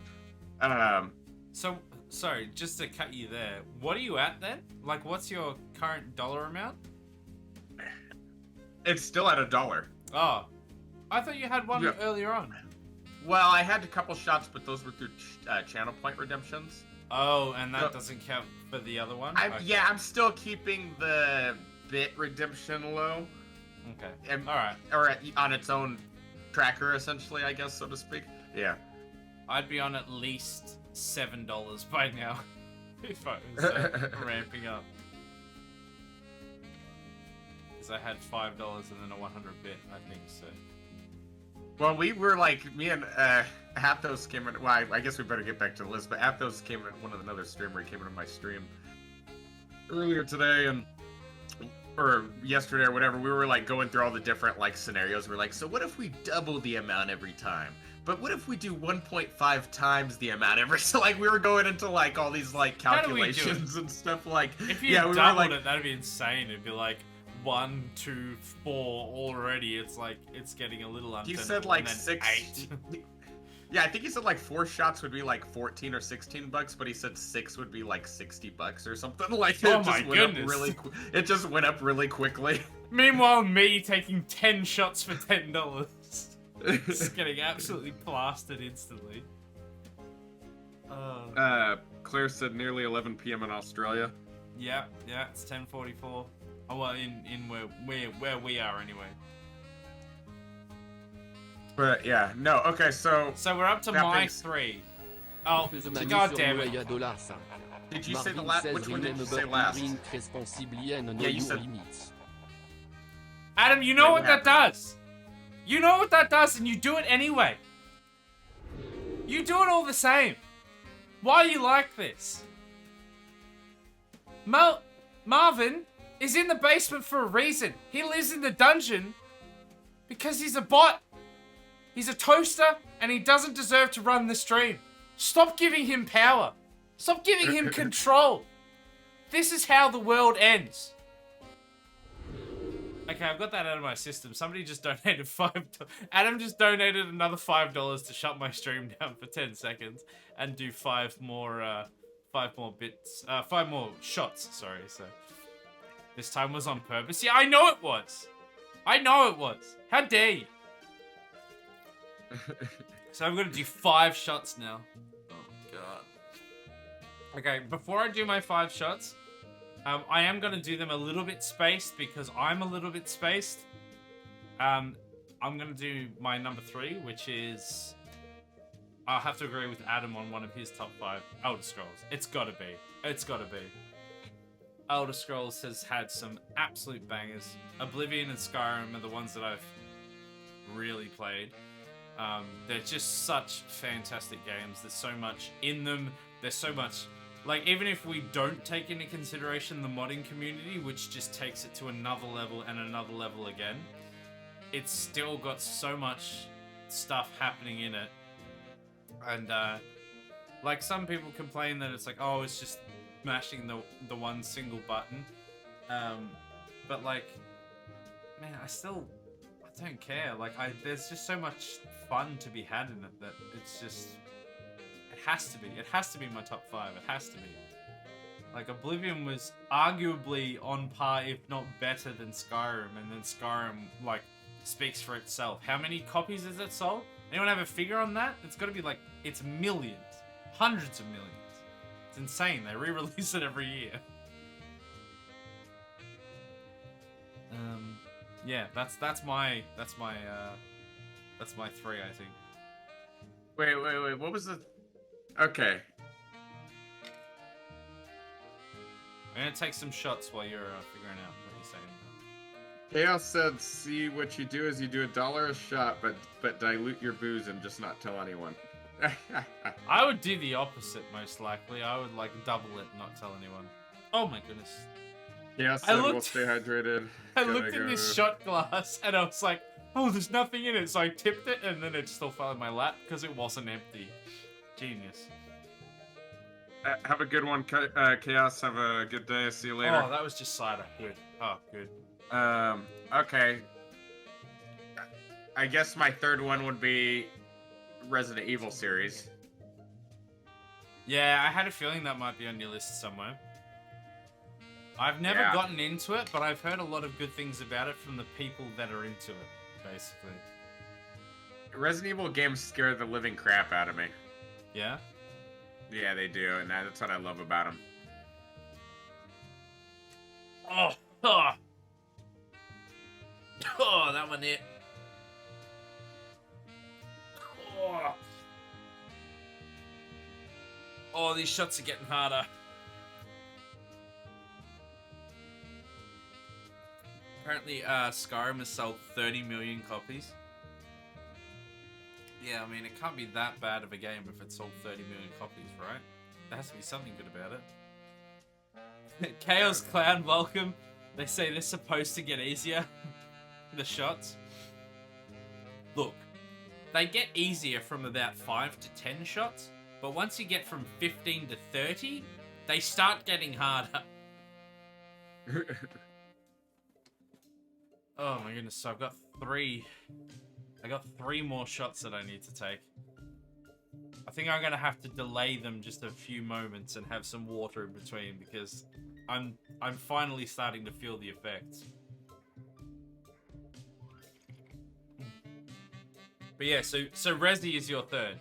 [SPEAKER 1] So, sorry, just to cut you there, what are you at then? Like, what's your current dollar amount?
[SPEAKER 2] It's still at $1.
[SPEAKER 1] Oh, I thought you had one earlier on.
[SPEAKER 2] Well, I had a couple shots, but those were through channel point redemptions.
[SPEAKER 1] Oh, and that doesn't count for the other one?
[SPEAKER 2] Okay. Yeah, I'm still keeping the bit redemption low.
[SPEAKER 1] Okay, alright.
[SPEAKER 2] Or on its own tracker, essentially, I guess, so to speak. Yeah.
[SPEAKER 1] I'd be on at least $7 by now if I was ramping up. Because I had $5 and then a 100 bit, I think, so.
[SPEAKER 2] Well, we were like, me and Athos came in. Well, I guess we better get back to the list, but Athos came in, another streamer came into my stream earlier today, or yesterday or whatever. We were like going through all the different like scenarios. We're like, so what if we double the amount every time? But what if we do 1.5 times the amount every? So like we were going into like all these like calculations and stuff like.
[SPEAKER 1] If you doubled it, that'd be insane. It'd be like 1, 2, 4 already. It's like it's getting a little untenable.
[SPEAKER 2] He said like 6. 8. Yeah, I think he said like 4 shots would be like 14 or 16 bucks, but he said 6 would be like 60 bucks or something. Like
[SPEAKER 1] oh my goodness!
[SPEAKER 2] It just went up really quickly.
[SPEAKER 1] Meanwhile, me taking 10 shots for $10. Just getting absolutely plastered instantly.
[SPEAKER 2] Claire said nearly 11 p.m. in Australia.
[SPEAKER 1] Yeah, it's 10:44. Oh well, in where we are anyway.
[SPEAKER 2] But yeah, no. Okay, so
[SPEAKER 1] So we're up to
[SPEAKER 2] That
[SPEAKER 1] my
[SPEAKER 2] makes-
[SPEAKER 1] 3. Oh,
[SPEAKER 3] Fais manu
[SPEAKER 1] god
[SPEAKER 3] sur
[SPEAKER 1] damn it.
[SPEAKER 3] Ouaya $5.
[SPEAKER 2] did you say the
[SPEAKER 3] Marvin
[SPEAKER 2] last?
[SPEAKER 3] says
[SPEAKER 2] Which one did you say
[SPEAKER 3] remember to
[SPEAKER 2] last?
[SPEAKER 3] drink responsibly and know
[SPEAKER 2] Yeah, you
[SPEAKER 3] your
[SPEAKER 2] said-
[SPEAKER 3] limits.
[SPEAKER 1] Adam, you know
[SPEAKER 2] Wait,
[SPEAKER 1] what
[SPEAKER 2] what
[SPEAKER 1] that does. You know what that does, and you do it anyway. You do it all the same. Why are you like this? Marvin is in the basement for a reason. He lives in the dungeon because he's a bot. He's a toaster, and he doesn't deserve to run the stream. Stop giving him power. Stop giving him control. This is how the world ends. Okay, I've got that out of my system. Somebody just donated Adam just donated another $5 to shut my stream down for 10 seconds and do 5 more shots. Sorry, so this time was on purpose. Yeah, I know it was. I know it was. How dare you? So I'm gonna do 5 shots now. Oh god. Okay, before I do my 5 shots, I am gonna do them a little bit spaced because I'm a little bit spaced. I'm gonna do my number 3, which is I'll have to agree with Adam on one of his top 5. Elder Scrolls. It's gotta be. It's gotta be. Elder Scrolls has had some absolute bangers. Oblivion and Skyrim are the ones that I've really played. They're just such fantastic games. There's so much in them. There's so much... Like, even if we don't take into consideration the modding community, which just takes it to another level and another level again, it's still got so much stuff happening in it. And, like, some people complain that it's like, oh, it's just mashing the one single button. But, like, man, I don't care. Like, there's just so much fun to be had in it that it's just... It has to be my top 5. It has to be. Like, Oblivion was arguably on par, if not better than Skyrim, and then Skyrim, like, speaks for itself. How many copies has it sold? Anyone have a figure on that? It's gotta be like, it's millions. Hundreds of millions. It's insane. They re-release it every year. Yeah, that's my 3, I think.
[SPEAKER 2] Wait. What was the? Okay.
[SPEAKER 1] I'm gonna take some shots while you're figuring out what you're saying.
[SPEAKER 2] Chaos said, "See, what you do is you do $1 a shot, but dilute your booze and just not tell anyone."
[SPEAKER 1] I would do the opposite, most likely. I would, like, double it and not tell anyone. Oh my goodness.
[SPEAKER 2] Chaos
[SPEAKER 1] I
[SPEAKER 2] said, "We'll
[SPEAKER 1] looked-
[SPEAKER 2] stay hydrated."
[SPEAKER 1] I
[SPEAKER 2] Gotta
[SPEAKER 1] looked in
[SPEAKER 2] go.
[SPEAKER 1] this shot glass and I was like, oh, there's nothing in it. So I tipped it and then it still fell in my lap because it wasn't empty. Genius.
[SPEAKER 2] Have a good one, Chaos. Have a good day. See you later.
[SPEAKER 1] Oh, that was just cider. Good. Oh, good.
[SPEAKER 2] Okay. I guess my third one would be Resident Evil series.
[SPEAKER 1] Yeah, I had a feeling that might be on your list somewhere. I've never
[SPEAKER 2] Yeah.
[SPEAKER 1] gotten into it, but I've heard a lot of good things about it from the people that are into it, basically.
[SPEAKER 2] Resident Evil games scare the living crap out of me.
[SPEAKER 1] Yeah?
[SPEAKER 2] Yeah, they do, and that's what I love about them.
[SPEAKER 1] Oh, that one hit. Oh, these shots are getting harder. Apparently, Skyrim has sold 30 million copies. Yeah, I mean, it can't be that bad of a game if it sold 30 million copies, right? There has to be something good about it. Chaos Clown, welcome. They say they're supposed to get easier. The shots. Look, they get easier from about 5 to 10 shots, but once you get from 15 to 30, they start getting harder. Oh my goodness, so I've got 3. I got 3 more shots that I need to take. I think I'm gonna have to delay them just a few moments and have some water in between because I'm finally starting to feel the effects. But yeah, so Resi is your third.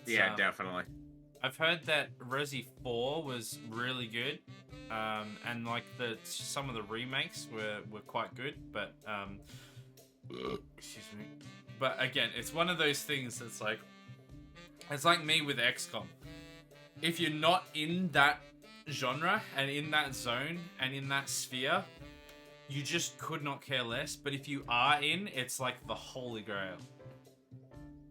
[SPEAKER 2] Yeah, definitely.
[SPEAKER 1] I've heard that Resi 4 was really good, and like some of the remakes were quite good, but excuse me. But again, it's one of those things that's like, it's like me with XCOM. If you're not in that genre and in that zone and in that sphere, you just could not care less. But if you are in, it's like the holy grail.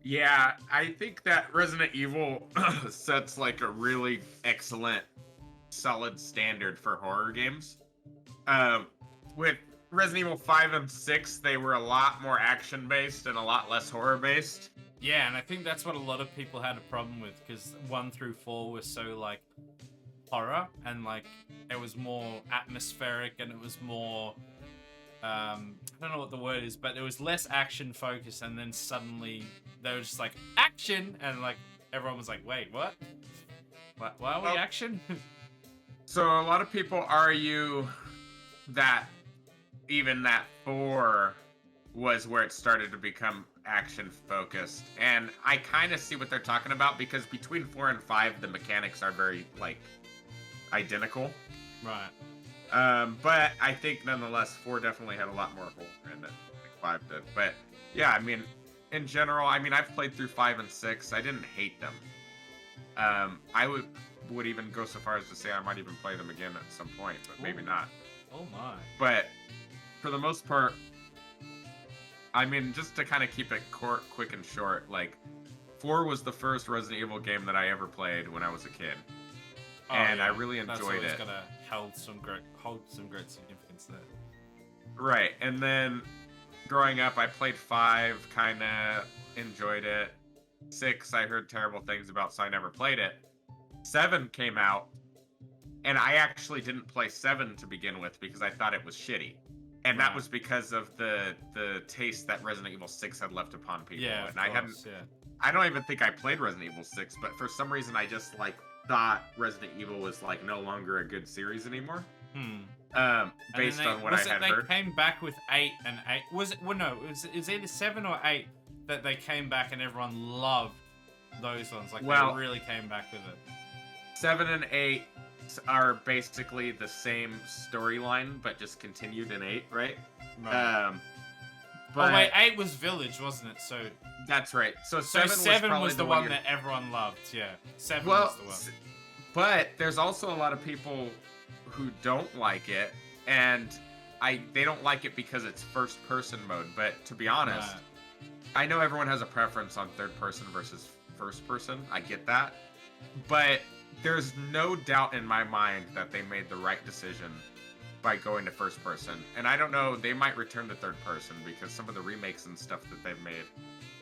[SPEAKER 2] Yeah, I think that Resident Evil sets like a really excellent, solid standard for horror games. With Resident Evil 5 and 6, they were a lot more action-based and a lot less horror-based.
[SPEAKER 1] Yeah, and I think that's what a lot of people had a problem with, because 1 through 4 were so like horror, and like it was more atmospheric, and it was more I don't know what the word is, but it was less action focused, and then suddenly they were just like action, and like everyone was like, wait, what? Why are we action?
[SPEAKER 2] So a lot of people argue that even that 4 was where it started to become action focused, and I kind of see what they're talking about, because between 4 and 5 the mechanics are very like identical.
[SPEAKER 1] Right.
[SPEAKER 2] But I think nonetheless 4 definitely had a lot more horror in it than 5 did. But yeah, I mean, in general, I mean, I've played through 5 and 6. I didn't hate them. I would even go so far as to say I might even play them again at some point, but maybe not.
[SPEAKER 1] Oh my.
[SPEAKER 2] But for the most part, I mean, just to kind of keep it quick and short, like 4 was the first Resident Evil game that I ever played when I was a kid.
[SPEAKER 1] Oh,
[SPEAKER 2] and
[SPEAKER 1] yeah.
[SPEAKER 2] I really enjoyed
[SPEAKER 1] That's
[SPEAKER 2] it.
[SPEAKER 1] Gonna hold some great significance there.
[SPEAKER 2] Right, and then growing up, I played 5, kind of enjoyed it. 6, I heard terrible things about, so I never played it. 7 came out, and I actually didn't play 7 to begin with because I thought it was shitty. And that was because of the taste that Resident Evil 6 had left upon people.
[SPEAKER 1] Yeah,
[SPEAKER 2] and I don't even think I played Resident Evil 6, but for some reason I just like thought Resident Evil was like no longer a good series anymore. Based on what I had heard.
[SPEAKER 1] They came back with 8 and 8. Was it? Well, no. It was either 7 or 8 that they came back and everyone loved those ones. Like they really came back with it.
[SPEAKER 2] 7 and 8 are basically the same storyline, but just continued in 8, right?
[SPEAKER 1] Right.
[SPEAKER 2] But
[SPEAKER 1] oh wait, 8 was Village, wasn't it? So
[SPEAKER 2] that's right. So
[SPEAKER 1] 7 was the one that everyone loved. Yeah, 7 was the one.
[SPEAKER 2] But there's also a lot of people who don't like it, and they don't like it because it's first person mode. But to be honest, I know everyone has a preference on third person versus first person. I get that, but there's no doubt in my mind that they made the right decision by going to first person. And I don't know, they might return to third person because some of the remakes and stuff that they've made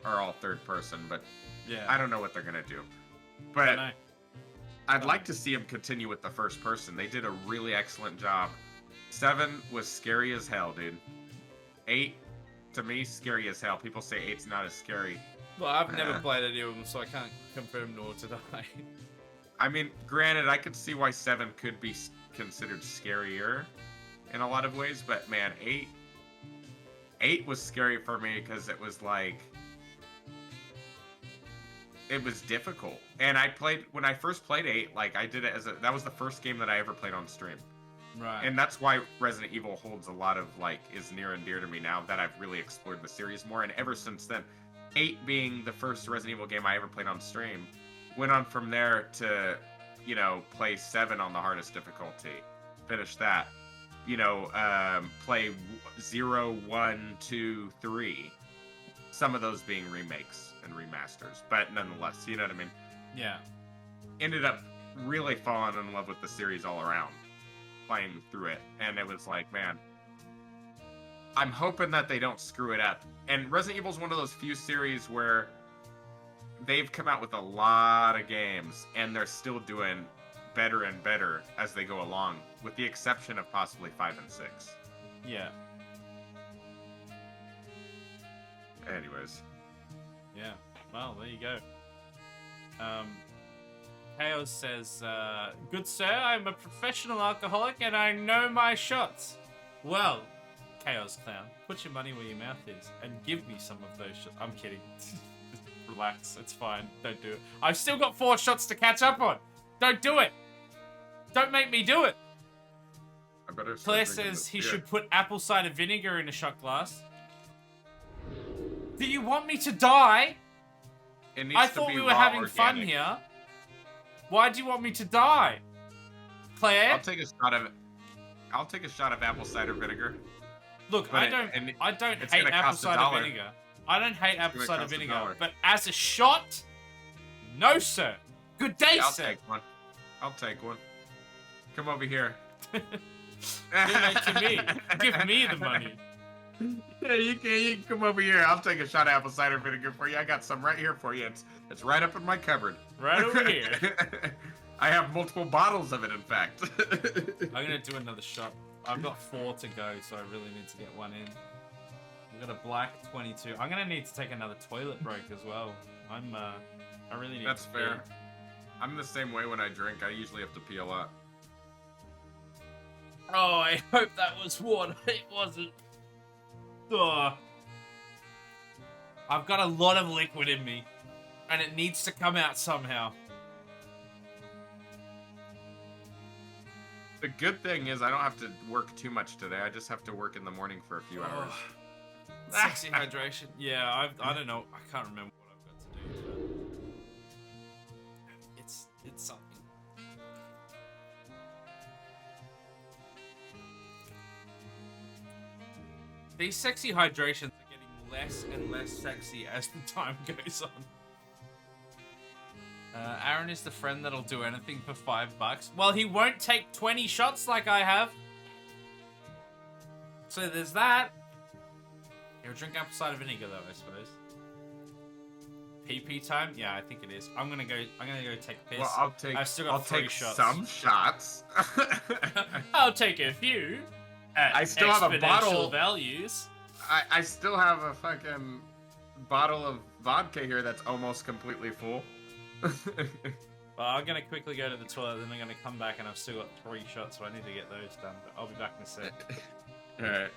[SPEAKER 2] are all third person, but yeah, I don't know what they're gonna do. But I'd like to see them continue with the first person. They did a really excellent job. 7 was scary as hell, dude. 8, to me, scary as hell. People say 8's not as scary.
[SPEAKER 1] Well, I've never played any of them, so I can't confirm nor deny.
[SPEAKER 2] I mean, granted, I could see why 7 could be considered scarier in a lot of ways, but man, 8 was scary for me because it was like, it was difficult. And when I first played 8, like I did it that was the first game that I ever played on stream.
[SPEAKER 1] Right.
[SPEAKER 2] And that's why Resident Evil holds a lot of like, is near and dear to me now that I've really explored the series more. And ever since then, 8 being the first Resident Evil game I ever played on stream, went on from there to, you know, play 7 on the hardest difficulty, finish that, you know, play 0, 1, 2, 3, some of those being remakes and remasters, but nonetheless, you know what I mean?
[SPEAKER 1] Yeah.
[SPEAKER 2] Ended up really falling in love with the series all around, playing through it, and it was like, man, I'm hoping that they don't screw it up. And Resident Evil is one of those few series where they've come out with a lot of games, and they're still doing better and better as they go along, with the exception of possibly 5 and 6.
[SPEAKER 1] Yeah.
[SPEAKER 2] Anyways.
[SPEAKER 1] Yeah. Well, there you go. Chaos says, good sir, I'm a professional alcoholic and I know my shots. Well, Chaos Clown, put your money where your mouth is and give me some of those shots. I'm kidding. Relax. It's fine. Don't do it. I've still got 4 shots to catch up on. Don't do it. Don't make me do it.
[SPEAKER 2] I better start
[SPEAKER 1] Claire
[SPEAKER 2] drinking
[SPEAKER 1] says
[SPEAKER 2] this
[SPEAKER 1] he
[SPEAKER 2] beer.
[SPEAKER 1] should put apple cider vinegar in a shot glass. Do you want me to die?
[SPEAKER 2] It needs
[SPEAKER 1] I
[SPEAKER 2] to
[SPEAKER 1] thought
[SPEAKER 2] be
[SPEAKER 1] we were
[SPEAKER 2] raw
[SPEAKER 1] having fun
[SPEAKER 2] organic.
[SPEAKER 1] here. Why do you want me to die? Claire?
[SPEAKER 2] I'll take a shot of it. I'll take a shot of apple cider vinegar.
[SPEAKER 1] Look,
[SPEAKER 2] But
[SPEAKER 1] I
[SPEAKER 2] it-
[SPEAKER 1] don't
[SPEAKER 2] and it's
[SPEAKER 1] hate
[SPEAKER 2] gonna
[SPEAKER 1] apple
[SPEAKER 2] cost
[SPEAKER 1] cider
[SPEAKER 2] $1.
[SPEAKER 1] vinegar. I don't hate apple
[SPEAKER 2] gonna
[SPEAKER 1] cider
[SPEAKER 2] cost
[SPEAKER 1] vinegar.
[SPEAKER 2] $1.
[SPEAKER 1] But as a shot, no sir. Good day,
[SPEAKER 2] Yeah, I'll
[SPEAKER 1] sir.
[SPEAKER 2] take one. I'll take one. Come over here.
[SPEAKER 1] Give it to me. Give me the money.
[SPEAKER 2] Yeah, you can come over here. I'll take a shot of apple cider vinegar for you. I got some right here for you. It's right up in my cupboard.
[SPEAKER 1] Right over here.
[SPEAKER 2] I have multiple bottles of it, in fact.
[SPEAKER 1] I'm gonna do another shot. I've got 4 to go, so I really need to get one in. I've got a black 22. I'm gonna need to take another toilet break as well. I really need
[SPEAKER 2] That's
[SPEAKER 1] to
[SPEAKER 2] fair.
[SPEAKER 1] pee.
[SPEAKER 2] I'm the same way when I drink. I usually have to pee a lot.
[SPEAKER 1] Oh, I hope that was water. It wasn't. Ugh. I've got a lot of liquid in me, and it needs to come out somehow.
[SPEAKER 2] The good thing is I don't have to work too much today. I just have to work in the morning for a few hours.
[SPEAKER 1] Sexy hydration. Yeah, I don't know. I can't remember what I've got to do. But it's something. These sexy hydrations are getting less and less sexy as the time goes on. Aaron is the friend that'll do anything for $5. Well, he won't take 20 shots like I have. So there's that. He'll drink apple cider vinegar though, I suppose. PP time? Yeah, I think it is. I'm gonna go take a piss.
[SPEAKER 2] Well,
[SPEAKER 1] I've still got
[SPEAKER 2] I'll
[SPEAKER 1] 3
[SPEAKER 2] take
[SPEAKER 1] shots.
[SPEAKER 2] some shots.
[SPEAKER 1] I'll take a few. At
[SPEAKER 2] I still have a
[SPEAKER 1] exponential
[SPEAKER 2] bottle.
[SPEAKER 1] values.
[SPEAKER 2] I still have a fucking bottle of vodka here that's almost completely full.
[SPEAKER 1] Well, I'm gonna quickly go to the toilet, then I'm gonna come back, and I've still got 3 shots, so I need to get those done. But I'll be back in a sec.
[SPEAKER 2] Alright.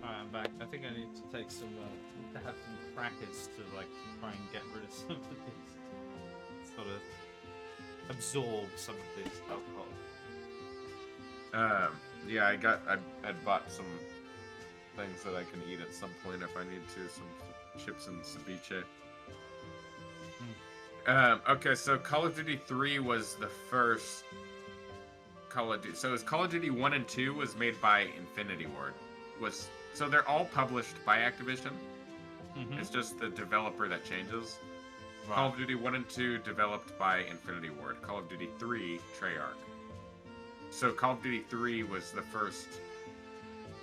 [SPEAKER 1] Alright, I'm back. I think I need to take some, to have some crackers to like try and get rid of some of this, sort of absorb some of this alcohol.
[SPEAKER 2] Yeah, I bought some things that I can eat at some point if I need to. Some chips and ceviche. Okay, so Call of Duty 3 was the first Call of Duty. So it was Call of Duty 1 and 2 was made by Infinity Ward. So they're all published by Activision.
[SPEAKER 1] Mm-hmm.
[SPEAKER 2] It's just the developer that changes. Call of Duty 1 and 2 developed by Infinity Ward. Call of Duty 3, Treyarch. So Call of Duty 3 was the first.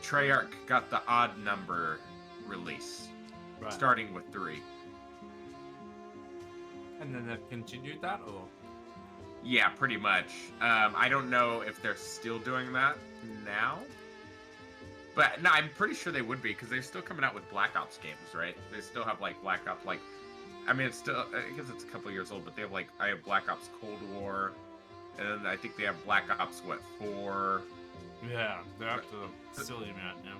[SPEAKER 2] Treyarch got the odd number release,
[SPEAKER 1] Right.
[SPEAKER 2] starting with 3.
[SPEAKER 1] And then they've continued that, or?
[SPEAKER 2] Yeah, pretty much. I don't know if they're still doing that now. But no, I'm pretty sure they would be, because they're still coming out with Black Ops games, right? They still have like Black Ops, like, I mean, it's still, I guess it's a couple years old, but they have like, I have Black Ops Cold War, and then I think they have Black Ops, 4?
[SPEAKER 1] Yeah, they're up to the silly amount now.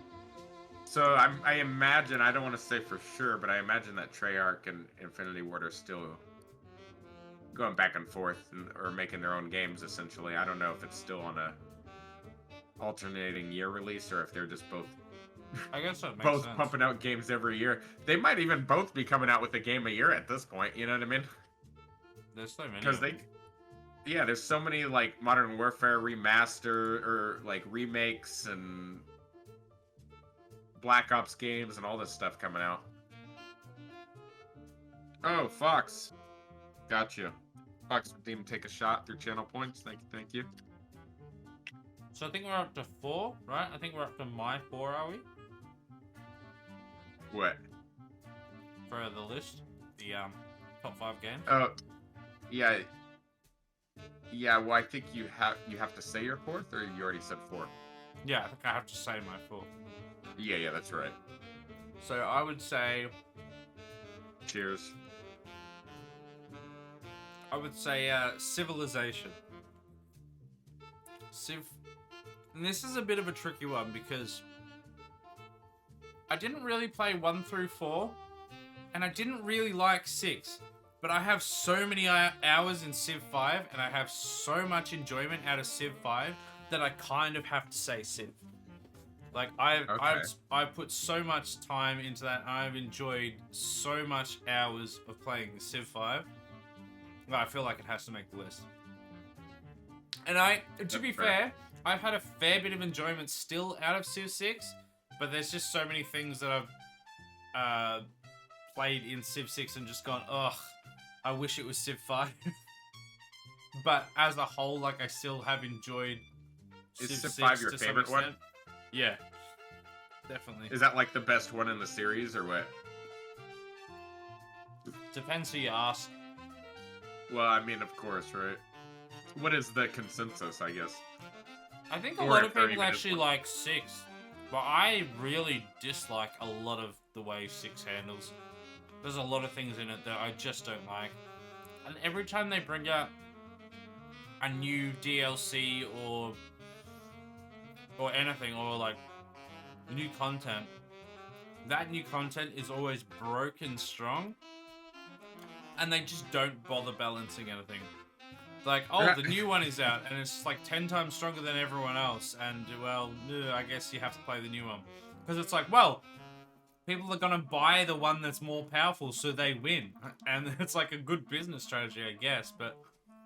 [SPEAKER 2] So I imagine, I don't want to say for sure, but I imagine that Treyarch and Infinity Ward are still going back and forth or making their own games essentially. I don't know if it's still on a alternating year release or if they're just both
[SPEAKER 1] I guess that makes
[SPEAKER 2] both
[SPEAKER 1] sense.
[SPEAKER 2] pumping out games every year. They might even both be coming out with a game a year at this point. You know what I mean?
[SPEAKER 1] There's so many.
[SPEAKER 2] Because yeah, there's so many like Modern Warfare remaster or like remakes and Black Ops games and all this stuff coming out. Oh, Fox. Got you. Fox redeem, take a shot through channel points. Thank you.
[SPEAKER 1] So I think we're up to 4, right? I think we're up to my 4, are we?
[SPEAKER 2] What?
[SPEAKER 1] For the list, the top 5 games.
[SPEAKER 2] Oh, yeah. Yeah, well, I think you have to say your 4th, or you already said 4?
[SPEAKER 1] Yeah, I think I have to say my 4.
[SPEAKER 2] Yeah, that's right.
[SPEAKER 1] So I would say,
[SPEAKER 2] Cheers.
[SPEAKER 1] I would say Civilization. And this is a bit of a tricky one because I didn't really play 1 through 4, and I didn't really like 6. But I have so many hours in Civ 5, and I have so much enjoyment out of Civ 5 that I kind of have to say Civ. Like I've put so much time into that. I've enjoyed so much hours of playing Civ 5. I feel like it has to make the list. And to be fair, I've had a fair bit of enjoyment still out of Civ 6, but there's just so many things that I've played in Civ 6 and just gone, ugh, I wish it was Civ 5. But as a whole, like, I still have enjoyed
[SPEAKER 2] Is
[SPEAKER 1] Civ
[SPEAKER 2] Civ
[SPEAKER 1] 6
[SPEAKER 2] 5 your
[SPEAKER 1] to some
[SPEAKER 2] favorite one?
[SPEAKER 1] extent. Yeah, definitely.
[SPEAKER 2] Is that like the best one in the series, or what?
[SPEAKER 1] Depends who you ask.
[SPEAKER 2] Well, I mean, of course, right? What is the consensus, I guess?
[SPEAKER 1] I think a
[SPEAKER 2] Or
[SPEAKER 1] lot of
[SPEAKER 2] if there
[SPEAKER 1] people
[SPEAKER 2] even is
[SPEAKER 1] actually
[SPEAKER 2] one.
[SPEAKER 1] like 6, but I really dislike a lot of the way 6 handles. There's a lot of things in it that I just don't like. And every time they bring out a new DLC or anything, or like new content, that new content is always broken strong, and they just don't bother balancing anything. Like, oh, the new one is out, and it's like 10 times stronger than everyone else, and, well, I guess you have to play the new one. Because it's like, well, people are gonna buy the one that's more powerful, so they win. And it's like a good business strategy, I guess, but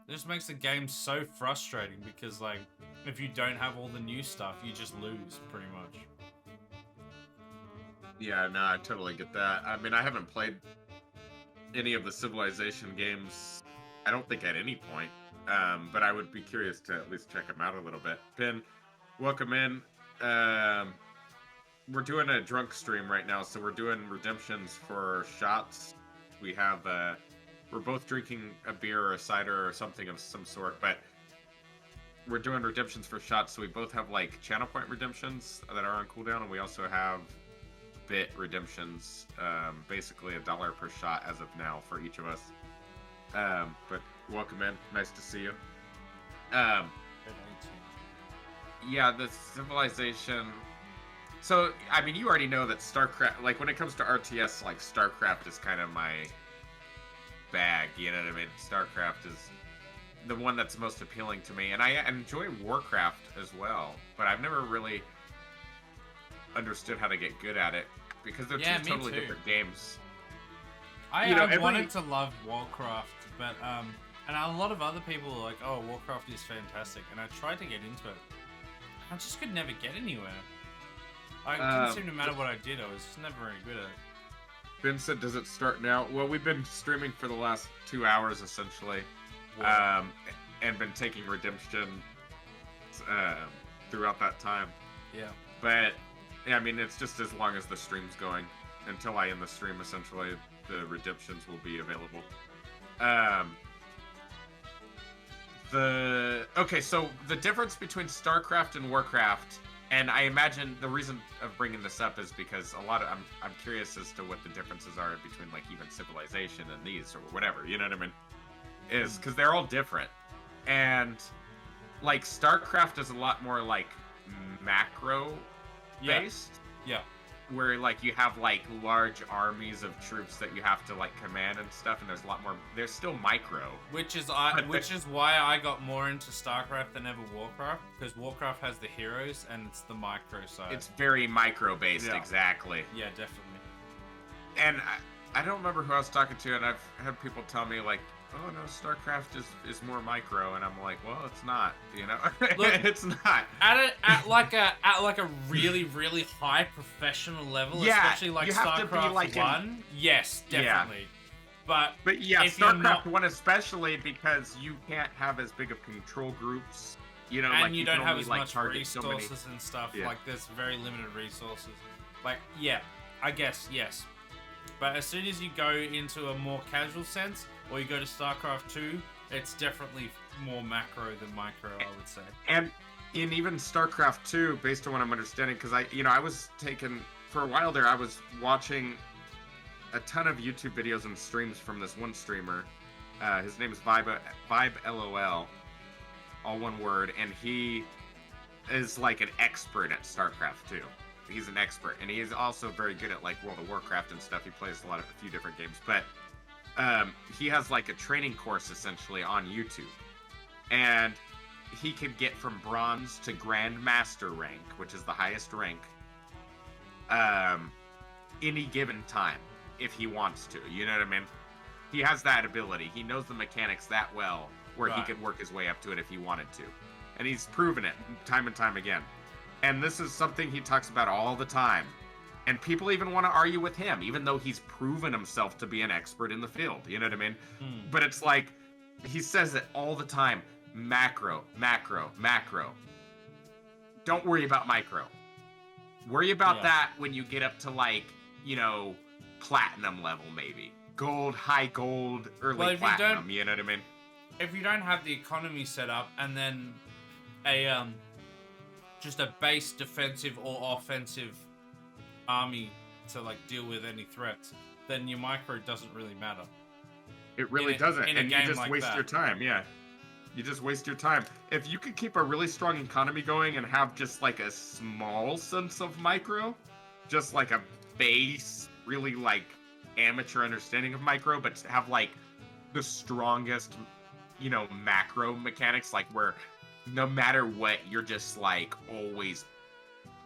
[SPEAKER 1] it just makes the game so frustrating, because, like, if you don't have all the new stuff, you just lose, pretty much.
[SPEAKER 2] Yeah, no, I totally get that. I mean, I haven't played any of the Civilization games, I don't think at any point. But I would be curious to at least check them out a little bit. Pin, welcome in. We're doing a drunk stream right now, so we're doing redemptions for shots. We have, we're both drinking a beer or a cider or something of some sort, but we're doing redemptions for shots, so we both have, like, channel point redemptions that are on cooldown, and we also have bit redemptions, basically $1 per shot as of now for each of us. But welcome in. Nice to see you. Yeah, the Civilization. So, I mean, you already know that StarCraft, like, when it comes to RTS, like, StarCraft is kind of my bag, you know what I mean? StarCraft is the one that's most appealing to me, and I enjoy Warcraft as well, but I've never really understood how to get good at it, because they're
[SPEAKER 1] Yeah,
[SPEAKER 2] two
[SPEAKER 1] me
[SPEAKER 2] totally
[SPEAKER 1] too.
[SPEAKER 2] different games.
[SPEAKER 1] I wanted to love Warcraft, but and a lot of other people are like, oh, Warcraft is fantastic, and I tried to get into it. I just could never get anywhere. It didn't seem to matter what I did, I was just never very good at it.
[SPEAKER 2] Ben said, does it start now? Well, we've been streaming for the last 2 hours, essentially,
[SPEAKER 1] Wow.
[SPEAKER 2] and been taking redemption throughout that time.
[SPEAKER 1] Yeah.
[SPEAKER 2] But, yeah, I mean, it's just as long as the stream's going. Until I end the stream, essentially, the redemptions will be available. Okay, so the difference between StarCraft and Warcraft, and I imagine the reason of bringing this up is because I'm curious as to what the differences are between, like, even Civilization and these, or whatever, you know what I mean? Is because they're all different. And, like, StarCraft is a lot more, like, macro based.
[SPEAKER 1] Yeah.
[SPEAKER 2] where like you have like large armies of troops that you have to like command and stuff, and there's a lot more. There's still micro.
[SPEAKER 1] Which is why I got more into StarCraft than ever Warcraft, because Warcraft has the heroes and it's the micro side.
[SPEAKER 2] It's very micro based, exactly.
[SPEAKER 1] Yeah, definitely.
[SPEAKER 2] And I don't remember who I was talking to, and I've had people tell me like, "Oh no, StarCraft is more micro," and I'm like, "Well, it's not, you know,
[SPEAKER 1] Look,
[SPEAKER 2] it's not."
[SPEAKER 1] At like a really really high professional level, especially like
[SPEAKER 2] you have to
[SPEAKER 1] StarCraft
[SPEAKER 2] be like
[SPEAKER 1] 1. Yes, definitely. But
[SPEAKER 2] yeah,
[SPEAKER 1] if you're
[SPEAKER 2] StarCraft
[SPEAKER 1] not,
[SPEAKER 2] 1 especially because you can't have as big of control groups, you know,
[SPEAKER 1] and
[SPEAKER 2] like
[SPEAKER 1] you
[SPEAKER 2] can
[SPEAKER 1] don't have
[SPEAKER 2] only,
[SPEAKER 1] as
[SPEAKER 2] like,
[SPEAKER 1] much
[SPEAKER 2] target so many-
[SPEAKER 1] resources and stuff.
[SPEAKER 2] Yeah.
[SPEAKER 1] Like there's very limited resources. Like I guess yes. But as soon as you go into a more casual sense, or you go to StarCraft 2, it's definitely more macro than micro, I would say.
[SPEAKER 2] And in even StarCraft 2, based on what I'm understanding, because I was taken for a while there, I was watching a ton of YouTube videos and streams from this one streamer. His name is Vibe LOL, all one word, and he is like an expert at StarCraft 2. He's an expert, and he is also very good at like World of Warcraft and stuff. He plays a few different games, but he has like a training course essentially on YouTube, and he can get from bronze to grandmaster rank, which is the highest rank, any given time if he wants to. You know what I mean? He has that ability. He knows the mechanics that well, where he could work his way up to it if he wanted to, and he's proven it time and time again. And this is something he talks about all the time. And people even want to argue with him, even though he's proven himself to be an expert in the field. You know what I mean? But it's like, he says it all the time. Macro, macro, macro. Don't worry about micro. Worry about that when you get up to like, you know, platinum level maybe. Gold, high gold, early platinum. You know what I mean?
[SPEAKER 1] If you don't have the economy set up and then a just a base defensive or offensive army to like deal with any threats, then your micro doesn't really matter.
[SPEAKER 2] It really doesn't, and you just
[SPEAKER 1] like
[SPEAKER 2] waste your time. Yeah, you just waste your time. If you could keep a really strong economy going and have just like a small sense of micro, just like a base, really like amateur understanding of micro, but have like the strongest, you know, macro mechanics, like where no matter what, you're just like always,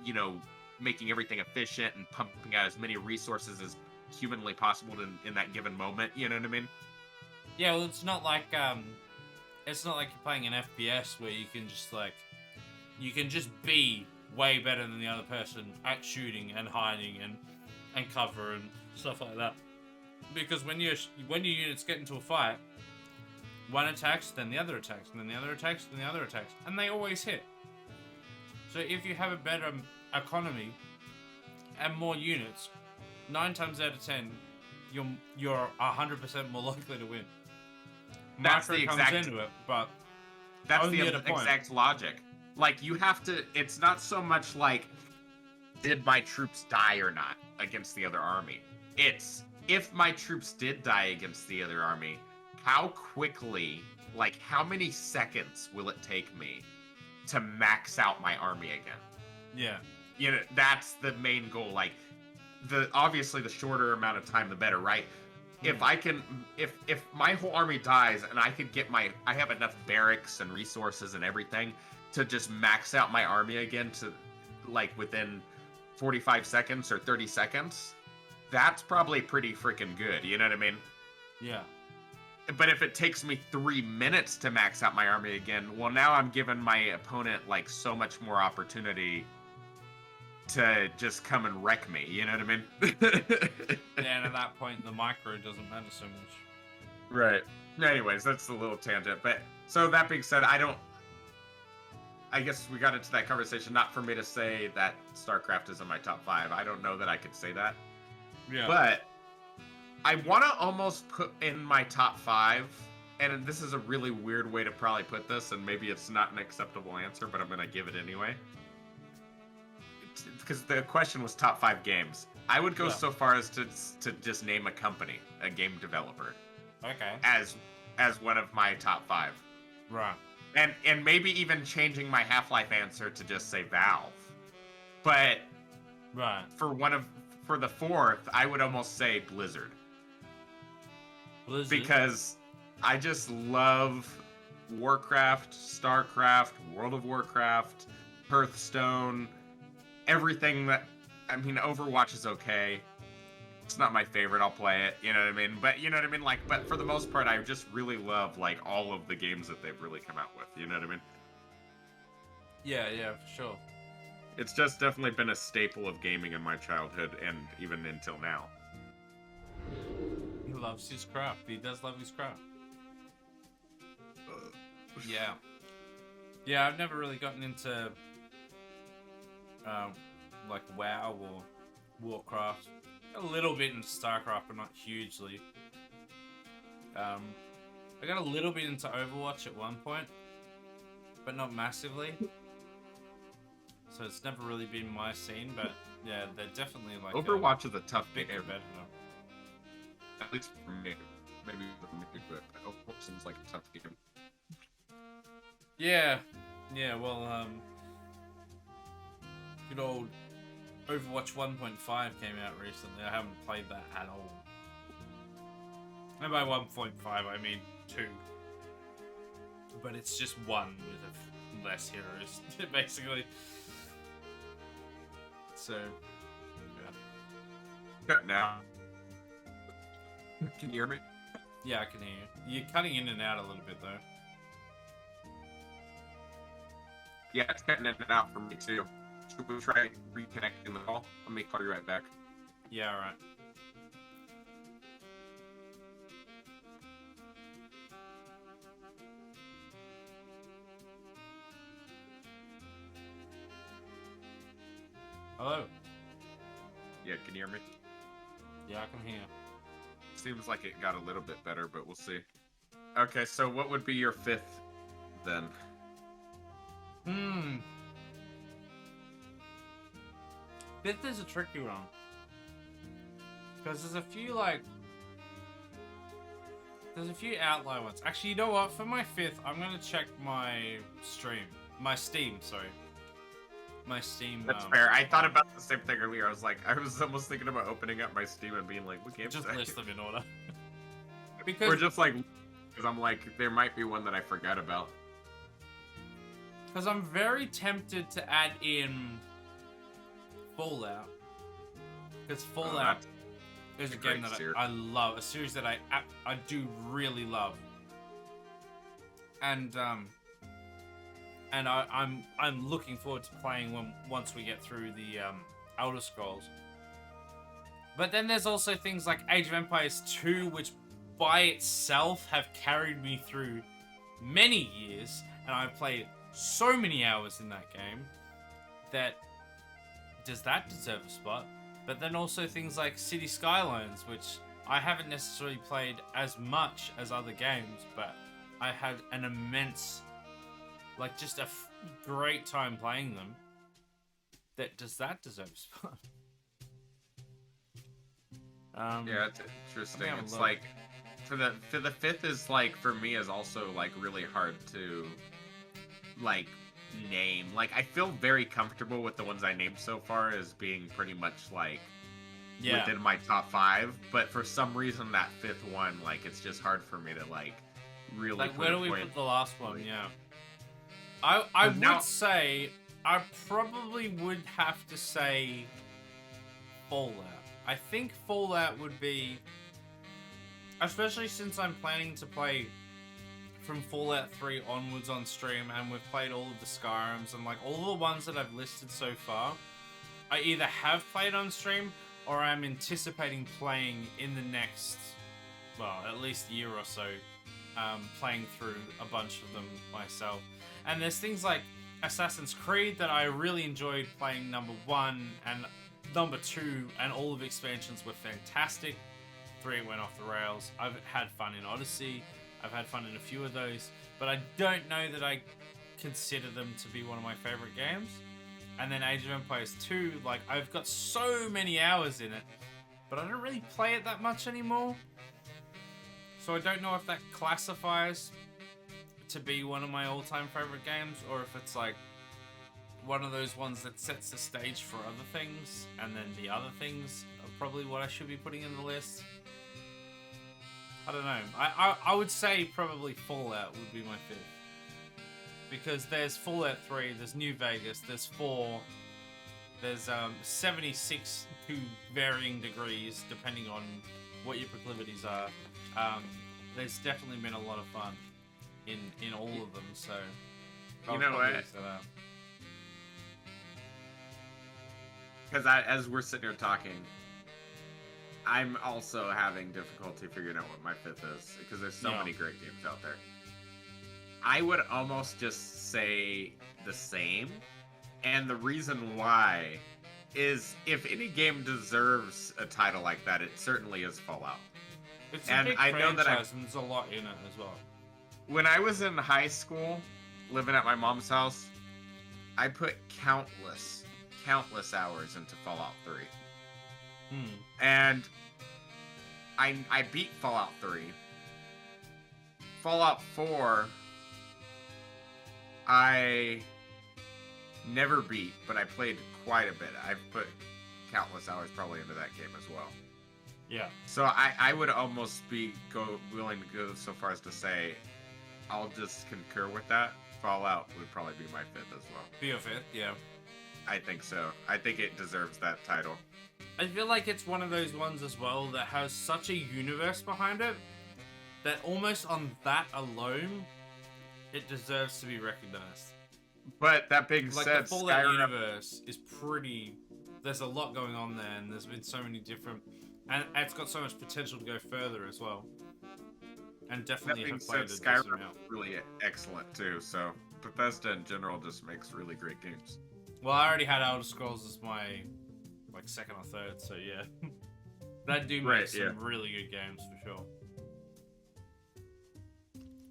[SPEAKER 2] you know, making everything efficient and pumping out as many resources as humanly possible in that given moment. You know what I mean?
[SPEAKER 1] Yeah, well, it's not like you're playing an FPS where you can just be way better than the other person at shooting and hiding and cover and stuff like that. Because when your units get into a fight, one attacks, then the other attacks, and then the other attacks, then the other attacks, and they always hit. So if you have a better economy and more units, 9 times out of 10, you're 100% more likely to win.
[SPEAKER 2] That's
[SPEAKER 1] Micro
[SPEAKER 2] the
[SPEAKER 1] comes
[SPEAKER 2] exact.
[SPEAKER 1] into it, but
[SPEAKER 2] That's
[SPEAKER 1] only
[SPEAKER 2] the
[SPEAKER 1] at a point.
[SPEAKER 2] exact logic. Like you have to. It's not so much like, did my troops die or not against the other army? It's if my troops did die against the other army, how quickly, like how many seconds will it take me to max out my army again?
[SPEAKER 1] Yeah.
[SPEAKER 2] You know, that's the main goal. Like obviously the shorter amount of time the better, right? If I can, if my whole army dies and I could get I have enough barracks and resources and everything to just max out my army again to like within 45 seconds or 30 seconds, that's probably pretty freaking good. You know what I mean?
[SPEAKER 1] Yeah.
[SPEAKER 2] But if it takes me 3 minutes to max out my army again, well, now I'm giving my opponent like so much more opportunity to just come and wreck me. You know what I mean?
[SPEAKER 1] Yeah, and at that point, the micro doesn't matter so much.
[SPEAKER 2] Right. Anyways, that's a little tangent. But so that being said, I guess we got into that conversation not for me to say that StarCraft is in my top 5. I don't know that I could say that.
[SPEAKER 1] Yeah.
[SPEAKER 2] But I want to almost put in my top 5, and this is a really weird way to probably put this, and maybe it's not an acceptable answer, but I'm going to give it anyway. Because the question was top 5 games. I would go so far as to just name a company, a game developer,
[SPEAKER 1] Okay.
[SPEAKER 2] as one of my top 5.
[SPEAKER 1] Right.
[SPEAKER 2] And maybe even changing my Half-Life answer to just say Valve. But
[SPEAKER 1] Right.
[SPEAKER 2] For the fourth, I would almost say Blizzard.
[SPEAKER 1] Blizzard.
[SPEAKER 2] Because I just love Warcraft, StarCraft, World of Warcraft, Hearthstone, everything that... I mean, Overwatch is okay. It's not my favorite, I'll play it, you know what I mean? But, you know what I mean? Like, but for the most part, I just really love, like, all of the games that they've really come out with, you know what I mean?
[SPEAKER 1] Yeah, for sure.
[SPEAKER 2] It's just definitely been a staple of gaming in my childhood, and even until now.
[SPEAKER 1] He loves his craft. He does love his craft. Yeah. Yeah, I've never really gotten into, like, WoW or Warcraft. A little bit into StarCraft, but not hugely. I got a little bit into Overwatch at one point, but not massively. So it's never really been my scene, but yeah, they're definitely like
[SPEAKER 2] Overwatch is a tough
[SPEAKER 1] big
[SPEAKER 2] game.
[SPEAKER 1] competitor.
[SPEAKER 2] At least for me. Maybe for me, but Overwatch seems like a tough game.
[SPEAKER 1] Yeah, well, good old Overwatch 1.5 came out recently. I haven't played that at all. And by 1.5, I mean 2. But it's just one with less heroes, basically. So, yeah.
[SPEAKER 2] Now. Can you hear me?
[SPEAKER 1] Yeah, I can hear you. You're cutting in and out a little bit, though.
[SPEAKER 2] Yeah, it's cutting in and out for me, too. Should we try reconnecting the call? Let me call you right back.
[SPEAKER 1] Yeah, alright. Hello?
[SPEAKER 2] Yeah, can you hear me?
[SPEAKER 1] Yeah, I can hear you.
[SPEAKER 2] Seems like it got a little bit better, but we'll see. Okay, so what would be your fifth, then?
[SPEAKER 1] Fifth is a tricky one. Because there's a few, there's a few outlier ones. Actually, you know what? For my fifth, I'm going to check my stream. My Steam, sorry. My Steam.
[SPEAKER 2] That's fair. I thought about the same thing earlier. I was almost thinking about opening up my Steam and being like, what games
[SPEAKER 1] just
[SPEAKER 2] did I
[SPEAKER 1] list
[SPEAKER 2] get?
[SPEAKER 1] them in order. Because...
[SPEAKER 2] Or just because I'm like, there might be one that I forgot about.
[SPEAKER 1] Because I'm very tempted to add in Fallout. Because Fallout is a game that I love. A series that I do really love. And I'm looking forward to playing once we get through the Elder Scrolls. But then there's also things like Age of Empires 2, which by itself have carried me through many years, and I've played so many hours in that game that does that deserve a spot? But then also things like City Skylines, which I haven't necessarily played as much as other games, but I had an immense, just a great time playing them. Does that deserve a spot?
[SPEAKER 2] Yeah, it's interesting. It's
[SPEAKER 1] look.
[SPEAKER 2] like for the fifth is for me is also really hard to name. I feel very comfortable with the ones I named so far as being pretty much within my top 5, but for some reason that fifth one it's just hard for me to really
[SPEAKER 1] where do we
[SPEAKER 2] point.
[SPEAKER 1] put the last one? Yeah. I would say I probably would have to say Fallout. I think Fallout would be, especially since I'm planning to play from Fallout 3 onwards on stream, and we've played all of the Skyrims and all the ones that I've listed so far, I either have played on stream or I'm anticipating playing in the next, at least year or so, playing through a bunch of them myself. And there's things like Assassin's Creed that I really enjoyed playing number 1 and number 2, and all of the expansions were fantastic. 3 went off the rails. I've had fun in Odyssey. I've had fun in a few of those, but I don't know that I consider them to be one of my favorite games. And then Age of Empires 2, I've got so many hours in it, but I don't really play it that much anymore. So I don't know if that classifies to be one of my all-time favorite games, or if it's one of those ones that sets the stage for other things, and then the other things are probably what I should be putting in the list. I don't know. I would say probably Fallout would be my fifth. Because there's Fallout 3, there's New Vegas, there's 4, there's 76 to varying degrees depending on what your proclivities are. There's definitely been a lot of fun in all of them, so
[SPEAKER 2] You know what? Because as we're sitting here talking, I'm also having difficulty figuring out what my fifth is because there's so many great games out there. I would almost just say the same, and the reason why is if any game deserves a title like that, it certainly is Fallout.
[SPEAKER 1] It's a big franchise and there's a lot in it as well.
[SPEAKER 2] When I was in high school, living at my mom's house, I put countless hours into Fallout 3. And I beat Fallout 3. Fallout 4, I never beat, but I played quite a bit. I've put countless hours probably into that game as well.
[SPEAKER 1] Yeah.
[SPEAKER 2] So I would almost be willing to go so far as to say, I'll just concur with that. Fallout would probably be my fifth as well.
[SPEAKER 1] Be your fifth, yeah.
[SPEAKER 2] I think so. I think it deserves that title.
[SPEAKER 1] I feel like it's one of those ones as well that has such a universe behind it that almost on that alone, it deserves to be recognized.
[SPEAKER 2] But that being
[SPEAKER 1] Like
[SPEAKER 2] said,
[SPEAKER 1] the Fallout
[SPEAKER 2] Skyrim
[SPEAKER 1] universe is pretty. There's a lot going on there, and there's been so many different, and it's got so much potential to go further as well. And
[SPEAKER 2] that
[SPEAKER 1] definitely
[SPEAKER 2] being
[SPEAKER 1] have
[SPEAKER 2] said,
[SPEAKER 1] played a decent
[SPEAKER 2] Skyrim
[SPEAKER 1] amount.
[SPEAKER 2] is really excellent too. So Bethesda in general just makes really great games.
[SPEAKER 1] Well, I already had Elder Scrolls as my second or third, so yeah. That do make some really good games for sure.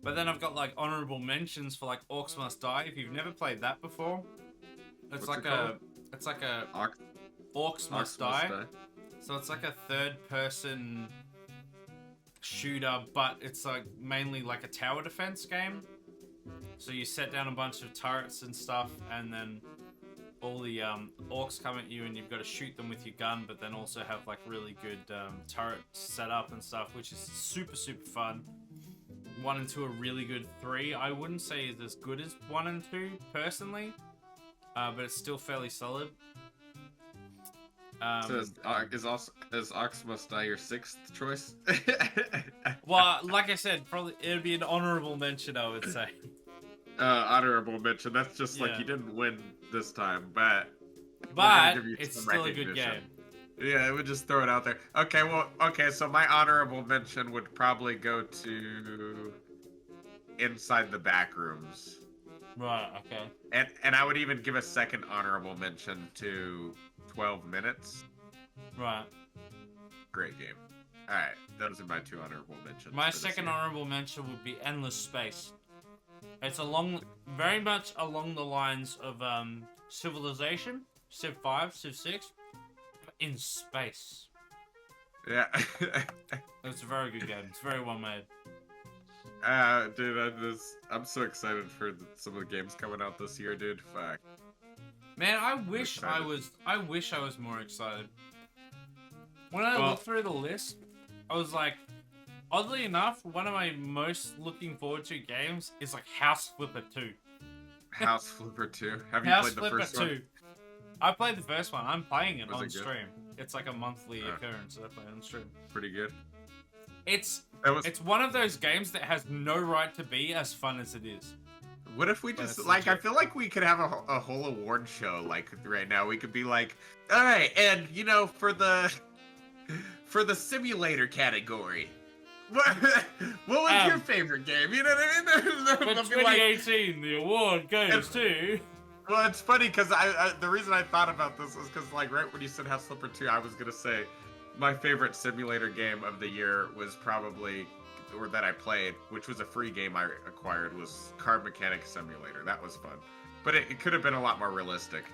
[SPEAKER 1] But then I've got like honorable mentions for like Orcs Must Die. If you've never played that before, it's like a Orcs Must Die. So it's like a third-person shooter, but it's like mainly like a tower defense game. So you set down a bunch of turrets and stuff, and then all the orcs come at you, and you've got to shoot them with your gun, but then also have like really good turret setup and stuff, which is super fun. 1 and 2 are really good. 3, I wouldn't say is as good as 1 and 2 personally, but it's still fairly solid.
[SPEAKER 2] So is Orcs Must Die your sixth choice?
[SPEAKER 1] Well, like I said, probably it'd be an honorable mention, I would say.
[SPEAKER 2] Honorable mention. That's just like you didn't win this time, but
[SPEAKER 1] it's still a good game.
[SPEAKER 2] Yeah, it would just throw it out there. Okay, so my honorable mention would probably go to Inside the Backrooms.
[SPEAKER 1] Right, okay.
[SPEAKER 2] And I would even give a second honorable mention to 12 Minutes.
[SPEAKER 1] Right.
[SPEAKER 2] Great game. Alright, those are my 2 honorable mentions.
[SPEAKER 1] My second honorable mention would be Endless Space. It's very much along the lines of Civilization, Civ 5, Civ 6, but in space.
[SPEAKER 2] Yeah.
[SPEAKER 1] It's a very good game. It's very well made.
[SPEAKER 2] Dude, I'm so excited for some of the games coming out this year, dude. Fuck.
[SPEAKER 1] Man, I wish I was more excited. When I looked through the list, I was like, oddly enough, one of my most looking forward to games is like House Flipper 2.
[SPEAKER 2] House Flipper 2? Have you played the first one?
[SPEAKER 1] I played the first one. I'm playing it
[SPEAKER 2] Was
[SPEAKER 1] on
[SPEAKER 2] it good?
[SPEAKER 1] stream. It's like a monthly occurrence that I play on stream.
[SPEAKER 2] Pretty good.
[SPEAKER 1] It's one of those games that has no right to be as fun as it is.
[SPEAKER 2] What if we just, like, I feel like we could have a whole award show, like, right now. We could be like, alright, and, you know, for the simulator category, what was your favorite game? You know what I mean?
[SPEAKER 1] For 2018, the award goes to...
[SPEAKER 2] Well, it's funny, because the reason I thought about this was because, like, right when you said House Flipper 2, I was going to say my favorite simulator game of the year was probably... or that I played, which was a free game I acquired, was Car Mechanic Simulator. That was fun. But it could have been a lot more realistic.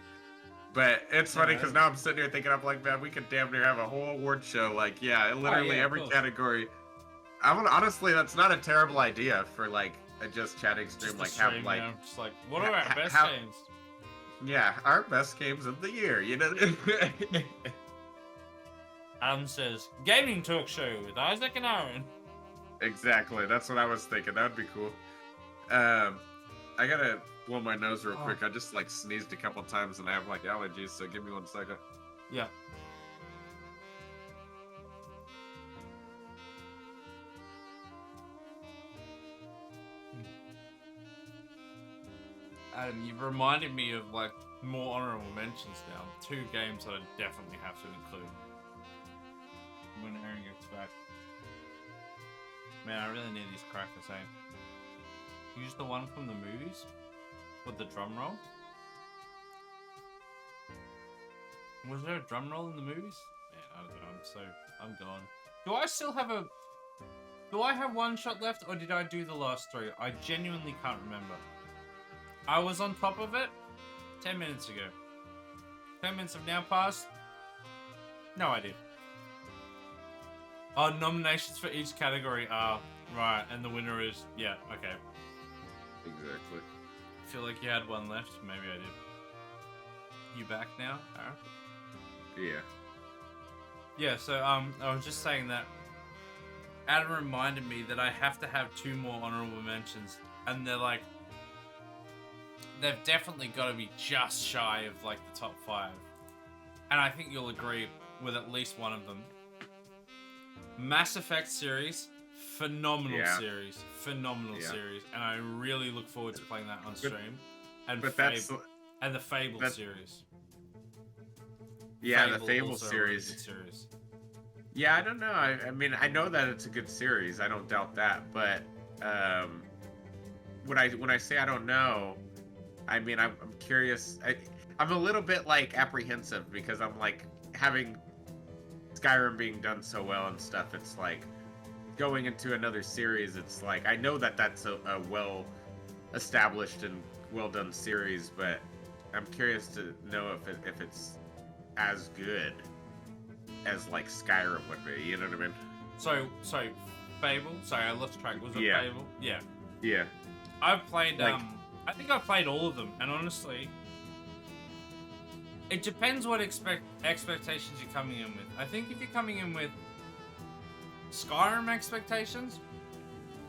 [SPEAKER 2] But it's funny because now I'm sitting here thinking, I'm like, man, we could damn near have a whole award show. Like, literally every category. Honestly, that's not a terrible idea for like a just chatting stream.
[SPEAKER 1] Just
[SPEAKER 2] like,
[SPEAKER 1] stream,
[SPEAKER 2] have like,
[SPEAKER 1] just like, what are our best games?
[SPEAKER 2] Yeah, our best games of the year, you know?
[SPEAKER 1] Adam says, gaming talk show with Isaac and Aaron.
[SPEAKER 2] Exactly, that's what I was thinking. That would be cool. I gotta blow my nose real quick. I just like sneezed a couple times and I have like allergies, so give me 1 second.
[SPEAKER 1] Yeah. Adam, you've reminded me of like more honorable mentions now. 2 games that I definitely have to include when Aaron gets back. Man, I really need these crackers, eh? Use the one from the movies with the drum roll. Was there a drum roll in the movies? Man, I don't know. I'm gone. Do I still have a? Do I have 1 shot left, or did I do the last 3? I genuinely can't remember. I was on top of it 10 minutes ago. 10 minutes have now passed. No idea. Oh, nominations for each category are right, and the winner is yeah. Okay.
[SPEAKER 2] Exactly.
[SPEAKER 1] I feel like you had 1 left. Maybe I did. You back now, Aaron?
[SPEAKER 2] Yeah.
[SPEAKER 1] Yeah. So I was just saying that Adam reminded me that I have to have 2 more honorable mentions, and they're like. They've definitely got to be just shy of like the top 5. And I think you'll agree with at least one of them. Mass Effect series, phenomenal series. Phenomenal series. And I really look forward to playing that on stream. And
[SPEAKER 2] but
[SPEAKER 1] and the Fable series.
[SPEAKER 2] Yeah,
[SPEAKER 1] Fable
[SPEAKER 2] the Fable
[SPEAKER 1] also a
[SPEAKER 2] series.
[SPEAKER 1] really good series.
[SPEAKER 2] Yeah, I don't know. I mean, I know that it's a good series. I don't doubt that. But when I say I don't know, I mean, I'm curious. I'm a little bit like apprehensive because I'm like having Skyrim being done so well and stuff. It's like going into another series. It's like I know that that's a well established and well done series, but I'm curious to know if it's as good as like Skyrim would be. You know what I mean?
[SPEAKER 1] So Fable. Sorry, I lost track. Was it Fable? Yeah.
[SPEAKER 2] Yeah.
[SPEAKER 1] I've played. I think I've played all of them, and honestly, it depends what expectations you're coming in with. I think if you're coming in with Skyrim expectations,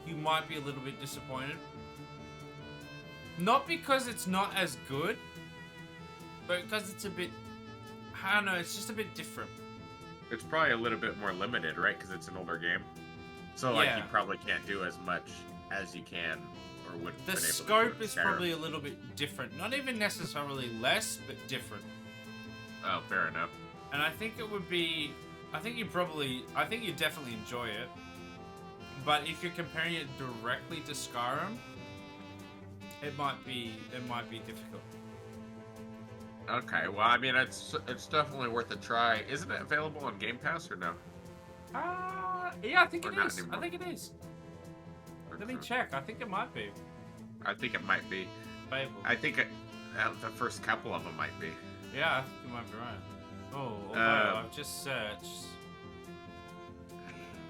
[SPEAKER 1] you might be a little bit disappointed. Not because it's not as good, but because it's a bit, I don't know, it's just a bit different.
[SPEAKER 2] It's probably a little bit more limited, right? Because it's an older game. So, like, you probably can't do as much as you can or would.
[SPEAKER 1] The scope is probably a little bit different. Not even necessarily less, but different.
[SPEAKER 2] Oh, fair enough.
[SPEAKER 1] And I think it would be, I think you definitely enjoy it. But if you're comparing it directly to Skyrim, it might be difficult.
[SPEAKER 2] Okay, well, I mean, it's definitely worth a try. Isn't it available on Game Pass or no?
[SPEAKER 1] Yeah, I think it is.
[SPEAKER 2] Anymore.
[SPEAKER 1] I think it is. Let me check. I think it might be.
[SPEAKER 2] I think it might be.
[SPEAKER 1] Fable.
[SPEAKER 2] I think the first couple of them might be.
[SPEAKER 1] Yeah, I think you might be right. Oh, although I've just searched.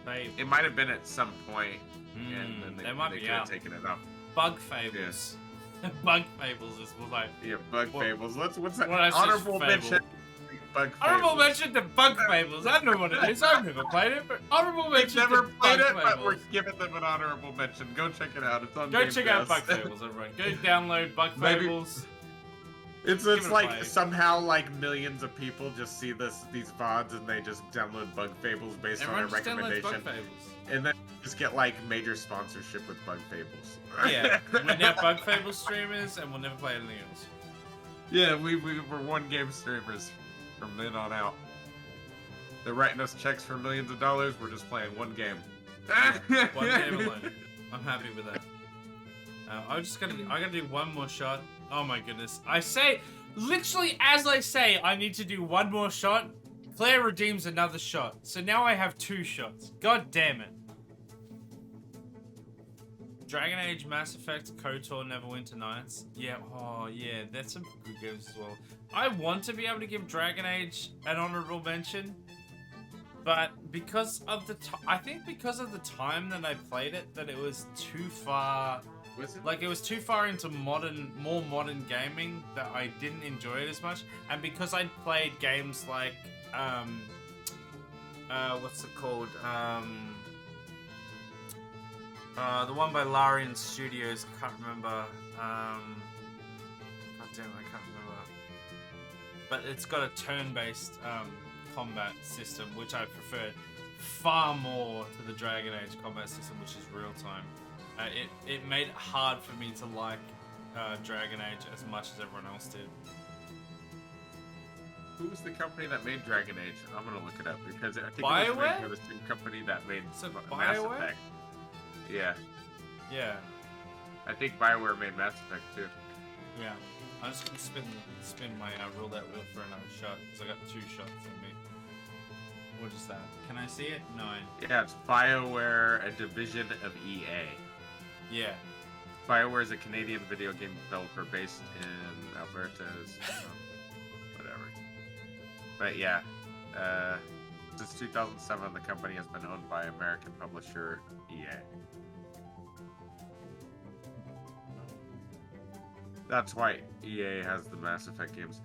[SPEAKER 1] Fable.
[SPEAKER 2] It might have been at some point, and then they
[SPEAKER 1] might be
[SPEAKER 2] could have
[SPEAKER 1] out.
[SPEAKER 2] taken it off.
[SPEAKER 1] Bug Fables. Bug Fables is like.
[SPEAKER 2] Yeah, Bug Fables. What's that?
[SPEAKER 1] What
[SPEAKER 2] Honorable mention. Bug Fables.
[SPEAKER 1] Honorable mention to Bug Fables. I don't know what it is. I've never played it, but honorable mention
[SPEAKER 2] We've never
[SPEAKER 1] to
[SPEAKER 2] played
[SPEAKER 1] Bug
[SPEAKER 2] it,
[SPEAKER 1] Fables.
[SPEAKER 2] but we're giving them an honorable mention. Go check it out. It's on
[SPEAKER 1] Go
[SPEAKER 2] Game
[SPEAKER 1] check
[SPEAKER 2] Pass.
[SPEAKER 1] out Bug Fables, everyone. Go download Bug
[SPEAKER 2] Maybe-
[SPEAKER 1] Fables.
[SPEAKER 2] It's
[SPEAKER 1] Give it a
[SPEAKER 2] like
[SPEAKER 1] play.
[SPEAKER 2] somehow like millions of people just see these VODs and they just download Bug Fables based
[SPEAKER 1] Everyone
[SPEAKER 2] on a
[SPEAKER 1] just downloads
[SPEAKER 2] recommendation,
[SPEAKER 1] Bug Fables.
[SPEAKER 2] and then just get like major sponsorship with Bug Fables.
[SPEAKER 1] Yeah, we're now Bug Fables streamers, and we'll never play anything else.
[SPEAKER 2] Yeah, we're one game streamers from then on out. They're writing us checks for millions of dollars. We're just playing one game.
[SPEAKER 1] One game alone. I'm happy with that. I gotta do one more shot. Oh my goodness! I say, literally as I say, I need to do one more shot. Claire redeems another shot, so now I have 2 shots. God damn it! Dragon Age, Mass Effect, KOTOR, Neverwinter Nights. Yeah, oh yeah, that's some good games as well. I want to be able to give Dragon Age an honorable mention, but because of the I think because of the time that I played it, that it was too far
[SPEAKER 2] Was it?
[SPEAKER 1] Like, it was too far into more modern gaming that I didn't enjoy it as much. And because I'd played games like, what's it called? The one by Larian Studios, I can't remember. God damn, I can't remember. But it's got a turn-based combat system, which I preferred far more to the Dragon Age combat system, which is real-time. It made it hard for me to like Dragon Age as much as everyone else did.
[SPEAKER 2] Who was the company that made Dragon Age? I'm gonna look it up because I think
[SPEAKER 1] BioWare?
[SPEAKER 2] it was made by the same company that made
[SPEAKER 1] So
[SPEAKER 2] Mass
[SPEAKER 1] BioWare?
[SPEAKER 2] Effect. Yeah,
[SPEAKER 1] Yeah,
[SPEAKER 2] I think BioWare made Mass Effect too.
[SPEAKER 1] yeah. I'm just gonna spin my roulette wheel for another shot because I got 2 shots on me. What is that? Can I see it? 9.
[SPEAKER 2] Yeah, it's BioWare, a division of EA.
[SPEAKER 1] Yeah.
[SPEAKER 2] BioWare is a Canadian video game developer based in Alberta's whatever. But yeah, since 2007, the company has been owned by American publisher EA. That's why EA has the Mass Effect games.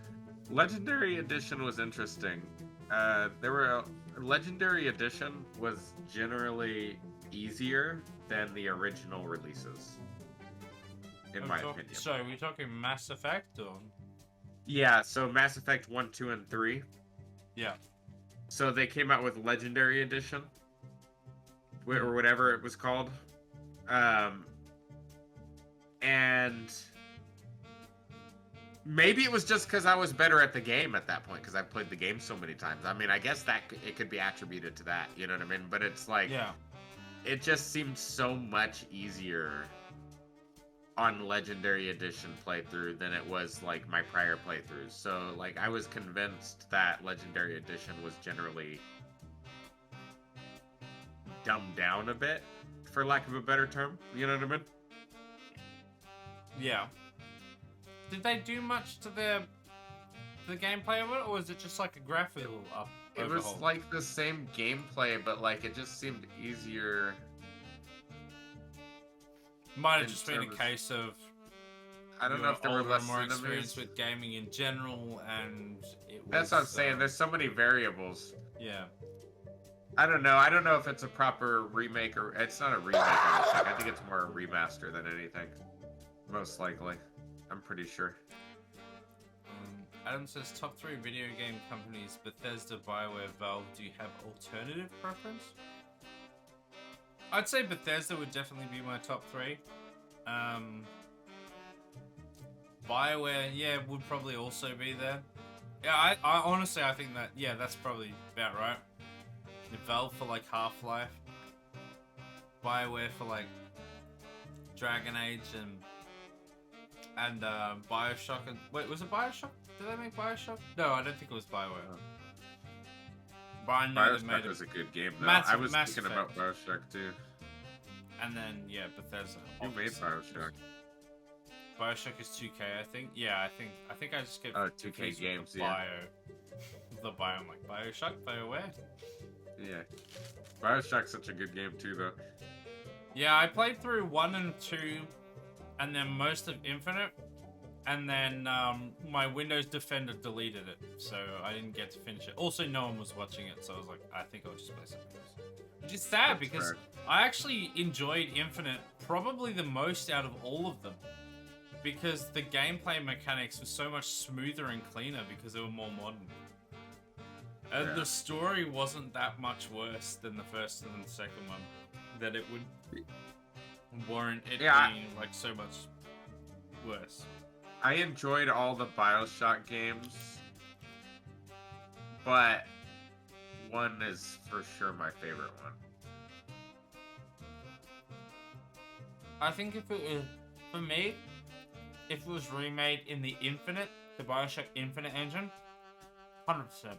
[SPEAKER 2] Legendary Edition was interesting. Legendary Edition was generally easier than the original releases, in my opinion.
[SPEAKER 1] So, we're talking Mass Effect or?
[SPEAKER 2] Yeah, so Mass Effect 1, 2, and 3.
[SPEAKER 1] Yeah.
[SPEAKER 2] So they came out with Legendary Edition, or whatever it was called. And maybe it was just because I was better at the game at that point, because I played the game so many times. I mean, I guess that it could be attributed to that, you know what I mean? But it's like,
[SPEAKER 1] Yeah.
[SPEAKER 2] it just seemed so much easier on Legendary Edition playthrough than it was like my prior playthroughs. So like I was convinced that Legendary Edition was generally dumbed down a bit, for lack of a better term. You know what I mean?
[SPEAKER 1] Yeah. Did they do much to the gameplay of it, or was it just like a graphical
[SPEAKER 2] It was
[SPEAKER 1] overhaul?
[SPEAKER 2] like the same gameplay, but like it just seemed easier.
[SPEAKER 1] Might have
[SPEAKER 2] in
[SPEAKER 1] just been a
[SPEAKER 2] terms-
[SPEAKER 1] case of
[SPEAKER 2] I don't
[SPEAKER 1] you
[SPEAKER 2] know if there were
[SPEAKER 1] older
[SPEAKER 2] less
[SPEAKER 1] and more
[SPEAKER 2] enemies.
[SPEAKER 1] experience with gaming in general, and it was.
[SPEAKER 2] That's what I'm saying. There's so many variables.
[SPEAKER 1] Yeah.
[SPEAKER 2] I don't know. I don't know if it's a proper remake or it's not a remake. I think it's more a remaster than anything. Most likely. I'm pretty sure.
[SPEAKER 1] Adam says top 3 video game companies: Bethesda, BioWare, Valve. Do you have alternative preference? I'd say Bethesda would definitely be my top 3. BioWare, yeah, would probably also be there. Yeah, I honestly, I think that, yeah, that's probably about right. Valve for like Half-Life, BioWare for like Dragon Age and Bioshock. And wait, was it Bioshock? Did they make Bioshock? No, I don't think it was BioWare. But I know they made
[SPEAKER 2] Bioshock
[SPEAKER 1] it.
[SPEAKER 2] was a good game though.
[SPEAKER 1] Mass-
[SPEAKER 2] I was
[SPEAKER 1] Mass
[SPEAKER 2] thinking about
[SPEAKER 1] Effect.
[SPEAKER 2] Bioshock too.
[SPEAKER 1] And then yeah, Bethesda.
[SPEAKER 2] Who made
[SPEAKER 1] obviously.
[SPEAKER 2] Bioshock?
[SPEAKER 1] Bioshock is 2K, I think. Yeah, I think I just get
[SPEAKER 2] Oh, 2K
[SPEAKER 1] confused with
[SPEAKER 2] games,
[SPEAKER 1] the
[SPEAKER 2] yeah.
[SPEAKER 1] The bio, I'm like Bioshock, BioWare.
[SPEAKER 2] Yeah. Bioshock's such a good game too though.
[SPEAKER 1] Yeah, I played through 1 and 2, and then most of Infinite, and then my Windows Defender deleted it, so I didn't get to finish it. Also, no one was watching it, so I was like, I think I'll just play something else. Which is sad
[SPEAKER 2] That's
[SPEAKER 1] because
[SPEAKER 2] fair.
[SPEAKER 1] I actually enjoyed Infinite probably the most out of all of them. Because the gameplay mechanics were so much smoother and cleaner because they were more modern. And
[SPEAKER 2] Yeah.
[SPEAKER 1] the story wasn't that much worse than the first and the second one. That it would warrant it
[SPEAKER 2] Yeah.
[SPEAKER 1] being like so much worse.
[SPEAKER 2] I enjoyed all the Bioshock games, but 1 is for sure my favorite one.
[SPEAKER 1] I think if it was, for me, if it was remade in the Bioshock Infinite engine, 100%.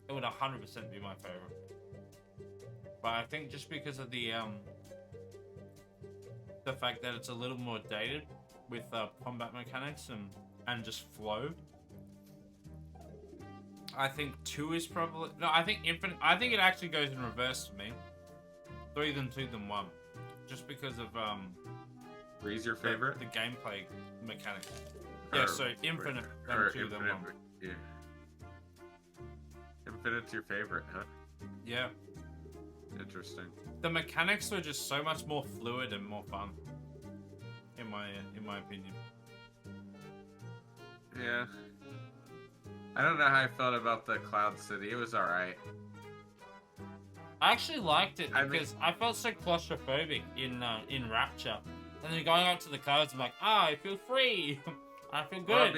[SPEAKER 1] It would 100% be my favorite. But I think just because of the fact that it's a little more dated with combat mechanics and just flow, I think 2 is probably... No, I think Infinite... I think it actually goes in reverse for me. 3 then 2 then 1. Just because of
[SPEAKER 2] 3's your favorite?
[SPEAKER 1] The gameplay mechanics. Yeah, so Infinite, them
[SPEAKER 2] or
[SPEAKER 1] two, them
[SPEAKER 2] Infinite,
[SPEAKER 1] one.
[SPEAKER 2] yeah. Infinite's your favorite, huh?
[SPEAKER 1] Yeah.
[SPEAKER 2] Interesting.
[SPEAKER 1] The mechanics are just so much more fluid and more fun. In my opinion.
[SPEAKER 2] Yeah. I don't know how I felt about the Cloud City. It was alright.
[SPEAKER 1] I actually liked it
[SPEAKER 2] I mean-
[SPEAKER 1] because I felt so claustrophobic in Rapture. And then going up to the clouds, I'm like, I feel free. I feel good.
[SPEAKER 2] Well,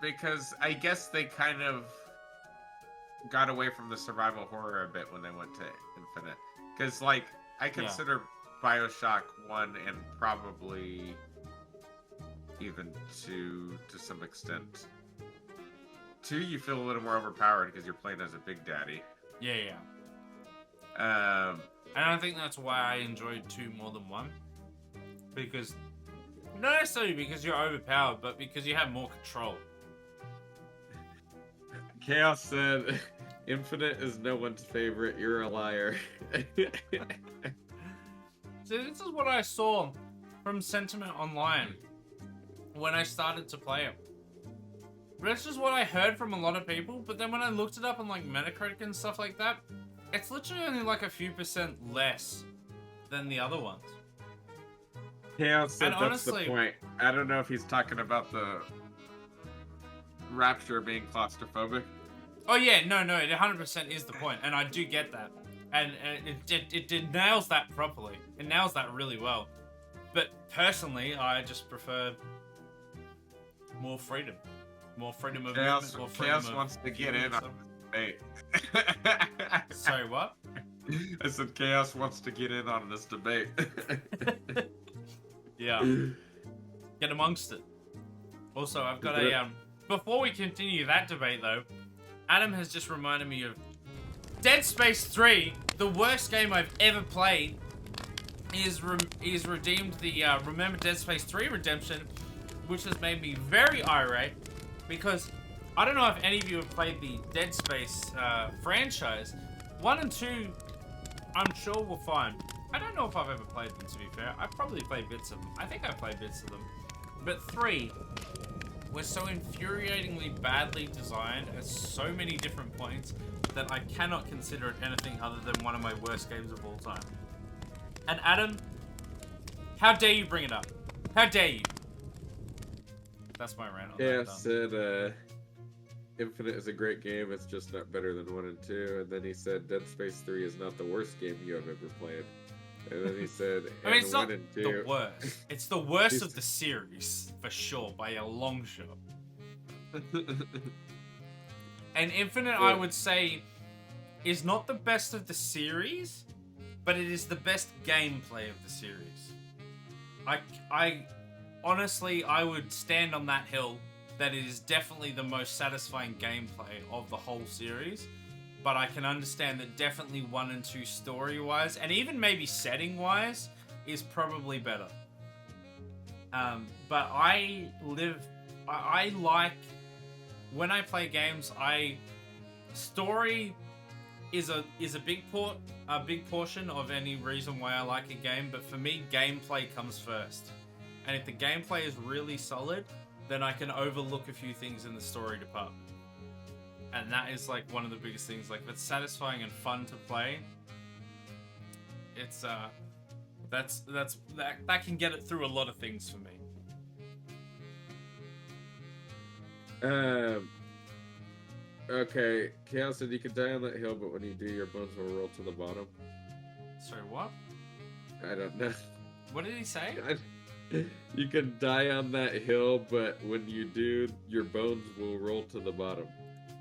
[SPEAKER 2] because I guess they kind of got away from the survival horror a bit when they went to Infinite. Because, like, I consider Bioshock 1 and probably even 2 to some extent. 2, you feel a little more overpowered because you're playing as a big daddy.
[SPEAKER 1] Yeah.
[SPEAKER 2] Um,
[SPEAKER 1] And I think that's why I enjoyed 2 more than 1. Because, not necessarily because you're overpowered, but because you have more control.
[SPEAKER 4] Chaos said, Infinite is no one's favorite. You're a liar.
[SPEAKER 1] So this is what I saw from Sentiment Online when I started to play it. This is what I heard from a lot of people, but then when I looked it up on like Metacritic and stuff like that, it's literally only like a few percent less than the other ones.
[SPEAKER 4] Chaos said
[SPEAKER 1] And
[SPEAKER 4] that's
[SPEAKER 1] honestly-
[SPEAKER 4] the point. I don't know if he's talking about the
[SPEAKER 2] Rapture being claustrophobic.
[SPEAKER 1] Oh yeah, no, it 100% is the point, and I do get that, and it nails that properly. It nails that really well. But personally, I just prefer more freedom of movement, more freedom
[SPEAKER 2] Chaos
[SPEAKER 1] of
[SPEAKER 2] wants to get
[SPEAKER 1] human
[SPEAKER 2] in on
[SPEAKER 1] stuff.
[SPEAKER 2] this debate.
[SPEAKER 1] Sorry, what?
[SPEAKER 2] I said Chaos wants to get in on this debate.
[SPEAKER 1] Yeah, get amongst it. Also, I've got a before we continue that debate though, Adam has just reminded me of Dead Space 3, the worst game I've ever played. Is redeemed the Remember Dead Space 3 redemption, which has made me very irate because I don't know if any of you have played the Dead Space franchise. 1 and 2, I'm sure were fine. I don't know if I've ever played them, to be fair. I've probably played bits of them. I think I've played bits of them. But 3 was so infuriatingly badly designed at so many different points that I cannot consider it anything other than one of my worst games of all time. And Adam, how dare you bring it up? How dare you? That's my rant on that.
[SPEAKER 4] Chaos
[SPEAKER 1] Done.
[SPEAKER 4] said, Infinite is a great game. It's just not better than 1 and 2. And then he said, Dead Space 3 is not the worst game you have ever played. And then he said,
[SPEAKER 1] I mean, it's
[SPEAKER 4] and
[SPEAKER 1] not
[SPEAKER 4] 1 and 2.
[SPEAKER 1] the worst. It's the worst of the series, for sure, by a long shot. And Infinite, I would say, is not the best of the series, but it is the best gameplay of the series. I honestly, I would stand on that hill that it is definitely the most satisfying gameplay of the whole series. But I can understand that definitely 1 and 2 story-wise, and even maybe setting-wise, is probably better. But I like, when I play games, story is a big portion of any reason why I like a game, but for me, gameplay comes first. And if the gameplay is really solid, then I can overlook a few things in the story department. And that is like one of the biggest things. Like, if it's satisfying and fun to play, it's that can get it through a lot of things for me.
[SPEAKER 4] Okay, Chaos said you can die on that hill, but when you do, your bones will roll to the bottom.
[SPEAKER 1] Sorry, what?
[SPEAKER 4] I don't know.
[SPEAKER 1] What did he say?
[SPEAKER 4] You can die on that hill, but when you do, your bones will roll to the bottom.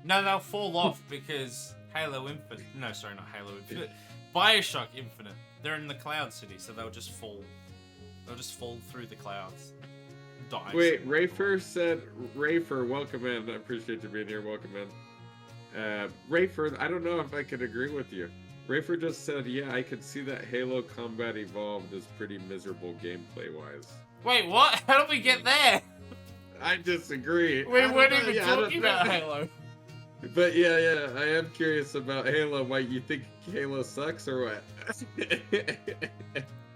[SPEAKER 1] No, they'll fall off because Halo Infinite. No, sorry, not Halo Infinite. Bioshock Infinite. They're in the Cloud City, so they'll just fall. They'll just fall through the clouds. Die.
[SPEAKER 4] Wait, Rayfer said, Rayfer, welcome in. I appreciate you being here. Welcome in. Rayfer, I don't know if I could agree with you. Rayfer just said, yeah, I could see that Halo Combat Evolved is pretty miserable gameplay-wise.
[SPEAKER 1] Wait, what? How did we get there?
[SPEAKER 4] I disagree.
[SPEAKER 1] We
[SPEAKER 4] I don't
[SPEAKER 1] weren't
[SPEAKER 4] know,
[SPEAKER 1] even
[SPEAKER 4] yeah, I don't
[SPEAKER 1] talking about
[SPEAKER 4] know.
[SPEAKER 1] Halo.
[SPEAKER 4] But yeah, I am curious about Halo. Why, you think Halo sucks or what?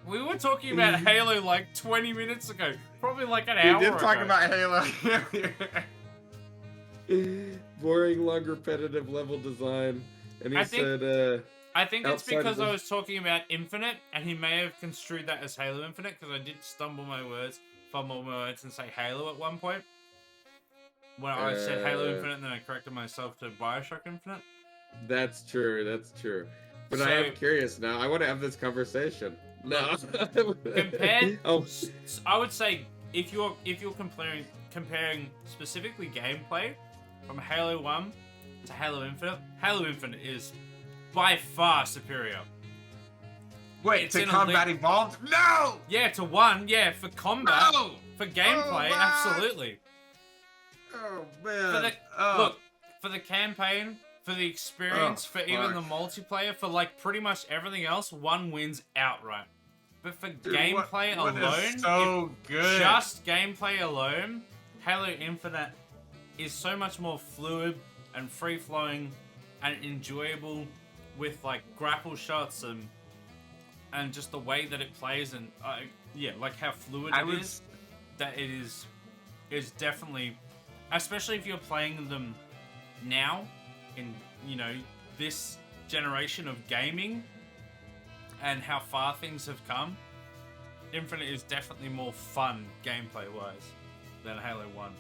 [SPEAKER 1] We were talking about Halo like 20 minutes ago. Probably like an hour
[SPEAKER 2] We did
[SPEAKER 1] ago.
[SPEAKER 2] talk about Halo.
[SPEAKER 4] Boring, long, repetitive level design. And he
[SPEAKER 1] I think-
[SPEAKER 4] said,
[SPEAKER 1] I think it's
[SPEAKER 4] outside of
[SPEAKER 1] because
[SPEAKER 4] the-
[SPEAKER 1] I was talking about Infinite, and he may have construed that as Halo Infinite, because I did fumble my words, and say Halo at one point. When I said Halo Infinite, and then I corrected myself to Bioshock Infinite.
[SPEAKER 4] that's true, that's true. But I
[SPEAKER 1] So-
[SPEAKER 4] am curious now. I want to have this conversation. No.
[SPEAKER 1] Compared,
[SPEAKER 4] Oh,
[SPEAKER 1] I would say if you're comparing specifically gameplay from Halo 1 to Halo Infinite is by far superior.
[SPEAKER 2] Wait,
[SPEAKER 1] It's
[SPEAKER 2] to
[SPEAKER 1] in a
[SPEAKER 2] Combat Evolved? No!
[SPEAKER 1] Yeah, to 1, yeah, for combat,
[SPEAKER 2] No!
[SPEAKER 1] for gameplay,
[SPEAKER 2] what?
[SPEAKER 1] absolutely.
[SPEAKER 2] Oh,
[SPEAKER 1] For
[SPEAKER 2] man.
[SPEAKER 1] the,
[SPEAKER 2] Oh.
[SPEAKER 1] Look, for the campaign, for the experience,
[SPEAKER 2] Oh,
[SPEAKER 1] for even the
[SPEAKER 2] fuck.
[SPEAKER 1] multiplayer, for like pretty much everything else, 1 wins outright. But for
[SPEAKER 2] Dude,
[SPEAKER 1] gameplay
[SPEAKER 2] what is
[SPEAKER 1] alone,
[SPEAKER 2] so good.
[SPEAKER 1] just gameplay alone, Halo Infinite is so much more fluid and free-flowing and enjoyable with like grapple shots and just the way that it plays and yeah, like how fluid
[SPEAKER 2] I
[SPEAKER 1] it
[SPEAKER 2] would
[SPEAKER 1] is. That it is definitely, especially if you're playing them now in this generation of gaming and how far things have come. Infinite is definitely more fun gameplay-wise than Halo 1.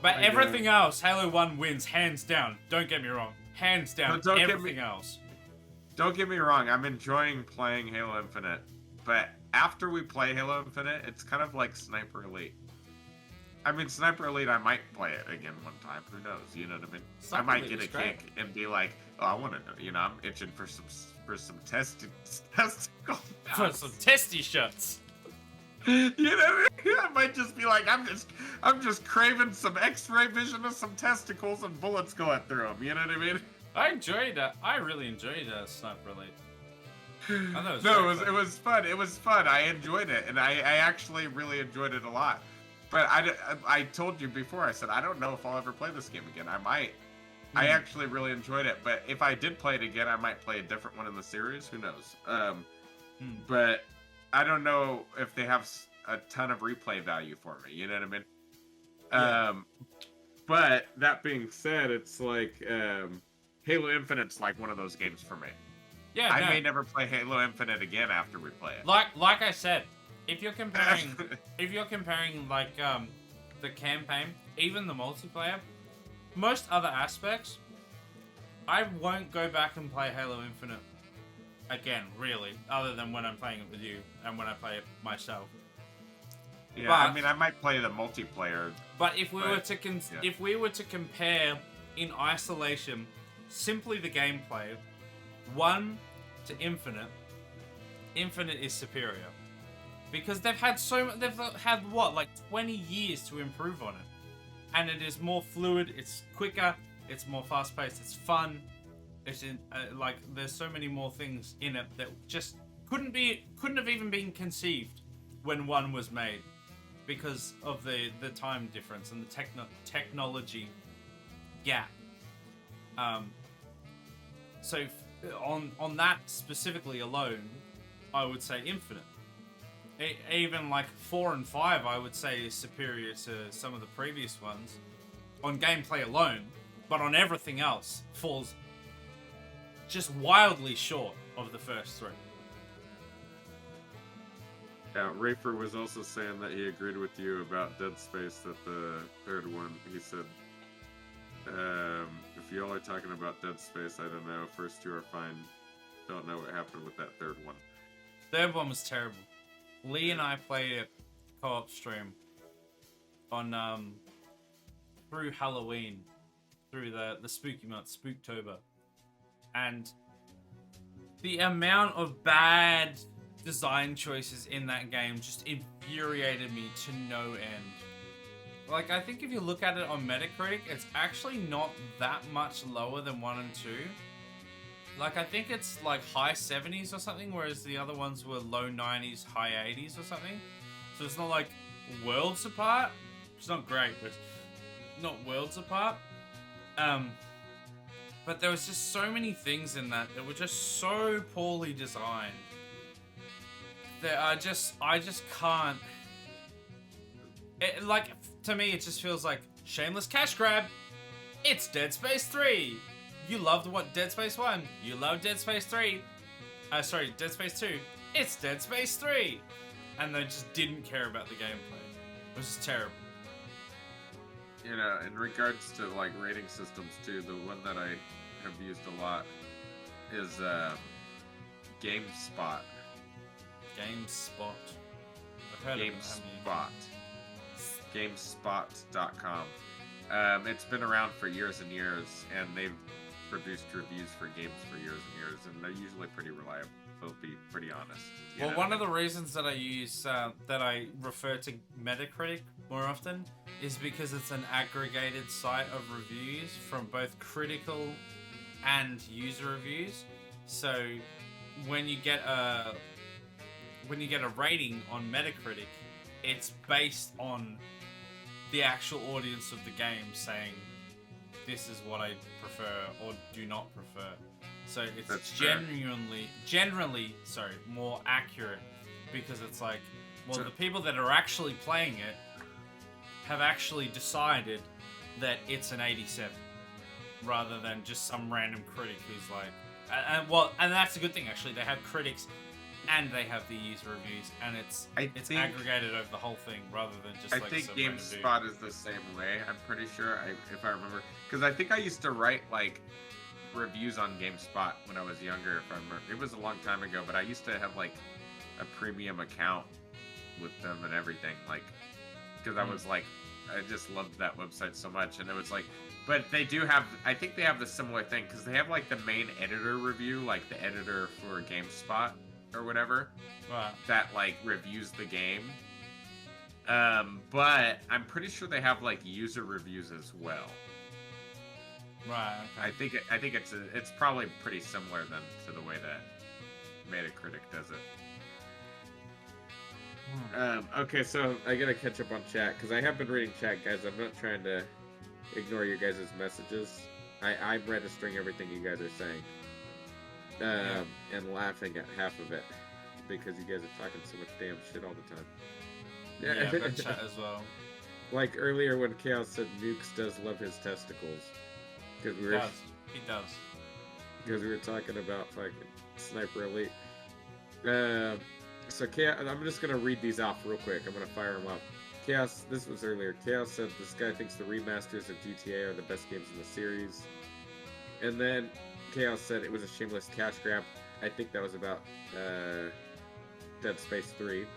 [SPEAKER 1] But everything else, Halo 1 wins, hands down. Don't get me wrong. Hands down,
[SPEAKER 2] But don't get me-
[SPEAKER 1] everything else.
[SPEAKER 2] Don't get me wrong, I'm enjoying playing Halo Infinite, but after we play Halo Infinite, it's kind of like Sniper Elite. I mean, Sniper Elite, I might play it again one time. Who knows? You know what I mean?
[SPEAKER 1] Sniper
[SPEAKER 2] I might
[SPEAKER 1] Elite
[SPEAKER 2] get a
[SPEAKER 1] is great.
[SPEAKER 2] kick and be like, "Oh, I want to." I'm itching for some testicle.
[SPEAKER 1] For some testy shots.
[SPEAKER 2] You know, I might just be like, I'm just craving some X-ray vision of some testicles and bullets going through them. You know what I mean?
[SPEAKER 1] I enjoyed that. I really enjoyed Sniper Elite. I thought it was
[SPEAKER 2] No,
[SPEAKER 1] very
[SPEAKER 2] it was fun. It was fun. I enjoyed it, and I actually really enjoyed it a lot. But I told you before. I said I don't know if I'll ever play this game again. I might. I actually really enjoyed it, but if I did play it again, I might play a different one in the series. Who knows? But I don't know if they have a ton of replay value for me. You know what I mean?
[SPEAKER 1] Yeah.
[SPEAKER 4] but that being said, it's like,
[SPEAKER 2] Halo Infinite's like one of those games for me.
[SPEAKER 1] Yeah,
[SPEAKER 2] I
[SPEAKER 1] no.
[SPEAKER 2] may never play Halo Infinite again after we play it.
[SPEAKER 1] Like I said, if you're comparing like the campaign, even the multiplayer, most other aspects, I won't go back and play Halo Infinite again, really, other than when I'm playing it with you and when I play it myself.
[SPEAKER 2] Yeah,
[SPEAKER 1] But-
[SPEAKER 2] I mean, I might play the multiplayer.
[SPEAKER 1] But if we
[SPEAKER 2] Right.
[SPEAKER 1] were to
[SPEAKER 2] Yeah.
[SPEAKER 1] if we were to compare in isolation simply the gameplay, 1 to Infinite is superior because they've had what, like 20 years to improve on it, and it is more fluid, it's quicker, it's more fast-paced, it's fun. It's like there's so many more things in it that just couldn't have even been conceived when 1 was made, because of the time difference and the technology gap. So on that specifically alone, I would say Infinite. Even like 4 and 5, I would say is superior to some of the previous ones on gameplay alone, but on everything else falls just wildly short of the first 3.
[SPEAKER 4] yeah, Rafer was also saying that he agreed with you about Dead Space, that the third one, he said, if y'all are talking about Dead Space, I don't know, first 2 are fine. Don't know what happened with that third one.
[SPEAKER 1] Third one was terrible. Lee and I played it co-op stream on through Halloween, through the spooky month, Spooktober, and the amount of bad design choices in that game just infuriated me to no end. Like, I think if you look at it on Metacritic, it's actually not that much lower than 1 and 2. Like, I think it's like high 70s or something, whereas the other ones were low 90s, high 80s or something. So it's not like worlds apart. It's not great, but it's not worlds apart. But there was just so many things in that were just so poorly designed I just can't. Like, to me, it just feels like shameless cash grab. It's Dead Space 3. You loved what Dead Space 1. You love Dead Space 3. Sorry, Dead Space 2. It's Dead Space 3. And they just didn't care about the gameplay. It was just terrible.
[SPEAKER 4] You know, in regards to like rating systems too, the one that I have used a lot is GameSpot.
[SPEAKER 1] GameSpot. I've heard of it,
[SPEAKER 4] GameSpot. GameSpot.com. It's been around for years and years, and they've produced reviews for games for years and years, and they're usually pretty reliable. To be pretty honest.
[SPEAKER 1] Well, one of the reasons that I use that I refer to Metacritic more often is because it's an aggregated site of reviews from both critical and user reviews. So when you get a rating on Metacritic, it's based on the actual audience of the game saying this is what I prefer or do not prefer. So it's generally more accurate because it's like, well, the people that are actually playing it have actually decided that it's an 87 rather than just some random critic who's like, and that's a good thing actually. They have critics and they have the user reviews, and it's aggregated over the whole thing rather than just like. I think
[SPEAKER 4] GameSpot is the same way. I'm pretty sure, if I remember, because I think I used to write like reviews on GameSpot when I was younger. If I remember, it was a long time ago, but I used to have like a premium account with them and everything, like because I was like, I just loved that website so much, and it was like. But they do have, I think they have the similar thing because they have like the main editor review, like the editor for GameSpot or whatever,
[SPEAKER 1] right,
[SPEAKER 4] that like reviews the game. But I'm pretty sure they have like user reviews as well.
[SPEAKER 1] Right. Okay.
[SPEAKER 4] I think it's probably pretty similar then to the way that Metacritic does it. Okay, so I gotta catch up on chat because I have been reading chat, guys. I'm not trying to ignore your guys' messages. I'm registering everything you guys are saying. And laughing at half of it because you guys are talking so much damn shit all the time.
[SPEAKER 1] Yeah, I've got chat as well.
[SPEAKER 4] Like earlier when Chaos said Nukes does love his testicles. Because
[SPEAKER 1] He does.
[SPEAKER 4] Because we were talking about fucking Sniper Elite. So Chaos, I'm just gonna read these off real quick. I'm gonna fire them up. Chaos, this was earlier. Chaos said this guy thinks the remasters of GTA are the best games in the series. And then Chaos said it was a shameless cash grab. I think that was about Dead Space 3.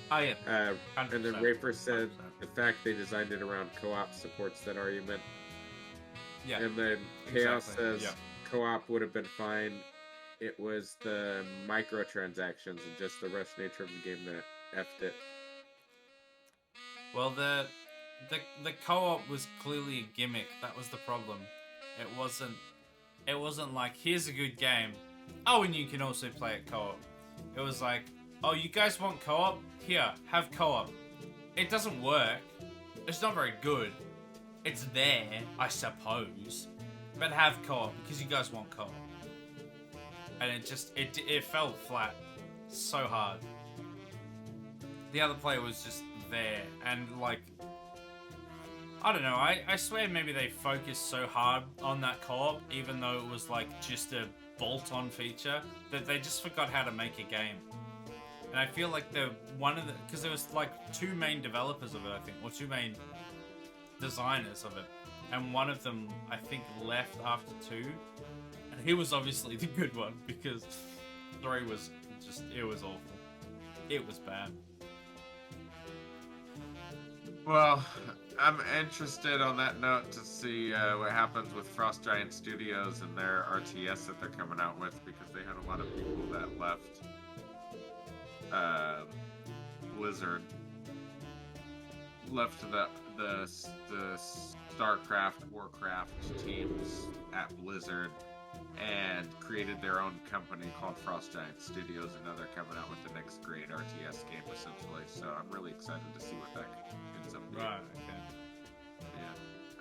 [SPEAKER 1] Oh yeah.
[SPEAKER 4] And then Rafer said 100%. The fact they designed it around co-op supports that argument.
[SPEAKER 1] Yeah.
[SPEAKER 4] And then Chaos says co-op would have been fine. It was the microtransactions and just the rush nature of the game that effed it.
[SPEAKER 1] Well, the co-op was clearly a gimmick. That was the problem. It wasn't like, here's a good game. Oh, and you can also play it co-op. It was like, oh, you guys want co-op? Here, have co-op. It doesn't work. It's not very good. It's there, I suppose. But have co-op because you guys want co-op. And it fell flat so hard. The other player was just there, and like, I don't know, I swear maybe they focused so hard on that co-op, even though it was like just a bolt-on feature, that they just forgot how to make a game. And I feel like because there was like two main developers of it, I think, or two main designers of it, and one of them I think left after 2, and he was obviously the good one because 3 was just, it was awful. It was bad.
[SPEAKER 4] Well, I'm interested on that note to see what happens with Frost Giant Studios and their RTS that they're coming out with, because they had a lot of people that left Blizzard, left the StarCraft, Warcraft teams at Blizzard, and created their own company called Frost Giant Studios, and now they're coming out with the next great RTS game, essentially. So I'm really excited to see what that ends up being.
[SPEAKER 1] Right, okay.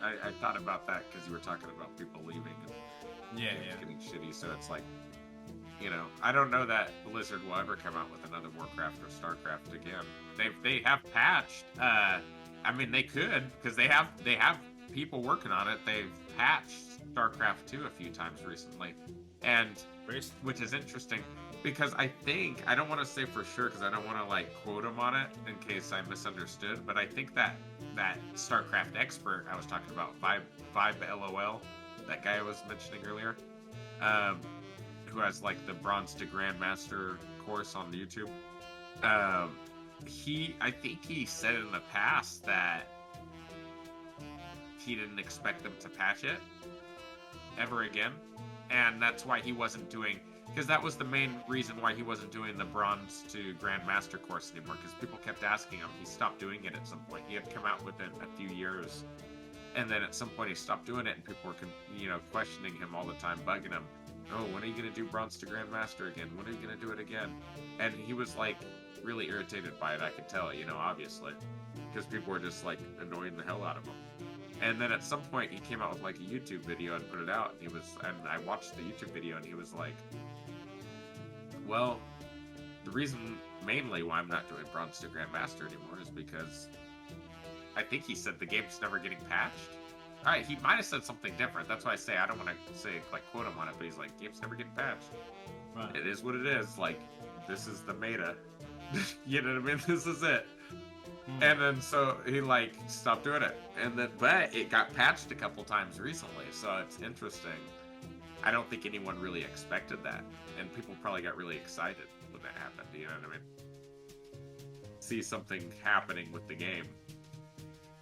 [SPEAKER 4] Yeah. I thought about that because you were talking about people leaving and games getting shitty, so it's like,
[SPEAKER 2] You know, I don't know that Blizzard will ever come out with another Warcraft or Starcraft again. They have patched. I mean, they could because they have people working on it. They've patched StarCraft 2 a few times recently, and which is interesting because I don't want to say for sure because I don't want to like quote them on it in case I misunderstood, but I think that StarCraft expert I was talking about, Vibe LOL, that guy I was mentioning earlier, who has like the Bronze to Grandmaster course on YouTube. I think he said in the past that he didn't expect them to patch it ever again, and that's why he wasn't doing, because that was the main reason why he wasn't doing the Bronze to Grandmaster course anymore, because people kept asking him. He stopped doing it at some point. He had come out with it a few years, and then at some point he stopped doing it, and people were questioning him all the time, bugging him. Oh, when are you going to do Bronze to Grandmaster again? When are you going to do it again? And he was like really irritated by it, I could tell, obviously, because people were just like annoying the hell out of him. And then at some point he came out with like a YouTube video and put it out, and I watched the YouTube video, and he was like, well, the reason mainly why I'm not doing Bronze to Grandmaster anymore is because I think he said the game's never getting patched. All right, he might have said something different. That's why I say I don't want to say like quote him on it, but he's like, game's never getting patched. Right. It is what it is. Like, this is the meta. You know what I mean? This is it. And then so he like stopped doing it, but it got patched a couple times recently, so it's interesting. I don't think anyone really expected that, and people probably got really excited when that happened. You know what I mean? See something happening with the game,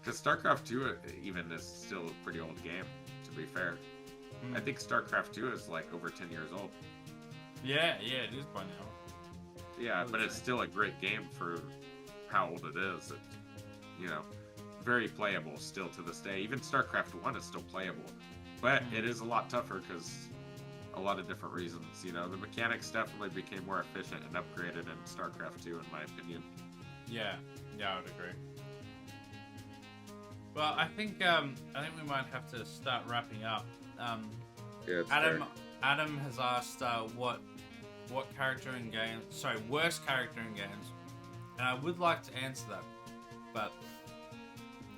[SPEAKER 2] because StarCraft 2 even is still a pretty old game. To be fair, I think StarCraft 2 is like over 10 years old.
[SPEAKER 1] Yeah, it is by now.
[SPEAKER 2] Yeah, but it's still a great game for how old it is. Very playable still to this day. Even StarCraft 1 is still playable, but it is a lot tougher because a lot of different reasons. The mechanics definitely became more efficient and upgraded in StarCraft 2, in my opinion.
[SPEAKER 1] Yeah, I would agree. Well, I think we might have to start wrapping up. Adam has asked what character in games, worst character in games, and I would like to answer that, but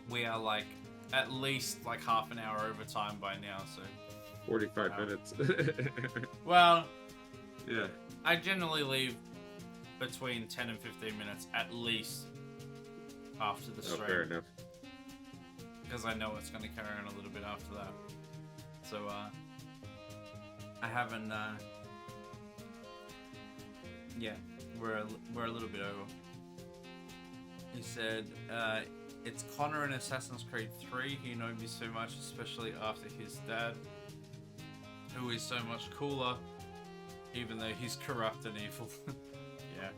[SPEAKER 1] we are like at least like half an hour over time by now, so
[SPEAKER 4] 45 minutes.
[SPEAKER 1] Well,
[SPEAKER 2] yeah,
[SPEAKER 1] I generally leave between 10 and 15 minutes at least after the stream.
[SPEAKER 4] Fair enough.
[SPEAKER 1] Because I know it's going to carry on a little bit after that. So, I haven't, we're a little bit over. He said, it's Connor in Assassin's Creed 3. He knows me so much, especially after his dad, who is so much cooler, even though he's corrupt and evil. Yeah.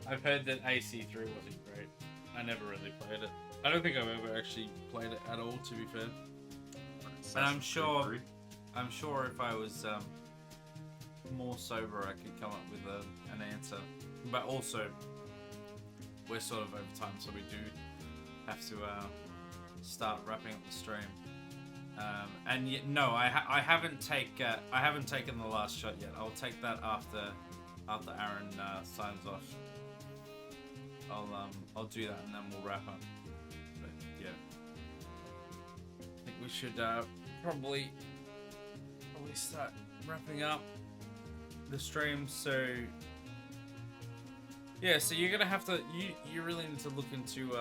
[SPEAKER 1] I've heard that AC3 wasn't great. I never really played it. I don't think I've ever actually played it at all, to be fair. And I'm sure if I was more sober, I could come up with an answer. But also, we're sort of over time, so we do have to start wrapping up the stream. And yet, no, I haven't taken the last shot yet. I'll take that after Aaron signs off. I'll do that and then we'll wrap up. But yeah, I think we should probably start wrapping up the stream. So yeah, so you're gonna have to you really need to look into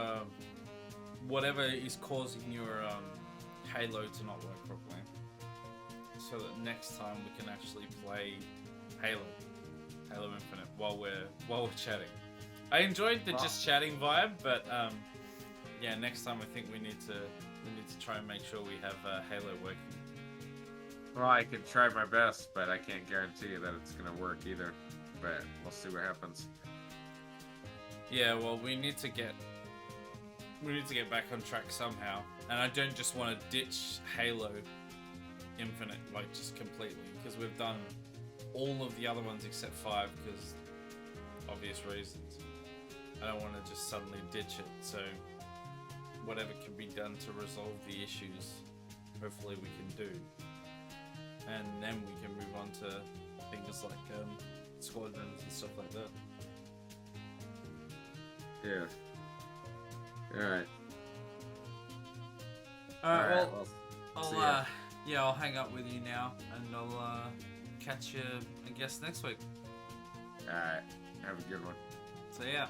[SPEAKER 1] whatever is causing your Halo to not work properly, so that next time we can actually play Halo Infinite while we're chatting. I enjoyed the just chatting vibe, but yeah, next time I think we need to try and make sure we have Halo working.
[SPEAKER 2] Well, I can try my best, but I can't guarantee you that it's gonna work either. But we'll see what happens.
[SPEAKER 1] Yeah, well, we need to get back on track somehow, and I don't just want to ditch Halo Infinite like just completely, because we've done all of the other ones except 5 because obvious reasons. I don't want to just suddenly ditch it, so whatever can be done to resolve the issues, hopefully we can do. and then we can move on to things like squadrons and stuff like that.
[SPEAKER 4] Yeah. Alright.
[SPEAKER 1] Alright,
[SPEAKER 4] Well, see ya.
[SPEAKER 1] I'll hang up with you now, and I'll catch you, I guess, next week.
[SPEAKER 2] Alright. Have a good one.
[SPEAKER 1] So yeah.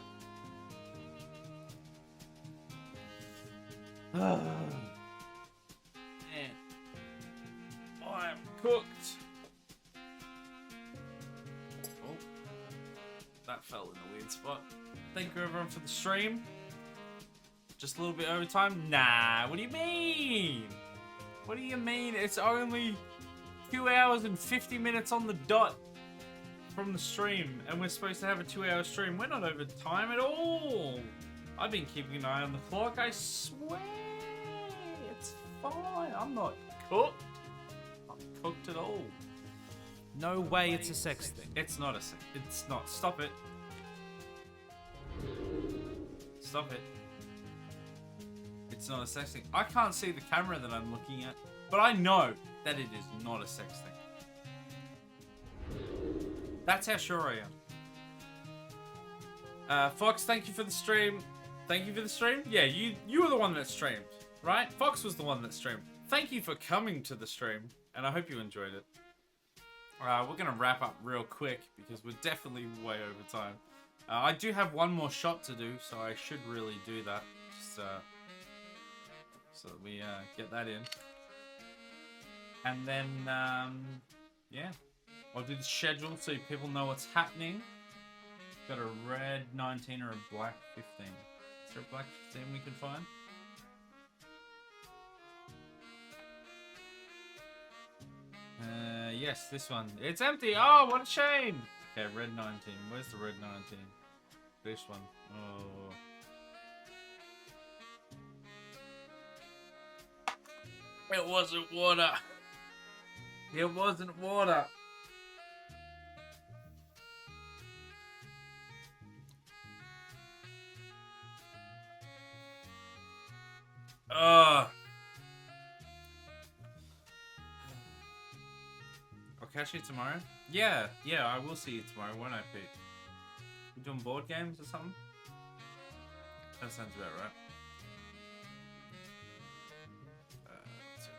[SPEAKER 1] Man, I am cooked. Oh, that fell in a weird spot. Thank you everyone for the stream. Just a little bit overtime? Nah, what do you mean? What do you mean? It's only 2 hours and 50 minutes on the dot from the stream, and we're supposed to have a 2-hour stream. We're not over time at all. I've been keeping an eye on the clock. I swear, it's fine. I'm not cooked. Not cooked at all. No way it's a sex thing. It's not a sex. It's not. Stop it. Stop it. It's not a sex thing. I can't see the camera that I'm looking at, but I know that it is not a sex thing. That's how sure I am. Fox, thank you for the stream. Thank you for the stream? Yeah, you were the one that streamed, right? Fox was the one that streamed. Thank you for coming to the stream, and I hope you enjoyed it. We're going to wrap up real quick, because we're definitely way over time. I do have one more shot to do, so I should really do that. Just so that we get that in. And then, yeah. I'll do the schedule so people know what's happening. Got a red 19 or a black 15. Is there a black 15 we can find? Yes, this one. It's empty! Oh, what a shame! Okay, red 19. Where's the red 19? This one. Oh. It wasn't water. It wasn't water. I'll catch you tomorrow. Yeah, I will see you tomorrow, won't I, Pete? We doing board games or something? That sounds about right. Let's see.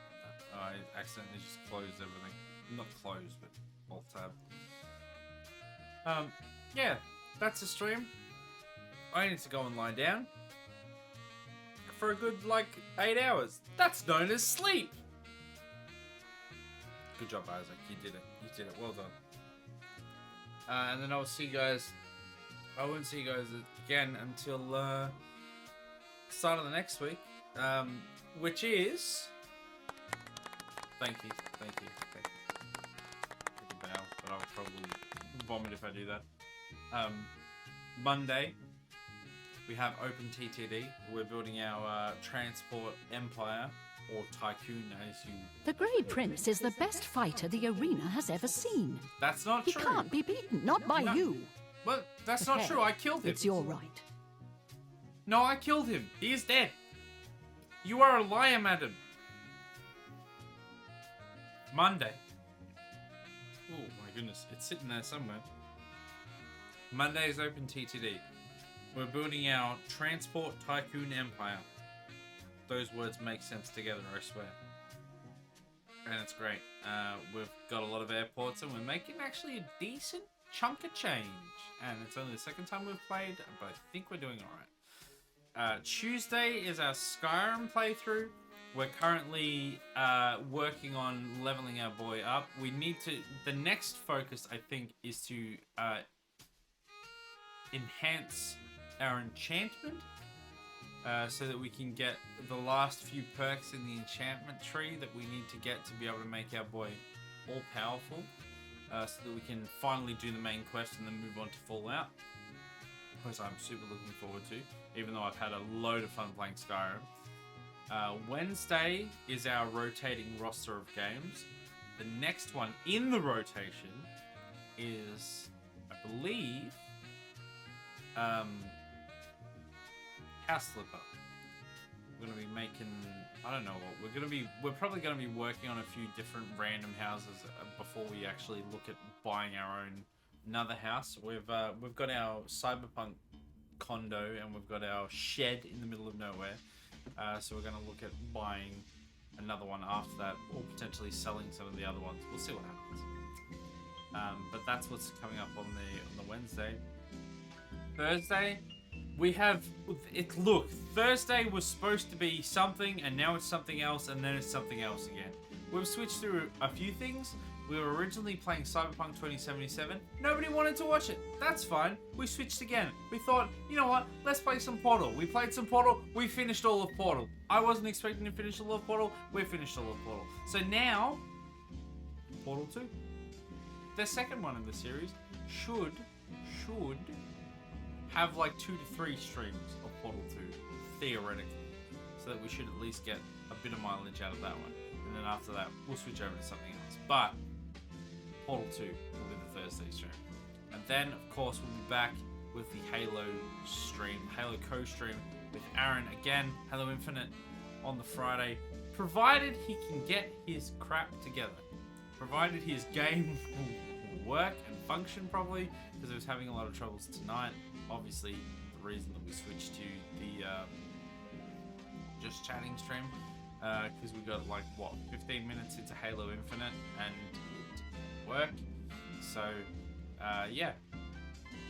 [SPEAKER 1] Oh, I accidentally just closed everything. Not closed, but alt tab. Yeah, that's the stream. I need to go and lie down for a good, 8 hours. That's known as sleep. Good job, Isaac. You did it. You did it. Well done. And then I'll see you guys. I won't see you guys again until start of the next week, which is. Thank you. Take a bow, but I'll probably vomit if I do that. Monday, we have Open TTD. We're building our transport empire, or tycoon, as you...
[SPEAKER 6] The Grey Prince is the best fighter the arena has ever seen.
[SPEAKER 1] That's not
[SPEAKER 6] He
[SPEAKER 1] true.
[SPEAKER 6] can't be beaten, not by
[SPEAKER 1] No.
[SPEAKER 6] you.
[SPEAKER 1] Well, that's
[SPEAKER 6] But
[SPEAKER 1] not
[SPEAKER 6] hey,
[SPEAKER 1] true. I killed him.
[SPEAKER 6] It's your right.
[SPEAKER 1] No, I killed him. He is dead. You are a liar, madam. Monday. Oh my goodness, it's sitting there somewhere. Monday is Open TTD. We're building our transport tycoon empire. Those words make sense together, I swear. And it's great. We've got a lot of airports, and we're making actually a decent chunk of change. And it's only the second time we've played, but I think we're doing alright. Tuesday is our Skyrim playthrough. We're currently working on leveling our boy up. We need to... The next focus, I think, is to enhance our enchantment so that we can get the last few perks in the enchantment tree that we need to get to be able to make our boy all-powerful, so that we can finally do the main quest and then move on to Fallout, which I'm super looking forward to, even though I've had a load of fun playing Skyrim. Wednesday is our rotating roster of games. The next one in the rotation is, I believe, House Flipper. We're gonna be making, I don't know what we're probably gonna be working on a few different random houses before we actually look at buying our own another house. We've got our cyberpunk condo and we've got our shed in the middle of nowhere. So we're gonna look at buying another one after that, or potentially selling some of the other ones. We'll see what happens. But that's what's coming up on the Wednesday. Thursday, we have it. Look, Thursday was supposed to be something, and now it's something else, and then it's something else again. We've switched through a few things. We were originally playing Cyberpunk 2077. Nobody wanted to watch it. That's fine. We switched again. We thought, you know what? Let's play some Portal. We played some Portal. We finished all of Portal. I wasn't expecting to finish all of Portal. We finished all of Portal. So now, Portal 2. The second one in the series should have like 2 to 3 streams of Portal 2, theoretically. So that we should at least get a bit of mileage out of that one. And then after that, we'll switch over to something else. But Portal 2 will be the Thursday stream. And then, of course, we'll be back with the Halo stream, Halo co-stream with Aaron. Again, Halo Infinite on the Friday. Provided he can get his crap together. Provided his game will work and function properly. Because it was having a lot of troubles tonight. Obviously, the reason that we switched to the just chatting stream. Because we got like, what, 15 minutes into Halo Infinite and it didn't work. So, yeah,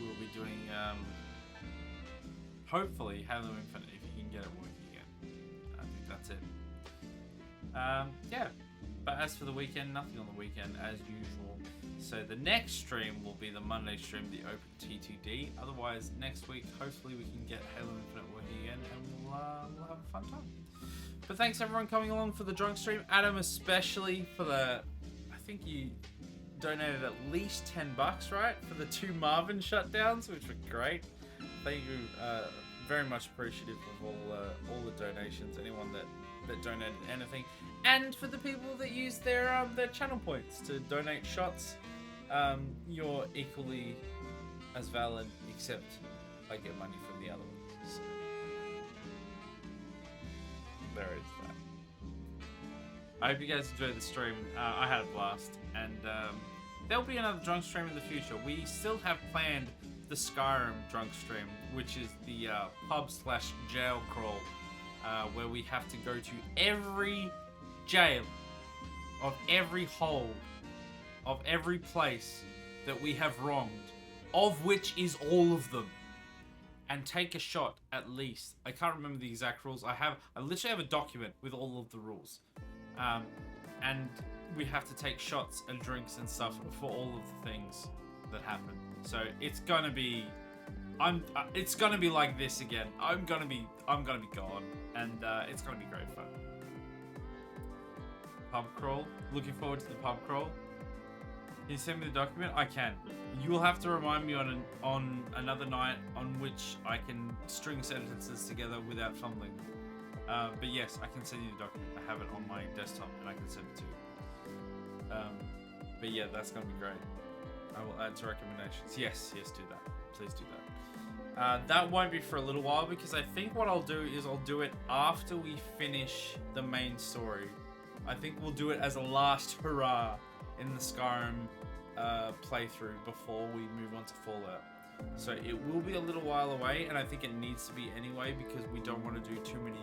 [SPEAKER 1] we'll be doing, hopefully, Halo Infinite if you can get it working again. I think that's it. Yeah, but as for the weekend, nothing on the weekend as usual. So the next stream will be the Monday stream, the Open T2D. Otherwise, next week, hopefully we can get Halo Infinite working again and we'll have a fun time. But thanks everyone coming along for the drunk stream. Adam especially for the, I think you donated at least $10, right? For the 2 Marvin shutdowns, which were great. Thank you, very much appreciative of all the donations, anyone that donated anything. And for the people that use their channel points to donate shots, you're equally as valid, except I get money from the other ones. So. There is that. I hope you guys enjoyed the stream. I had a blast, and there'll be another drunk stream in the future. We still have planned the Skyrim drunk stream, which is the pub/jail crawl, where we have to go to every jail of every hold of every place that we have wronged, of which is all of them. And take a shot at least. I can't remember the exact rules. I literally have a document with all of the rules, and we have to take shots and drinks and stuff for all of the things that happen. So it's gonna be, it's gonna be like this again. I'm gonna be gone, and it's gonna be great fun. Pub crawl. Looking forward to the pub crawl. Can you send me the document? I can. You will have to remind me on another night on which I can string sentences together without fumbling. But yes, I can send you the document. I have it on my desktop and I can send it to you. But yeah, that's going to be great. I will add to recommendations. Yes, do that. Please do that. That won't be for a little while because I think what I'll do is I'll do it after we finish the main story. I think we'll do it as a last hurrah in the Skyrim playthrough before we move on to Fallout. So it will be a little while away, and I think it needs to be anyway because we don't want to do too many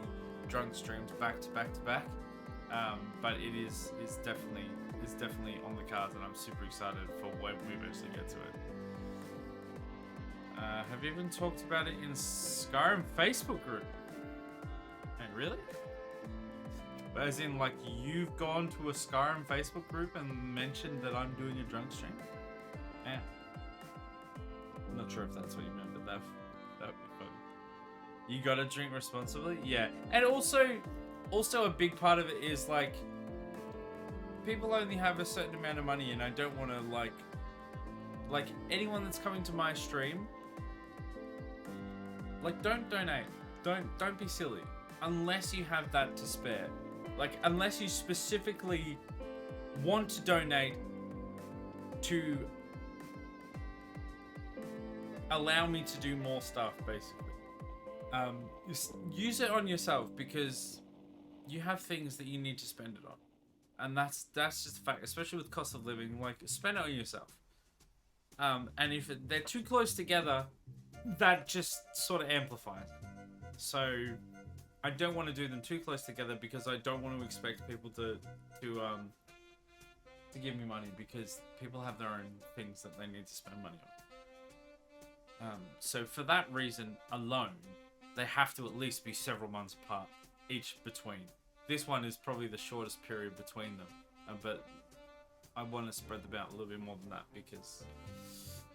[SPEAKER 1] drunk streams back to back to back. But it is definitely on the cards, and I'm super excited for when we eventually get to it. Have you even talked about it in Skyrim Facebook group? Hey, really? As in, like, you've gone to a Skyrim Facebook group and mentioned that I'm doing a drunk stream? Yeah. I'm not sure if that's what you meant, but that would be fun. You gotta drink responsibly? Yeah. And also a big part of it is, like, people only have a certain amount of money, and I don't want to, like, anyone that's coming to my stream, like, don't donate. Don't be silly. Unless you have that to spare. Like, unless you specifically want to donate to allow me to do more stuff, basically. use it on yourself because you have things that you need to spend it on, and that's just a fact. Especially with cost of living, like spend it on yourself. And if they're too close together, that just sort of amplifies. So I don't want to do them too close together because I don't want to expect people to give me money because people have their own things that they need to spend money on. So for that reason alone, they have to at least be several months apart each between. This one is probably the shortest period between them, but I want to spread them out a little bit more than that because,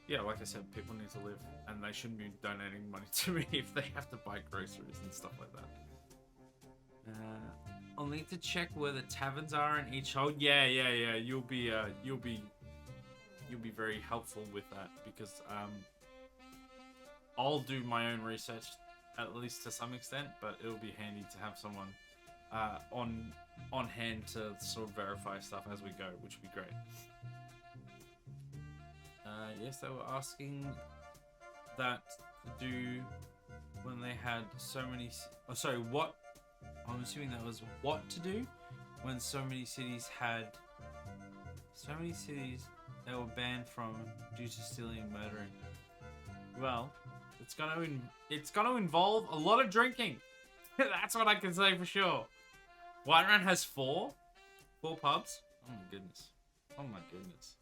[SPEAKER 1] yeah, like I said, people need to live and they shouldn't be donating money to me if they have to buy groceries and stuff like that. I'll need to check where the taverns are in each hold. Yeah. You'll be very helpful with that because I'll do my own research at least to some extent, but it'll be handy to have someone on hand to sort of verify stuff as we go, which would be great. Yes, they were asking that to do when they had so many. Oh, sorry, what? I'm assuming that was what to do when so many cities they were banned from due to stealing and murdering. Well, it's gonna involve a lot of drinking. That's what I can say for sure. Whiterun has four pubs. Oh my goodness.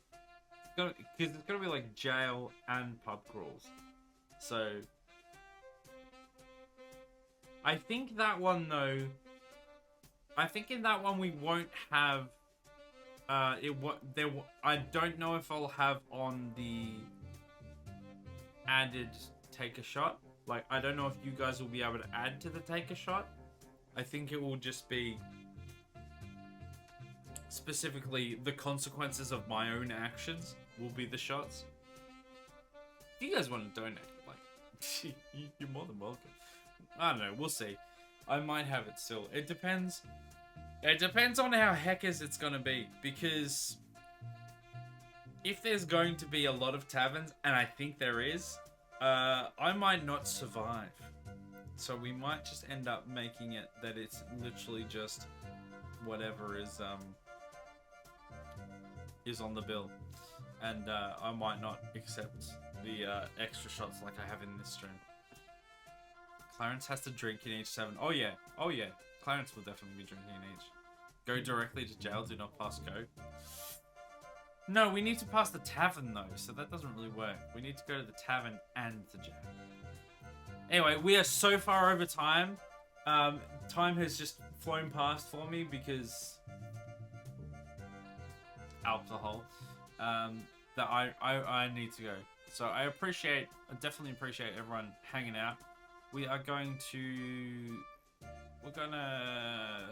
[SPEAKER 1] Because it's gonna be like jail and pub crawls. So I think that one though. I think in that one we won't have. I don't know if I'll have on the added take a shot. Like I don't know if you guys will be able to add to the take a shot. I think it will just be specifically the consequences of my own actions will be the shots. If you guys want to donate, like you're more than welcome. I don't know, we'll see. I might have it still. It depends. It depends on how heckers it's gonna be, because if there's going to be a lot of taverns, and I think there is, I might not survive. So we might just end up making it that it's literally just whatever is on the bill, and I might not accept the extra shots like I have in this stream. Clarence has to drink in each 7. Oh yeah. Clarence will definitely be drinking in each. Go directly to jail, do not pass go. No, we need to pass the tavern though, so that doesn't really work. We need to go to the tavern and the jail. Anyway, we are so far over time. Time has just flown past for me because alcohol. That I need to go. So I definitely appreciate everyone hanging out. We are going to. We're gonna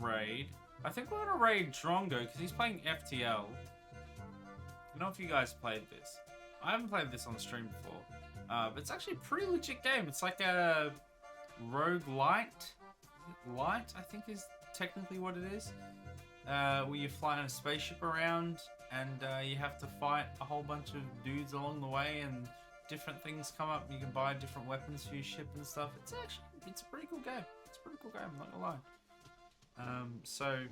[SPEAKER 1] raid. I think we're gonna raid Drongo because he's playing FTL. I don't know if you guys played this. I haven't played this on stream before. But it's actually a pretty legit game. It's like a roguelite. Light, I think is technically what it is. Where you fly in a spaceship around and you have to fight a whole bunch of dudes along the way and different things come up. You can buy different weapons for your ship and stuff. It's a pretty cool game. I'm not gonna lie. So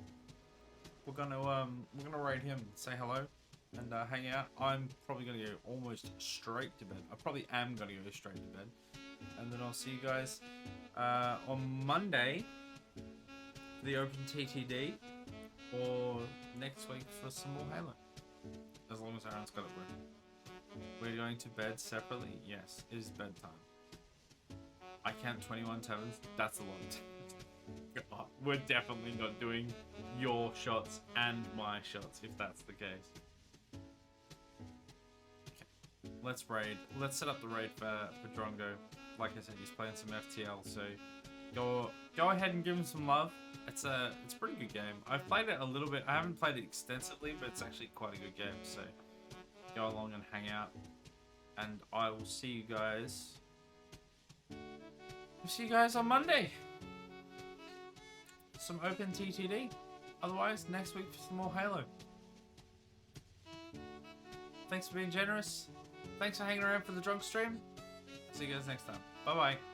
[SPEAKER 1] we're gonna raid him, say hello, and hang out. I'm probably gonna go almost straight to bed. I probably am gonna go straight to bed, and then I'll see you guys on Monday for the Open TTD, or next week for some more Halo. As long as Aaron's got it working. We're going to bed separately. Yes, it is bedtime. I count 21 taverns. That's a lot. God, we're definitely not doing your shots and my shots if that's the case. Okay, let's raid. Let's set up the raid for Drongo. Like I said, he's playing some FTL, so go ahead and give him some love. It's a pretty good game. I've played it a little bit. I haven't played it extensively, but it's actually quite a good game. So go along and hang out, and I will see you guys. We'll see you guys on Monday. Some Open TTD. Otherwise, next week for some more Halo. Thanks for being generous. Thanks for hanging around for the drunk stream. See you guys next time. Bye bye.